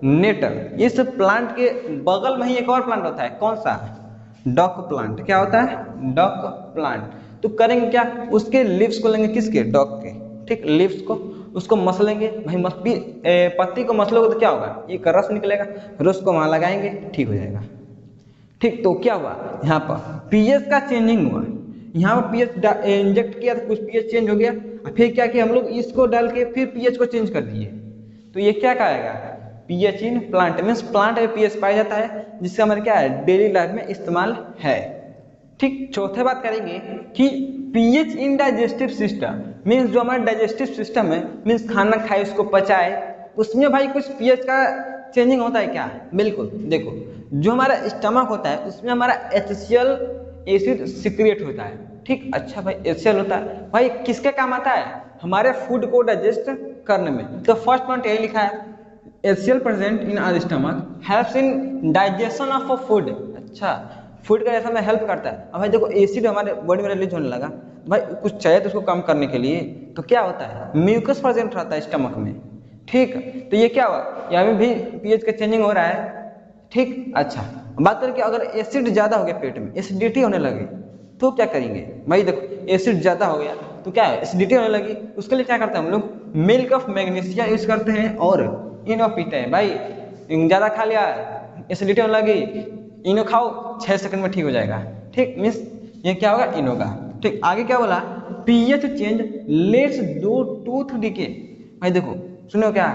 Speaker 1: नेटल। इस प्लांट के बगल में ही एक और प्लांट होता है, कौन सा, डॉक प्लांट। क्या होता है, डॉक प्लांट। तो करेंगे क्या, उसके लीव्स को लेंगे, किसके, डॉक के, ठीक, लीव्स को, उसको मसलेंगे, भाई पत्ती को मसलोगे तो क्या होगा, एक रस निकलेगा, रस को वहां लगाएंगे, ठीक हो जाएगा, ठीक। तो क्या हुआ, यहाँ पर पीएच का चेंजिंग हुआ, यहाँ पर पीएच इंजेक्ट किया तो कुछ पीएच चेंज हो गया, फिर क्या किया हम लोग, इसको डाल के फिर पीएच को चेंज कर दिए। तो ये क्या कहेगा, pH in plant, means plant में पीएच पाया जाता है, जिससे हमारे क्या है, डेली लाइफ में इस्तेमाल है, ठीक। चौथे बात करेंगे कि पीएच इन डाइजेस्टिव सिस्टम, मीन्स जो हमारा डाइजेस्टिव सिस्टम है, मीन्स खाना खाए उसको पचाए, उसमें भाई कुछ पीएच का चेंजिंग होता है क्या, बिल्कुल। देखो जो हमारा स्टमक होता है उसमें हमारा HCl एसिड सिक्रिएट होता है, ठीक। अच्छा भाई HCl होता है, भाई किसके काम आता है, हमारे फूड को डाइजेस्ट करने में। तो फर्स्ट पॉइंट यही लिखा है, HCl present in our stomach helps in digestion of food। अच्छा, फूड का जैसा में हेल्प करता है। अब भाई देखो एसिड हमारे बॉडी में रिलीज होने लगा, भाई कुछ चाहिए तो उसको कम करने के लिए, तो क्या होता है, म्यूकस प्रेजेंट रहता है स्टमक में, ठीक। तो ये क्या हुआ, यहाँ में भी पीएच का चेंजिंग हो रहा है, ठीक। अच्छा बात करें कि अगर एसिड ज्यादा हो गया, पेट में एसिडिटी होने लगे तो क्या करेंगे, भाई देखो एसिड ज्यादा हो गया तो क्या है, एसिडिटी होने लगी, उसके लिए क्या करते हैं हम लोग, मिल्क ऑफ मैग्नीशिया यूज करते हैं और इनो पीते हैं। भाई ज्यादा खा लिया, एसिडिटी होने लगी, इनो खाओ 6 सेकंड में ठीक हो जाएगा, ठीक। मीन्स ये क्या होगा, इनो का, ठीक। आगे क्या बोला, पीएच चेंज लेट्स दो टूथ डिके। भाई देखो सुनो, क्या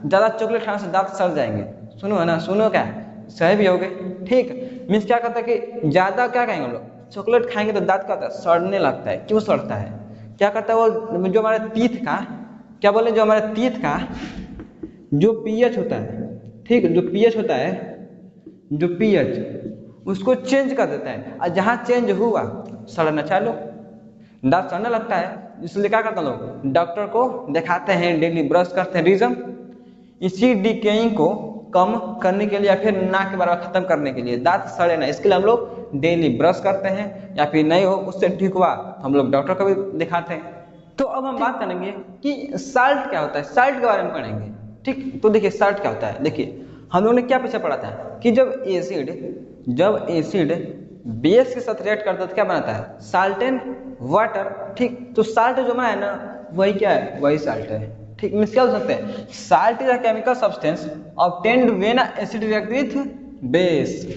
Speaker 1: ज्यादा चॉकलेट खाने से दांत सड़ जाएंगे, सुनो है ना, सुनो क्या सही भी हो गए, ठीक। मीन्स क्या कहता है कि ज्यादा क्या कहेंगे हम लोग, चॉकलेट खाएंगे तो दांत का सड़ने लगता है। क्यों सड़ता है, क्या करता है वो, जो हमारे टीथ का, क्या बोले, जो हमारे टीथ का जो पीएच होता है, ठीक, जो पीएच होता है, जो पीएच उसको चेंज कर देता है, और जहां चेंज हुआ सड़ना चालू, दांत सड़ने लगता है। इसलिए क्या करते हैं लोग, डॉक्टर को दिखाते हैं, डेली ब्रश करते हैं। रीजन, इसी डिकेइंग को कम करने के लिए या फिर ना के बराबर खत्म करने के लिए, दांत सड़े ना, इसके लिए हम लोग डेली ब्रश करते हैं, या फिर नहीं हो उससे ठीक हुआ तो हम लोग डॉक्टर को भी दिखाते हैं। तो अब हम बात करेंगे कि साल्ट क्या होता है, साल्ट के बारे में पढ़ेंगे, ठीक। तो देखिए साल्ट क्या होता है, देखिए हम लोगों ने क्या पीछे पढ़ा था कि जब एसिड बेस के साथ रिएक्ट करता है तो क्या बनाता है, साल्ट एंड वाटर, ठीक। तो साल्ट जो बना है ना, वही क्या है, वही साल्ट है, ठीक। मीन्स क्या हो सकते हैं, salt is a chemical substance obtained when acid react with base,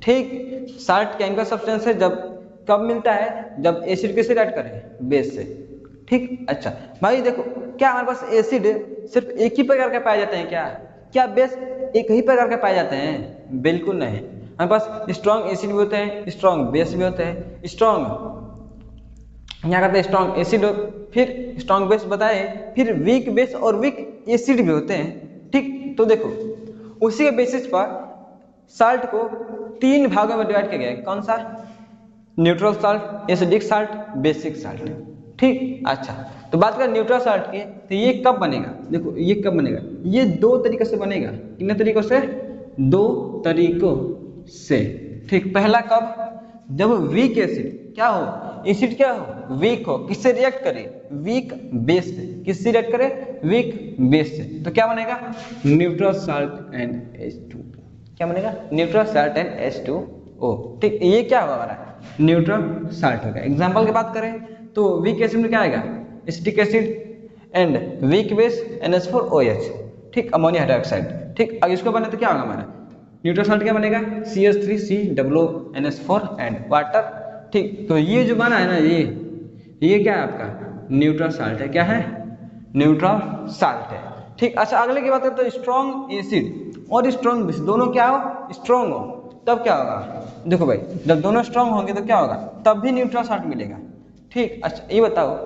Speaker 1: ठीक। साल्ट केमिकल सब्सटेंस है, जब कब मिलता है, जब एसिड किससे रिएक्ट करे, बेस से, ठीक। अच्छा भाई देखो, क्या हमारे पास एसिड सिर्फ एक ही प्रकार के पाए जाते हैं क्या बेस एक ही प्रकार के पाए जाते हैं, बिल्कुल नहीं। हमारे पास स्ट्रॉन्ग एसिड भी होते हैं, स्ट्रॉन्ग बेस भी होते हैं। स्ट्रॉन्ग क्या करते हैं, स्ट्रॉन्ग एसिड, फिर स्ट्रॉन्ग बेस बताए, फिर वीक बेस और वीक एसिड भी होते हैं, ठीक। तो देखो उसी के बेसिस पर साल्ट को 3 भागों में डिवाइड किया गया है, कौन सा, neutral salt, acidic salt, basic salt, ठीक। अच्छा तो बात करें न्यूट्रल साल्ट की, तो ये कब बनेगा, देखो ये कब बनेगा, ये 2 तरीकों से बनेगा। कितने तरीकों से, 2 तरीकों से, ठीक। पहला कब, जब वीक एसिड क्या हो, एसिड क्या हो, वीक हो, किससे रिएक्ट करे, वीक बेस से, किससे रिएक्ट करे, वीक बेस से, तो क्या बनेगा, न्यूट्रल साल्ट एंड H2, क्या बनेगा, न्यूट्रल साल्ट एंड H2O, ठीक। ये क्या होगा हमारा, न्यूट्रल साल्ट होगा। एग्जाम्पल की बात करें तो वीक एसिड में क्या आएगा, acetic acid and weak base NH4OH, ठीक, अमोनिया हाइड्रोक्साइड, ठीक। अब इसको बने तो क्या होगा हमारा न्यूट्रल साल्ट, क्या बनेगा, CH3COONH4 एंड वाटर ठीक, तो ये जो बना है ना, ये क्या है आपका न्यूट्रल साल्ट है। क्या है? न्यूट्रल साल्ट है। ठीक, अच्छा अगले की बात करें तो स्ट्रॉन्ग एसिड और स्ट्रॉन्ग बेस दोनों क्या हो? स्ट्रॉन्ग हो, तब क्या होगा? देखो भाई, जब दोनों स्ट्रॉन्ग होंगे तो क्या होगा? तब भी न्यूट्रल साल्ट मिलेगा। ठीक, अच्छा ये बताओ,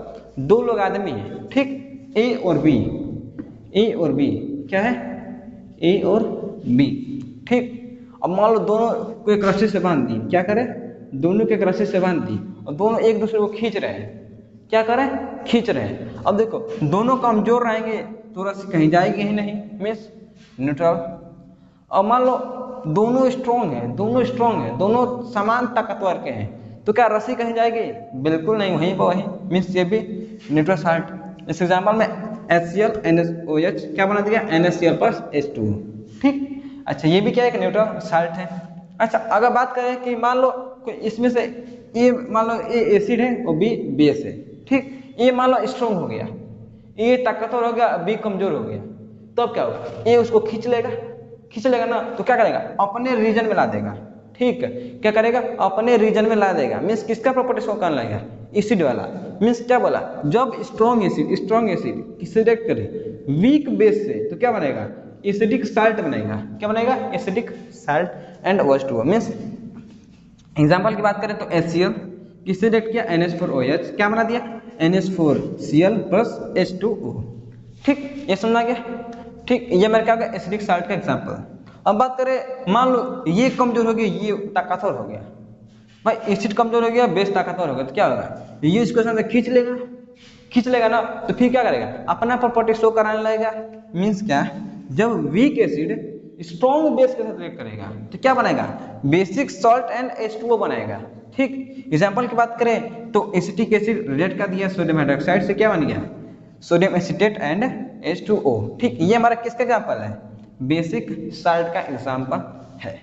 Speaker 1: दो लोग आदमी हैं, ठीक, ए और बी, ए और बी क्या है? ए और बी। ठीक, अब मान लो दोनों को एक रस्सी से बांध दी, क्या करें? दोनों को एक रस्सी से बांध दी और दोनों एक दूसरे को खींच रहे हैं। क्या करें? खींच रहे हैं। अब देखो दोनों कमजोर रहेंगे तो रस्सी कहीं जाएगी ही नहीं, मीन्स न्यूट्रल। अब मान लो दोनों स्ट्रॉन्ग हैं, दोनों स्ट्रॉन्ग हैं, दोनों समान ताकतवर के हैं, तो क्या रस्सी कहीं जाएगी? बिल्कुल नहीं, वहीं पर वहीं, मीन्स ये भी न्यूट्रल साल्ट। इस एग्जाम्पल में HCl NaOH क्या बना दिया? NaCl plus H2। ठीक, अच्छा ये भी क्या है? एक न्यूट्रल साल्ट है। अच्छा अगर बात करें कि मान लो कोई इसमें से ये मान लो ए एसिड है और बी बेस है। ठीक, ये मान लो स्ट्रॉन्ग हो गया, ये ताकतवर हो गया, बी कमजोर हो गया, तो अब क्या होगा? ये उसको खींच लेगा ना, तो क्या करेगा? अपने रीजन में ला देगा। ठीक है, क्या करेगा? अपने रीजन में ला देगा। मीन्स किसका प्रॉपर्टी शो करने लगेगा? एसिड वाला। मीन्स क्या बोला? जब स्ट्रॉन्ग एसिड किससे रिएक्ट करे? वीक बेस से, तो क्या बनेगा? एसिडिक साल्ट बनेगा। क्या बनेगा? Acidic salt and H2O। Means example की बात करें तो HCl किससे रिएक्ट किया? NH4OH क्या बना दिया? NH4Cl plus H2O। ठीक, ये समझा गया? ठीक, ये मेरे क्या हो गया? एसिडिक साल्ट का एग्जाम्पल। अब बात करें, मान लो ये कमजोर हो गया, ये ताकतवर हो गया। भाई एसिड कमजोर हो गया, बेस ताकतवर हो गया, तो क्या होगा? ये इसको साथ खींच लेगा ना, तो फिर क्या करेगा? अपना प्रॉपर्टी शो कराने लगेगा। मीन्स क्या? जब वीक एसिड स्ट्रॉन्ग बेस के साथ रिएक्ट करेगा तो क्या बनेगा? बेसिक सॉल्ट एंड H2O बनाएगा। ठीक, एग्जाम्पल की बात करें तो एसिटिक एसिड रिएक्ट कर दिया सोडियम हाइड्रोक्साइड से, क्या बन गया? Sodium acetate and H2O। ठीक, ये हमारा किसका एग्जाम्पल है? बेसिक साल्ट का एग्जाम्पल है।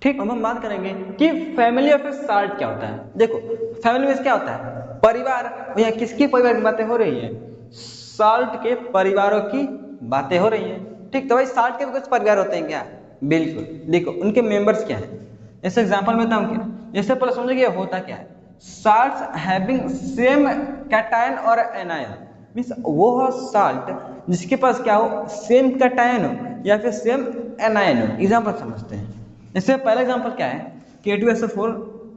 Speaker 1: ठीक, अब हम बात करेंगे कि फैमिली ऑफ साल्ट क्या होता है। देखो फैमिली में क्या होता है? परिवार। भैया किसकी परिवार की बातें हो रही है? साल्ट के परिवारों की बातें हो रही हैं। ठीक, तो भाई साल्ट के भी कुछ परिवार होते हैं क्या? बिल्कुल, देखो उनके मेंबर्स क्या है। जैसे एग्जाम्पल में बताऊं क्या? जैसे पहले समझिए होता क्या है? साल्ट्स हैविंग सेम कैटायन और एनायन, मीन्स वो हो साल्ट जिसके पास क्या हो? सेम कैटायन हो या फिर सेम एनायन हो। एग्जाम्पल समझते हैं। जैसे पहला एग्जाम्पल क्या है? K2SO4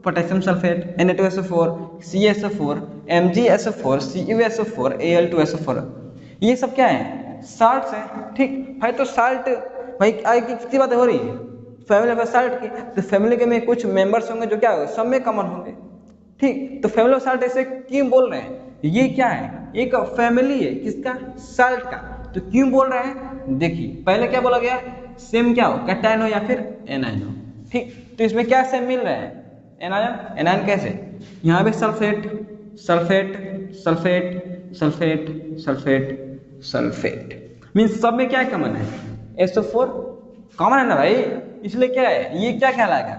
Speaker 1: potassium sulphate, Na2SO4 CaSO4 MgSO4 CuSO4 Al2SO4, ये सब क्या है? साल्ट्स है। ठीक भाई, तो साल्ट भाई आगे कितनी बातें हो रही है? फैमिली ऑफ साल्ट की। तो फैमिली के में कुछ मेंबर्स होंगे जो क्या होंगे? सब में कॉमन होंगे। ठीक, तो फैमिली ऑफ साल्ट ऐसे क्यों बोल रहे हैं? ये क्या है? एक फैमिली है किसका? साल्ट का। तो क्यों बोल रहे हैं? देखिए पहले क्या बोला गया? सेम क्या हो? कैटायन हो या फिर एनायन हो। ठीक, तो इसमें क्या सेम मिल रहा है? एनायन। एनायन कैसे? यहाँ पे sulphate sulphate sulphate sulphate sulphate sulphate, means सब में क्या कॉमन है? SO4 कॉमन है ना भाई, इसलिए क्या है? ये क्या कहलाएगा?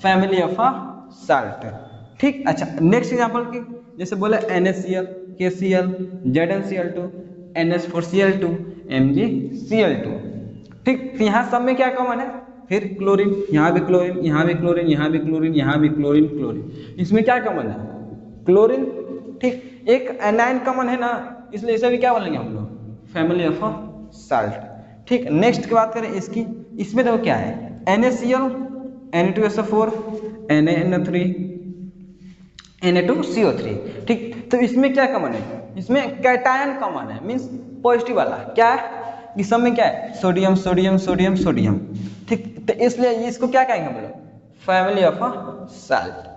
Speaker 1: Family of a salt. ठीक, अच्छा नेक्स्ट एग्जांपल की जैसे बोले NaCl KCl ZnCl2 NH4Cl2 MgCl2। ठीक, तो यहाँ सब में क्या कॉमन है? फिर क्लोरीन, यहाँ भी क्लोरीन, यहाँ भी क्लोरीन, यहाँ भी क्लोरीन, यहाँ भी क्लोरीन, क्लोरीन, इसमें क्या कॉमन है? क्लोरीन। ठीक, एक एनायन कॉमन है ना, इसलिए इसे भी क्या बोलेंगे हम लोग? Family of salt. ठीक, नेक्स्ट की बात करें इसकी, इसमें देखो क्या है? NaCl Na2SO4 NaNO3 Na2CO3। ठीक, तो इसमें क्या कॉमन है? इसमें कैटायन कॉमन है, मीन्स पॉजिटिव वाला। क्या है? इस सब में क्या है? Sodium sodium sodium sodium. ठीक, तो इसलिए इसको क्या कहेंगे हम लोग? Family of salt.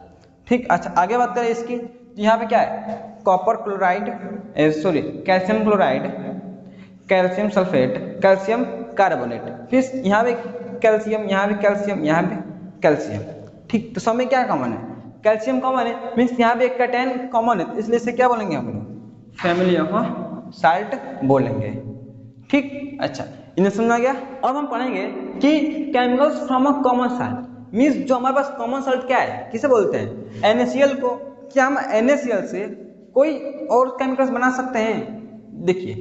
Speaker 1: ठीक, अच्छा आगे बात करें इसकी, तो यहाँ पे क्या है? Copper chloride, sorry calcium chloride, calcium sulphate, calcium carbonate, फिर यहाँ पे कैल्शियम, यहाँ भी कैल्शियम, यहाँ भी कैल्शियम। ठीक, तो सब में क्या कॉमन है? कैल्शियम कॉमन है, मीन्स यहाँ पे एक कैटायन कॉमन है, इसलिए इसे क्या बोलेंगे हम लोग? फैमिली ऑफ साल्ट बोलेंगे। ठीक, अच्छा इन्हें समझा गया। अब हम पढ़ेंगे कि chemicals from a common salt, means जो हमारे पास कॉमन साल्ट क्या है, किसे बोलते हैं? NaCl को। क्या हम NaCl से कोई और केमिकल्स बना सकते हैं? देखिए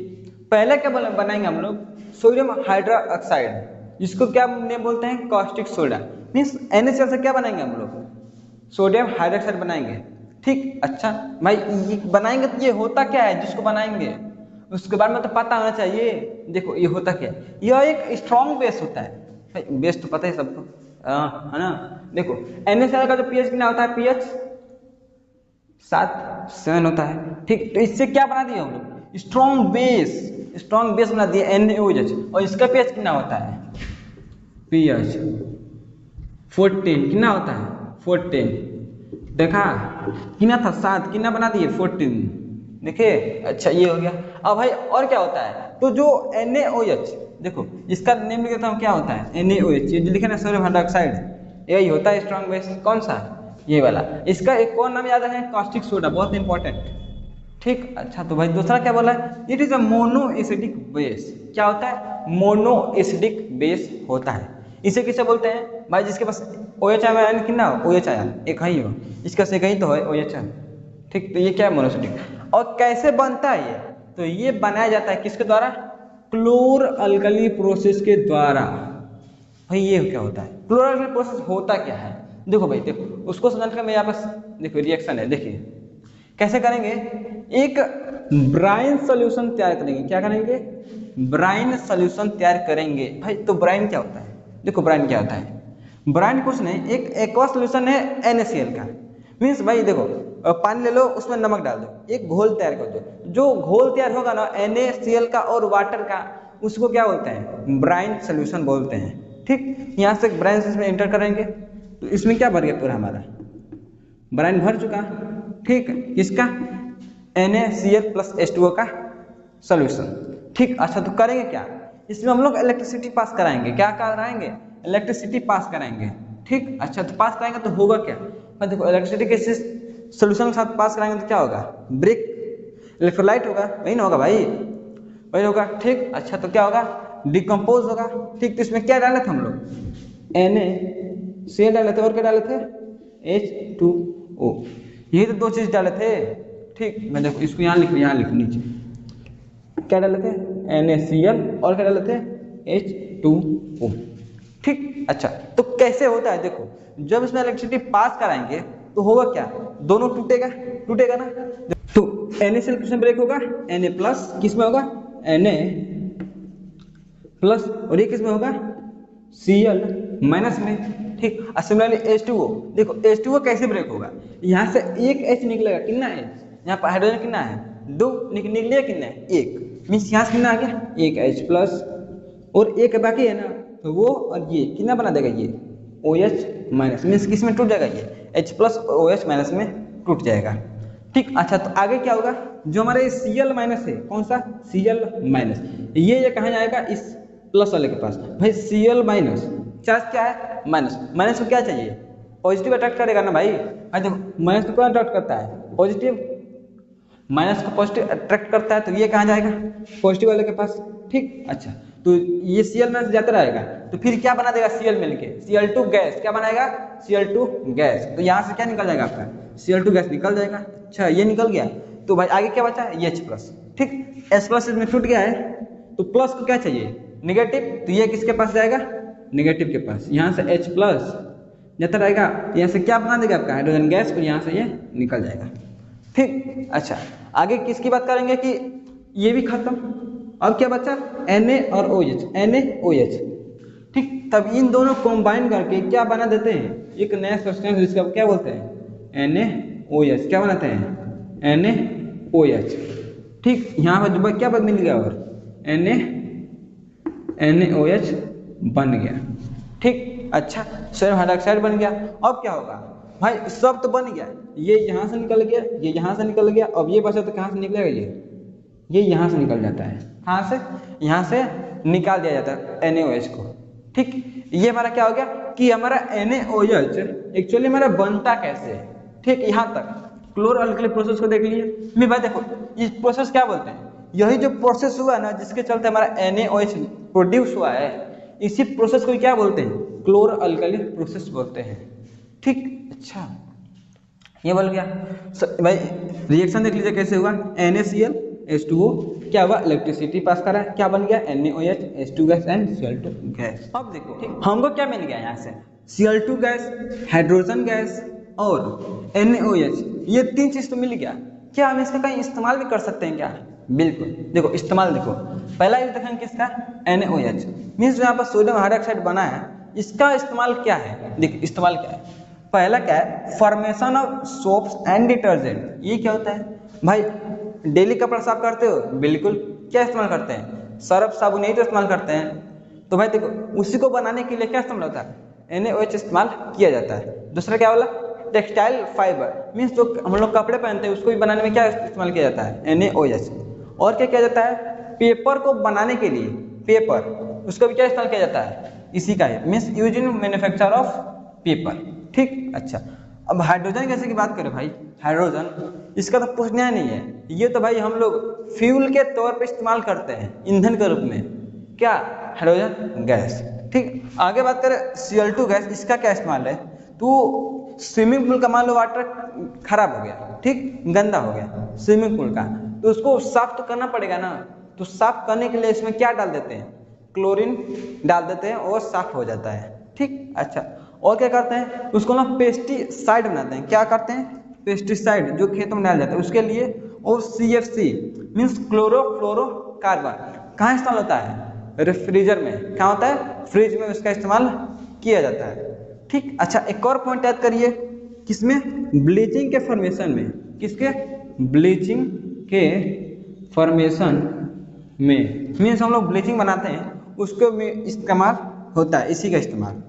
Speaker 1: पहले क्या बनाएंगे हम लोग? सोडियम हाइड्रोक्साइड, जिसको क्या बोलते हैं? Caustic soda. मीन्स NaCl से क्या बनाएंगे हम लोग? सोडियम हाइड्रोक्साइड बनाएंगे। ठीक, अच्छा भाई ये बनाएंगे तो ये होता क्या है जिसको बनाएंगे, उसके बारे में तो पता होना चाहिए। देखो ये होता क्या है, यह एक स्ट्रॉन्ग बेस होता है भाई, बेस तो पता है सबको, है ना। देखो NaCl का जो पीएच कितना होता है, पीएच 7 होता है। ठीक, तो इससे क्या बना दिया हम लोग, स्ट्रॉन्ग बेस बना दिया NaOH, और इसका पीएच कितना होता है, पीएच 14 कितना होता है, 14। देखा कितना था 7, कितना बना दिए 14, देखिए। अच्छा ये हो गया। अब भाई और क्या होता है, तो जो NaOH, देखो इसका नेम लिख देता हूँ, क्या होता है NaOH, ये जो लिखे ना सोडियम हाइड्रोक्साइड, यही होता है स्ट्रॉन्ग बेस। कौन सा, ये वाला। इसका एक और नाम याद है, कास्टिक सोडा, बहुत इंपॉर्टेंट। ठीक, अच्छा तो भाई दूसरा क्या बोला है, it is a mono acidic base. क्या होता है, मोनो एसिडिक बेस होता है। इसे किसे बोलते हैं भाई, जिसके पास OH आयन कितना हो, OH आयन एक ही हो, इसका से कहीं तो है OH आयन। ठीक, तो ये क्या है, मोनोएसिडिक। और कैसे बनता है ये, तो ये बनाया जाता है किसके द्वारा, क्लोर अल्कली प्रोसेस के द्वारा। भाई ये क्या होता है, क्लोर अल्कली प्रोसेस होता क्या है, देखो भाई, देखो उसको समझने का मेरे पास देखो रिएक्शन है, देखिए कैसे करेंगे। एक ब्राइन सॉल्यूशन तैयार करेंगे, क्या करेंगे, ब्राइन सॉल्यूशन तैयार करेंगे। भाई तो ब्राइन क्या होता है, देखो ब्राइन क्या होता है, ब्राइन कुछ नहीं, एक एक्वा सॉल्यूशन है NaCl का। मीन्स भाई देखो पानी ले लो, उसमें नमक डाल दो, एक घोल तैयार कर दो, जो घोल तैयार होगा ना NaCl का और वाटर का, उसको क्या बोलते हैं, ब्राइन सॉल्यूशन बोलते हैं। ठीक, यहाँ से ब्राइन इसमें एंटर करेंगे तो इसमें क्या भर गया, पूरा हमारा ब्राइन भर चुका। ठीक, इसका NaCl प्लस H2O का सॉल्यूशन। ठीक, अच्छा तो करेंगे क्या, इसमें हम लोग इलेक्ट्रिसिटी पास कराएंगे, क्या कराएंगे, इलेक्ट्रिसिटी पास कराएंगे। ठीक, अच्छा तो पास कराएंगे तो होगा क्या, मैं देखो इलेक्ट्रिसिटी के सॉल्यूशन के साथ पास कराएंगे तो क्या होगा, ब्रेक इलेक्ट्रोलाइट होगा, वही ना होगा भाई, वही होगा। ठीक, अच्छा तो क्या होगा, डिकम्पोज होगा। ठीक, तो इसमें क्या डाले थे हम लोग, NaCl डाले थे, और क्या डाले थे, H2O, यही तो दो चीज डाले थे। ठीक, मैं देखो इसको यहाँ लिख, यहाँ लिख नीचे, क्या डाले थे, NaCl, और क्या डाले थे, H2O। ठीक, अच्छा तो कैसे होता है, देखो जब इसमें इलेक्ट्रिसिटी पास कराएंगे तो होगा क्या, दोनों टूटेगा ना। तो NaCl किसमें ब्रेक होगा, Na प्लस, किसमें होगा, Na प्लस, और ये किसमें होगा, Cl माइनस में। ठीक, सिमिलरली H2O, देखो H2O कैसे ब्रेक होगा, यहाँ से एक H निकलेगा, कितना H, यहाँ पर हाइड्रोजन कितना है, 2 निकलेगा, कितना है 1, मीन्स यहाँ से कितना आ गया, एक H प्लस, और एक बाकी है ना, तो वो और ये कितना बना देगा, ये OH माइनस, मीन्स किस में टूट जाएगा, ये H प्लस OH माइनस में टूट जाएगा। ठीक, अच्छा तो आगे क्या होगा, जो हमारे Cl माइनस है, कौन सा, Cl माइनस, ये कहाँ जाएगा, इस प्लस वाले के पास। भाई Cl माइनस, चार्ज क्या है, माइनस, माइनस को क्या चाहिए, पॉजिटिव अट्रैक्ट करेगा ना भाई। देखो माइनस को कौन अट्रैक्ट करता है, पॉजिटिव, माइनस को पॉजिटिव अट्रैक्ट करता है, तो ये कहाँ जाएगा, पॉजिटिव वाले के पास। ठीक, अच्छा तो ये Cl माइनस जाता रहेगा, तो फिर क्या बना देगा, Cl मिलके Cl2 गैस, क्या बनाएगा, Cl2 गैस। तो यहाँ से क्या निकल जाएगा आपका, Cl2 गैस निकल जाएगा। अच्छा ये निकल गया, तो भाई आगे क्या बचा, ये H प्लस। ठीक, H प्लस इसमें टूट गया है, तो प्लस को क्या चाहिए, नेगेटिव, तो ये किसके पास जाएगा, नेगेटिव के पास। यहाँ से H प्लस जाता रहेगा, यहाँ से क्या बना देगा आपका, हाइड्रोजन गैस, और यहाँ से ये निकल जाएगा। ठीक, अच्छा आगे किसकी बात करेंगे कि ये भी खत्म, अब क्या बचा, Na और OH, NaOH। ठीक, तब इन दोनों कंबाइन करके क्या बना देते हैं, एक नया सब्सटेंस, जिसका क्या बोलते हैं, NaOH, क्या बनाते हैं, NaOH। ठीक, यहाँ पर क्या मिल गया, और NaOH बन गया। ठीक, अच्छा सोडियम हाइड्रोक्साइड बन गया। अब क्या होगा भाई, सब तो बन गया, ये यहाँ से निकल गया, ये यहाँ से निकल गया, अब ये बचा तो कहाँ से निकलेगा, ये यहाँ से निकल जाता है, कहाँ से, यहाँ से निकाल दिया जाता है NaOH को। ठीक, ये हमारा क्या हो गया कि हमारा NaOH एक्चुअली हमारा बनता कैसे है। ठीक, यहाँ तक क्लोर अल्कली प्रोसेस को देख लिए। मैं भाई देखो इस प्रोसेस क्या बोलते हैं, यही जो प्रोसेस हुआ ना, जिसके चलते हमारा NaOH प्रोड्यूस हुआ है, इसी प्रोसेस को क्या बोलते हैं, क्लोर अल्कली प्रोसेस बोलते हैं। ठीक, अच्छा ये बोल गया भाई, रिएक्शन देख लीजिए कैसे हुआ, NaCl H2O, क्या हुआ, इलेक्ट्रिसिटी पास करा, क्या बन गया, NaOH H2 gas and Cl2 gas. अब देखो ठीक, हमको क्या मिल गया यहाँ से, Cl2 गैस, हाइड्रोजन गैस, और NaOH, ये 3 चीज तो मिल गया। क्या हम इसका कहीं इस्तेमाल भी कर सकते हैं क्या? बिल्कुल, देखो इस्तेमाल देखो, पहला यूज देखेंगे किसका, NaOH मीन्स जो यहाँ पर सोडियम हाइड्रोक्साइड बना है, इसका इस्तेमाल क्या है? देखिए इस्तेमाल क्या है, पहला क्या है, formation of soaps and detergent. ये क्या होता है भाई, डेली कपड़ा साफ करते हो, बिल्कुल, क्या इस्तेमाल करते हैं, सर्फ साबुन, यही तो इस्तेमाल करते हैं। तो भाई देखो उसी को बनाने के लिए क्या इस्तेमाल होता है, NaOH इस्तेमाल किया जाता है। दूसरा क्या बोला, टेक्सटाइल फाइबर मीन्स जो हम लोग कपड़े पहनते हैं उसको भी बनाने में क्या इस्तेमाल किया जाता है, NaOH। और क्या किया जाता है, पेपर को बनाने के लिए, पेपर उसका भी क्या इस्तेमाल किया जाता है, इसी का है, means use in manufacture of paper. ठीक, अच्छा अब हाइड्रोजन गैस की बात करें भाई, हाइड्रोजन इसका तो पूछना ही नहीं है, ये तो भाई हम लोग फ्यूल के तौर पे इस्तेमाल करते हैं, ईंधन के रूप में, क्या, हाइड्रोजन गैस। ठीक, आगे बात करें Cl2 गैस, इसका क्या इस्तेमाल है, तो स्विमिंग पूल का मान लो वाटर खराब हो गया, ठीक, गंदा हो गया स्विमिंग पूल का, तो उसको साफ तो करना पड़ेगा ना, तो साफ करने के लिए इसमें क्या डाल देते हैं, क्लोरीन डाल देते हैं और साफ हो जाता है। ठीक, अच्छा और क्या करते हैं, उसको ना पेस्टिसाइड बनाते हैं, क्या करते हैं, पेस्टिसाइड जो खेतों में डाल जाता है उसके लिए। और CFC मीन्स क्लोरोफ्लोरोकार्बन कहाँ इस्तेमाल होता है, रेफ्रिजरेटर में, क्या होता है, फ्रिज में उसका इस्तेमाल किया जाता है। ठीक, अच्छा एक और पॉइंट याद करिए, किसमें, ब्लीचिंग के फॉर्मेशन में, किसके, ब्लीचिंग के फॉर्मेशन में, मीन्स हम लोग ब्लीचिंग बनाते हैं उसको भी इस्तेमाल होता है, इसी का इस्तेमाल।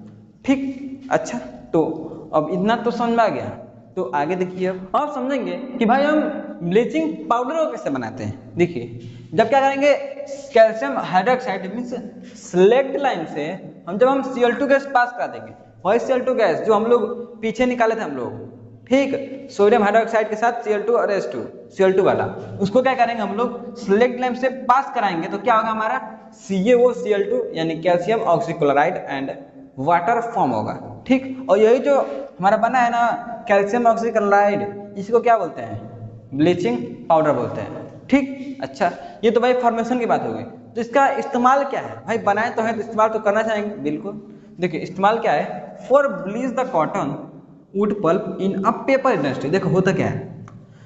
Speaker 1: ठीक, अच्छा तो अब इतना तो समझ में आ गया, तो आगे देखिए अब आप समझेंगे कि भाई हम ब्लीचिंग पाउडर को कैसे बनाते हैं। देखिए जब क्या करेंगे, calcium hydroxide means select line से हम जब हम Cl2 गैस पास करा देंगे, वही Cl2 गैस जो हम लोग पीछे निकाले थे हम लोग, ठीक, सोडियम हाइड्रोक्साइड के साथ Cl2 और H2, Cl2 वाला, उसको क्या करेंगे हम लोग सेलेक्ट लाइन से पास कराएंगे, तो क्या होगा हमारा CaOCl2 यानी calcium oxychloride and water form होगा। ठीक, और यही जो हमारा बना है ना कैल्शियम ऑक्सीक्लोराइड, इसको क्या बोलते हैं, ब्लीचिंग पाउडर बोलते हैं। ठीक, अच्छा ये तो भाई फॉर्मेशन की बात हो गई, तो इसका इस्तेमाल क्या है भाई, बनाए तो है तो इस्तेमाल तो करना चाहेंगे, बिल्कुल। देखिए इस्तेमाल क्या है, for bleach the cotton wood pulp in a paper industry. देखो होता क्या है,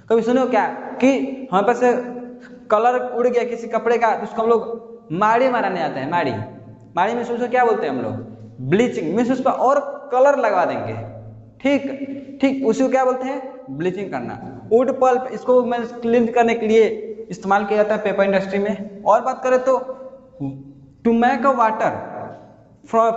Speaker 1: कभी सुनो क्या कि हमारे पास से कलर उड़ गया किसी कपड़े का, तो उसको हम लोग माड़ी मारने जाते हैं, माड़ी, माड़ी में उसको क्या बोलते हैं हम लोग, ब्लीचिंग मीन्स उस पर और कलर लगवा देंगे। ठीक, ठीक, उसी को क्या बोलते हैं, ब्लीचिंग करना। वुड पल्प इसको मैं क्लीन करने के लिए इस्तेमाल किया जाता है पेपर इंडस्ट्री में। और बात करें तो to make a water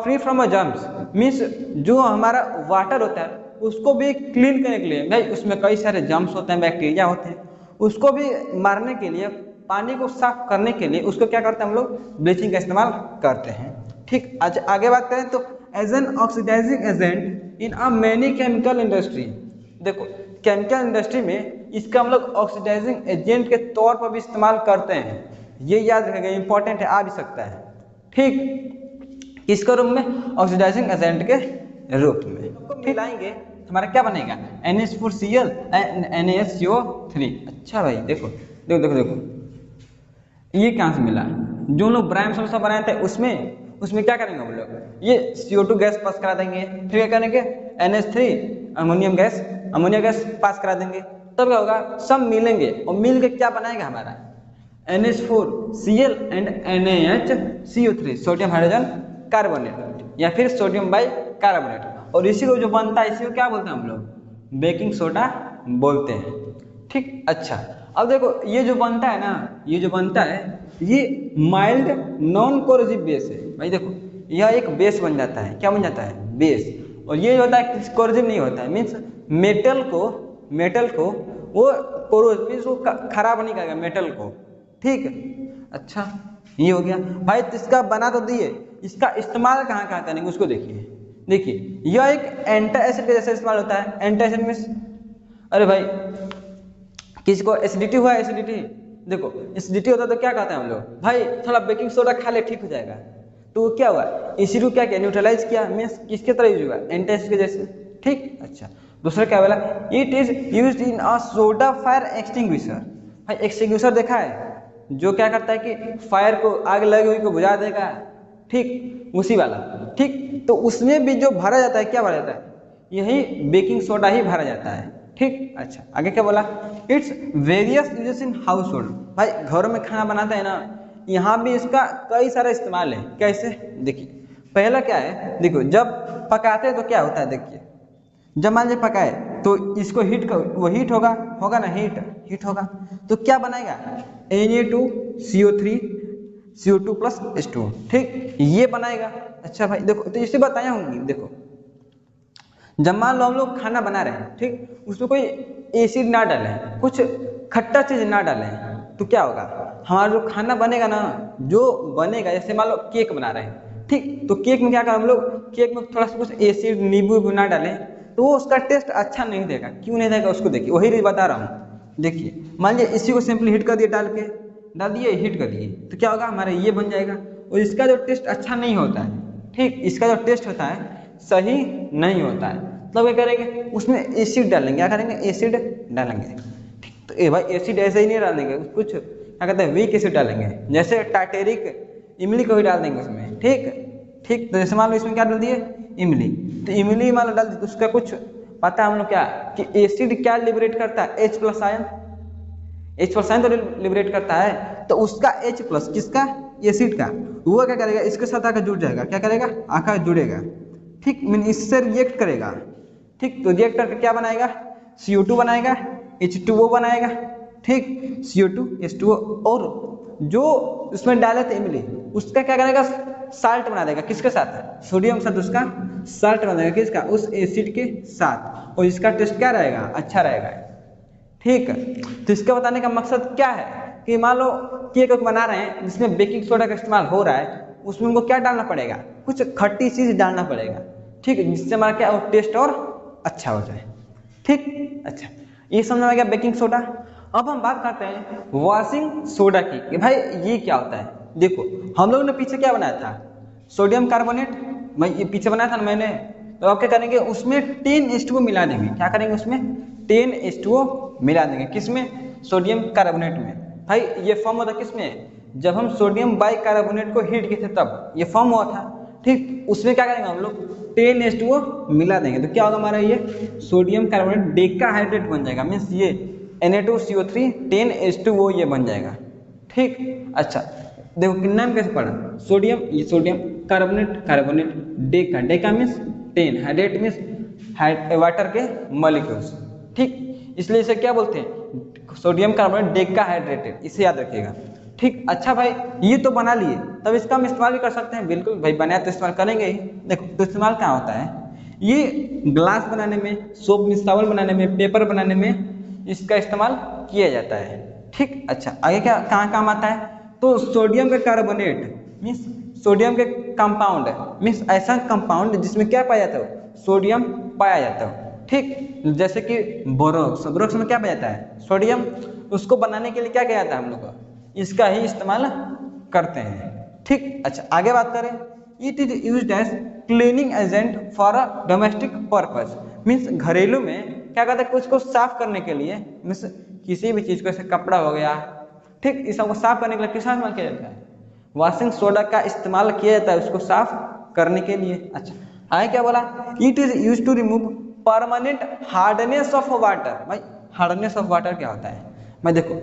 Speaker 1: free from a germs means जो हमारा वाटर होता है उसको भी क्लीन करने के लिए, भाई उसमें कई सारे जर्म्स होते हैं, बैक्टीरिया होते हैं, उसको भी मारने के लिए, पानी को साफ करने के लिए उसको क्या करते हैं हम लोग, ब्लीचिंग का इस्तेमाल करते हैं। ठीक, आज आगे बात करें तो as an oxidising agent in a many chemical industry. देखो केमिकल इंडस्ट्री में इसका हम लोग ऑक्सीडाइजिंग एजेंट के तौर पर भी इस्तेमाल करते हैं, ये याद रखेगा, इंपॉर्टेंट है, आ भी सकता है। ठीक, किसके रूप में, ऑक्सीडाइजिंग एजेंट के रूप में। मिलाएंगे हमारा क्या बनेगा, NH4Cl NaSCO3। अच्छा भाई देखो देखो देखो देखो ये कहाँ से मिला, जो लोग ब्राइम सल्फर बनाए थे उसमें क्या करेंगे हम लोग, ये CO2 गैस पास करा देंगे, फिर क्या करेंगे NH3 अमोनिया गैस पास करा देंगे, तब क्या होगा, सब मिलेंगे और मिल के क्या बनाएगा हमारा NH4Cl and NaHCO3 sodium hydrogen carbonate या फिर सोडियम बाई कार्बोनेट। और इसी को जो बनता है इसी को क्या बोलते हैं हम लोग, बेकिंग सोडा बोलते हैं। ठीक, अच्छा अब देखो ये जो बनता है ना, ये जो बनता है ये माइल्ड नॉन कोरोसिव बेस है। भाई देखो यह एक बेस बन जाता है, क्या बन जाता है, बेस। और ये होता है कोरोसिव नहीं होता है, मीन्स मेटल को वो कोरोसिव मीन्स वो खराब नहीं करेगा मेटल को। ठीक, अच्छा ये हो गया भाई, तो इसका बना तो दिए, इसका इस्तेमाल कहाँ कहाँ करेंगे उसको देखिए। देखिए यह एक एंटी एसिड जैसे इस्तेमाल होता है, एंटी एसिड मीन्स, अरे भाई किसी को एसिडिटी हुआ है, एसिडिटी, देखो एसिडिटी होता है तो क्या कहते हैं हम लोग, भाई थोड़ा बेकिंग सोडा खा ले ठीक हो जाएगा, तो वो क्या हुआ, इसी को क्या किया, न्यूट्रलाइज किया, मीन्स किसके तरह यूज हुआ, एंटी एसिड के जैसे। ठीक, अच्छा दूसरा क्या बोला, it is used in a soda fire extinguisher. भाई एक्सटिंग्विशर देखा है, जो क्या करता है कि फायर को, आग लगी हुई को बुझा देगा, ठीक उसी वाला। ठीक, तो उसमें भी जो भरा जाता है क्या भरा जाता है, यही बेकिंग सोडा ही भरा जाता है। ठीक, अच्छा आगे क्या बोला, its various uses in house hold. भाई घरों में खाना बनाते हैं ना, यहाँ भी इसका कई सारा इस्तेमाल है। कैसे, देखिए पहला क्या है, देखो जब पकाते हैं तो क्या होता है, देखिए जब मान लीजिए पकाए तो इसको हीट कर, वो हीट होगा होगा ना, हीट होगा तो क्या बनाएगा, Na2CO3 CO2 प्लस H2O। ठीक, ये बनाएगा। अच्छा भाई देखो, तो इसे बताया होंगी, देखो जब मान लो हम लोग खाना बना रहे हैं, ठीक, उसमें कोई एसिड ना डालें, कुछ खट्टा चीज ना डालें, तो क्या होगा, हमारा जो खाना बनेगा ना, जो बनेगा, जैसे मान लो केक बना रहे हैं, ठीक, तो केक में क्या करें हम लोग, केक में थोड़ा सा कुछ एसिड नींबू ना डालें तो वो उसका टेस्ट अच्छा नहीं देगा। क्यों नहीं देगा उसको देखिए, वही बता रहा हूँ। देखिए मान लीजिए इसी को सिंपली हीट कर दिए, डाल दिए हीट कर दिए, तो क्या होगा, हमारा ये बन जाएगा। और इसका जो टेस्ट अच्छा नहीं होता है, ठीक, इसका जो टेस्ट होता है सही नहीं होता है, मतलब क्या करेंगे, उसमें एसिड डालेंगे, क्या करेंगे, एसिड डालेंगे। ठीक, तो ये भाई एसिड ऐसे ही नहीं डालेंगे, कुछ क्या कहते हैं वीक एसिड डालेंगे, जैसे टार्टेरिक इमली को भी डाल देंगे उसमें। ठीक, तो जैसे मान लो इसमें क्या डाल दिए, इमली, तो इमली मान लो डाल दी, तो उसका कुछ पता है हम लोग क्या, कि एसिड क्या लिबरेट करता है, H+ आयन, H+ आयन तो लिबरेट करता है, तो उसका H+, किसका, एसिड का, वो क्या करेगा, इसके साथ आकर जुड़ जाएगा, क्या करेगा, आकर जुड़ेगा। ठीक, मीन इससे रिएक्ट करेगा। ठीक, तो रिएक्ट करके क्या बनाएगा, CO2 बनाएगा, H2O बनाएगा। ठीक, CO2 H2O, और जो उसमें डाले थे इमली, उसका क्या करेगा, साल्ट बना देगा, किसके साथ, सोडियम के साथ उसका साल्ट बना देगा, किसका, उस एसिड के साथ, और इसका टेस्ट क्या रहेगा, अच्छा रहेगा। ठीक, तो इसका बताने का मकसद क्या है, कि मान लो केक बना रहे हैं जिसमें बेकिंग सोडा का इस्तेमाल हो रहा है, उसमें हमको क्या डालना पड़ेगा, कुछ खट्टी चीज डालना पड़ेगा। ठीक, जिससे हमारा क्या टेस्ट और अच्छा हो जाए। ठीक, अच्छा ये समझ में आ गया बेकिंग सोडा। अब हम बात करते हैं वॉशिंग सोडा की, कि भाई ये क्या होता है। देखो हम लोग ने पीछे क्या बनाया था, सोडियम कार्बोनेट, मैं ये पीछे बनाया था ना मैंने, तो आप क्या करेंगे, उसमें 10H2O मिला देंगे, क्या करेंगे, उसमें 10H2O मिला देंगे, किसमें, सोडियम कार्बोनेट में। भाई ये फॉर्म होता किसमें, जब हम सोडियम बाइकार्बोनेट को हीट किए थे तब ये फॉर्म हुआ था। ठीक, उसमें क्या करेंगे हम लोग, 10H2O मिला देंगे, तो क्या होगा हमारा, ये सोडियम कार्बोनेट डेकाहाइड्रेट बन जाएगा, मीन्स ये Na2CO3 10H2O ये बन जाएगा। ठीक, अच्छा देखो कितना में कैसे पढ़ा, सोडियम, ये sodium carbonate Deka means 10, hydrate means water के मॉलिक्यूल्स। ठीक, इसलिए इसे क्या बोलते हैं, सोडियम कार्बोनेट डेकाहाइड्रेटेड, इसे याद रखिएगा। ठीक, अच्छा भाई ये तो बना लिए, तब इसका हम इस्तेमाल भी कर सकते हैं, बिल्कुल भाई बनाया तो इस्तेमाल करेंगे ही। देखो तो इस्तेमाल क्या होता है, ये ग्लास बनाने में, सोप में साबुन बनाने में, पेपर बनाने में इसका इस्तेमाल किया जाता है। ठीक, अच्छा आगे क्या कहाँ काम आता है, तो सोडियम के कार्बोनेट मीन्स सोडियम के कंपाउंड मीन्स ऐसा कंपाउंड जिसमें क्या पाया जाता है, सोडियम पाया जाता है। ठीक, जैसे कि बोरोक्स में क्या पाया जाता है, सोडियम, उसको बनाने के लिए क्या किया जाता है हम लोग को, इसका ही इस्तेमाल करते हैं। ठीक, अच्छा आगे बात करें, it is used as cleaning agent for a domestic purpose, means घरेलू में क्या कहते हैं, कुछ को साफ करने के लिए, मीन्स किसी भी चीज को, जैसे कपड़ा हो गया, ठीक, इस सबको साफ करने के लिए किसका इस्तेमाल किया जाता है, वॉशिंग सोडा का इस्तेमाल किया जाता है उसको साफ करने के लिए। अच्छा आगे क्या बोला, it is use to remove permanent hardness of water. भाई हार्डनेस ऑफ वाटर क्या होता है, मैं देखो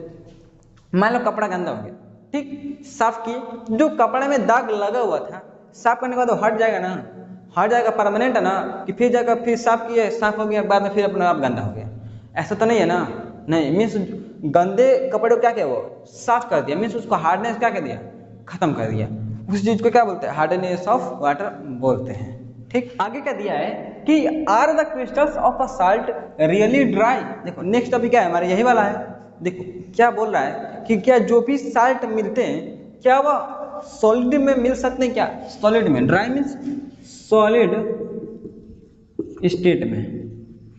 Speaker 1: मान लो कपड़ा गंदा हो गया, ठीक, साफ किए, जो कपड़े में दाग लगा हुआ था साफ करने के बाद वो हट जाएगा ना, हट जाएगा, परमानेंट है ना, कि फिर जाकर फिर साफ किए, साफ हो गया बाद में फिर अपना आप गंदा हो गया, ऐसा तो नहीं है ना। नहीं, मीन्स गंदे कपड़े को क्या किया, वो साफ कर दिया, मीन्स उसको हार्डनेस क्या कर दिया, खत्म कर दिया, उस चीज को क्या बोलते हैं, हार्डनेस ऑफ वाटर बोलते हैं। ठीक, आगे क्या दिया है कि are the crystals of a salt really dry. देखो नेक्स्ट टॉपिक क्या है हमारे, यही वाला है। देखो क्या बोल रहा है कि क्या जो भी साल्ट मिलते हैं क्या वह सॉलिड में मिल सकते हैं, क्या सॉलिड में, ड्राई मीन्स सॉलिड स्टेट में।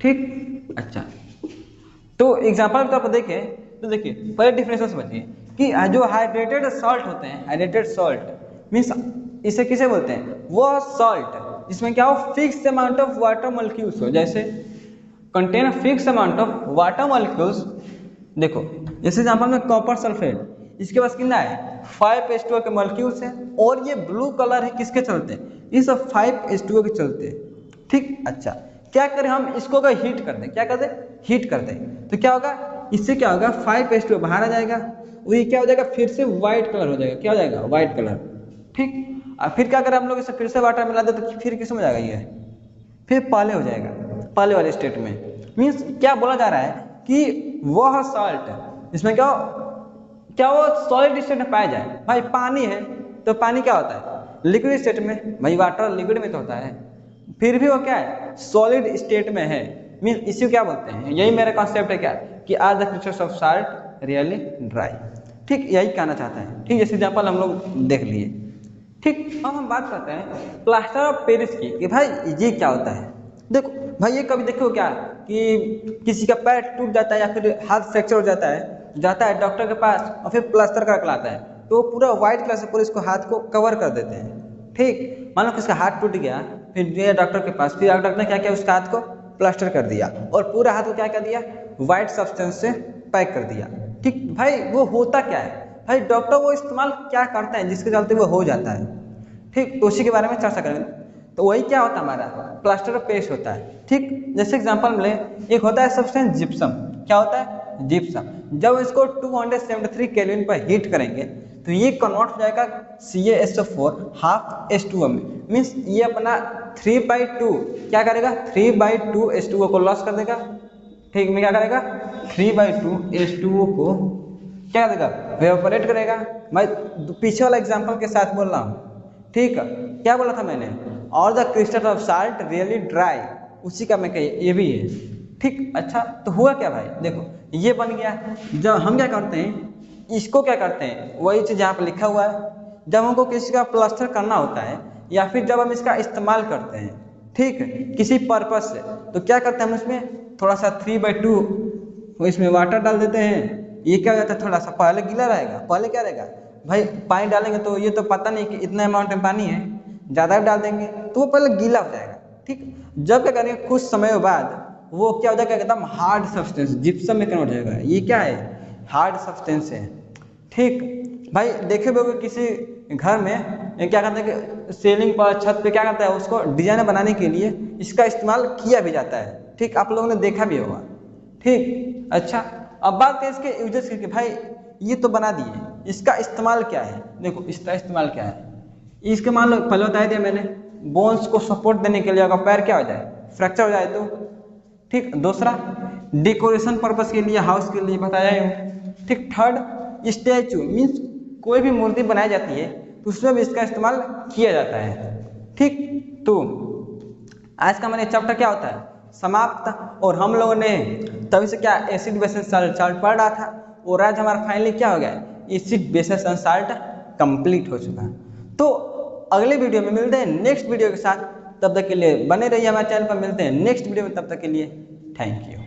Speaker 1: ठीक, अच्छा तो एग्जांपल के तौर पर देखें तो देखिए पहले डिफरेंस समझिए कि जो हाइड्रेटेड सॉल्ट होते हैं, हाइड्रेटेड सॉल्ट मीन्स इसे किसे बोलते हैं, वो सॉल्ट जिसमें क्या हो, fix amount of water molecules हो, जैसे contain fix amount of water molecules. देखो जैसे एग्जांपल में कॉपर सल्फेट, इसके पास कितना है, 5H2O के मॉलिक्यूल्स हैं, और ये ब्लू कलर है किसके चलते, इस 5H2O के चलते। ठीक, अच्छा क्या करें हम इसको अगर हीट कर दें, क्या कर दें, हीट कर दें, तो क्या होगा, इससे क्या होगा 5H2 बाहर आ जाएगा, और ये क्या हो जाएगा, फिर से व्हाइट कलर हो जाएगा, क्या हो जाएगा, व्हाइट कलर। ठीक, और फिर क्या करें हम लोग इसे फिर से वाटर मिला दे, तो फिर किस में हो जाएगा, ये फिर पहले हो जाएगा, पहले वाले स्टेट में। मीन्स क्या बोला जा रहा है कि वह सॉल्ट इसमें क्या वो सॉलिड स्टेट में पाया जाए। भाई पानी है तो पानी क्या होता है, लिक्विड स्टेट में, भाई वाटर लिक्विड में तो होता है, फिर भी वो क्या है, सॉलिड स्टेट में है। मीन इसी क्या बोलते हैं, यही मेरा कॉन्सेप्ट है क्या, कि are the crystals of salt really dry. ठीक, यही कहना चाहता है। ठीक, जैसे एग्जाम्पल हम लोग देख लिए। ठीक, अब हम बात करते हैं प्लास्टर ऑफ पेरिस की, कि भाई ये क्या होता है। देखो भाई, ये कभी देखो क्या कि किसी का पैर टूट जाता है या फिर हाथ फ्रैक्चर हो जाता है डॉक्टर के पास, और फिर प्लास्टर करा के लाता है, तो वो पूरा व्हाइट कलर से पूरे इसको हाथ को कवर कर देते हैं। ठीक, मान लो किसका हाथ टूट गया, फिर गया डॉक्टर के पास, फिर डॉक्टर ने क्या किया, उसका हाथ को प्लास्टर कर दिया और पूरा हाथ को क्या कर दिया, व्हाइट सब्सटेंस से पैक कर दिया। ठीक भाई, वो होता क्या है भाई, डॉक्टर वो इस्तेमाल क्या करता है जिसके चलते वो हो जाता है। ठीक, तो उसी के बारे में चर्चा करेंगे। तो वही क्या होता है, हमारा प्लास्टर ऑफ पेरिस होता है। ठीक, जैसे एग्जांपल मिले, एक होता है सब्सटेंस जिप्सम। क्या होता है, जिप्सम। जब इसको 273 केल्विन पर हीट करेंगे तो ये कन्वर्ट हो जाएगा CaSO4 हाफ H2O में। मीन्स ये अपना 3/2 क्या करेगा, 3/2 H2O को लॉस कर देगा। ठीक, में क्या करेगा, 3/2 H2O को क्या देगा, वेपोरेट करेगा। मैं पीछे वाला एग्जांपल के साथ बोल रहा हूँ। ठीक है, क्या बोला था मैंने, और the crystal of salt really dry, उसी का मैं कही ये भी है। ठीक, अच्छा तो हुआ क्या भाई, देखो ये बन गया। जब हम क्या करते हैं, इसको क्या करते हैं, वही चीज यहाँ पर लिखा हुआ है, जब हमको किसी का प्लास्टर करना होता है या फिर जब हम इसका इस्तेमाल करते हैं, ठीक है, किसी पर्पज से, तो क्या करते हैं हम इसमें थोड़ा सा 3/2 इसमें वाटर डाल देते हैं। ये क्या हो जाता है, थोड़ा सा पहले गीला रहेगा, पहले क्या रहेगा भाई, पानी डालेंगे तो ये तो पता नहीं कि इतना अमाउंट में पानी है, ज़्यादा डाल देंगे तो वो पहले गीला हो जाएगा। ठीक, जब क्या करेंगे कुछ समय बाद वो क्या हो जाएगा, एकदम हार्ड सब्सटेंस जिप्सम में कन्वर्ट हो जाएगा। ये क्या है, हार्ड सब्सटेंस है। ठीक भाई, देखे होगे किसी घर में क्या करते हैं कि सीलिंग पर, छत पे क्या करता है, उसको डिजाइन बनाने के लिए इसका इस्तेमाल किया भी जाता है। ठीक, आप लोगों ने देखा भी होगा। ठीक, अच्छा अब बात करें इसके यूजेस की, भाई ये तो बना दिए, इसका इस्तेमाल क्या है। देखो इसका इस्तेमाल क्या है, इसके मान लो पहले बताया दिया मैंने, बोन्स को सपोर्ट देने के लिए, अगर पैर क्या हो जाए, फ्रैक्चर हो जाए तो। ठीक, दूसरा डेकोरेशन पर्पस के लिए, हाउस के लिए बताया हूँ। ठीक, थर्ड स्टैचू, मीन्स कोई भी मूर्ति बनाई जाती है तो उसमें भी इसका इस्तेमाल किया जाता है। ठीक, तो आज का हमारा चैप्टर क्या होता है, समाप्त। और हम लोगों ने तभी से क्या एसिड बेसिस सॉल्ट पढ़ रहा था, और आज हमारा फाइनली क्या हो गया, एसिड बेसिस सॉल्ट कंप्लीट हो चुका। तो अगले वीडियो में मिलते हैं नेक्स्ट वीडियो के साथ, तब तक के लिए बने रहिए हमारे चैनल पर। मिलते हैं नेक्स्ट वीडियो में, तब तक के लिए थैंक यू।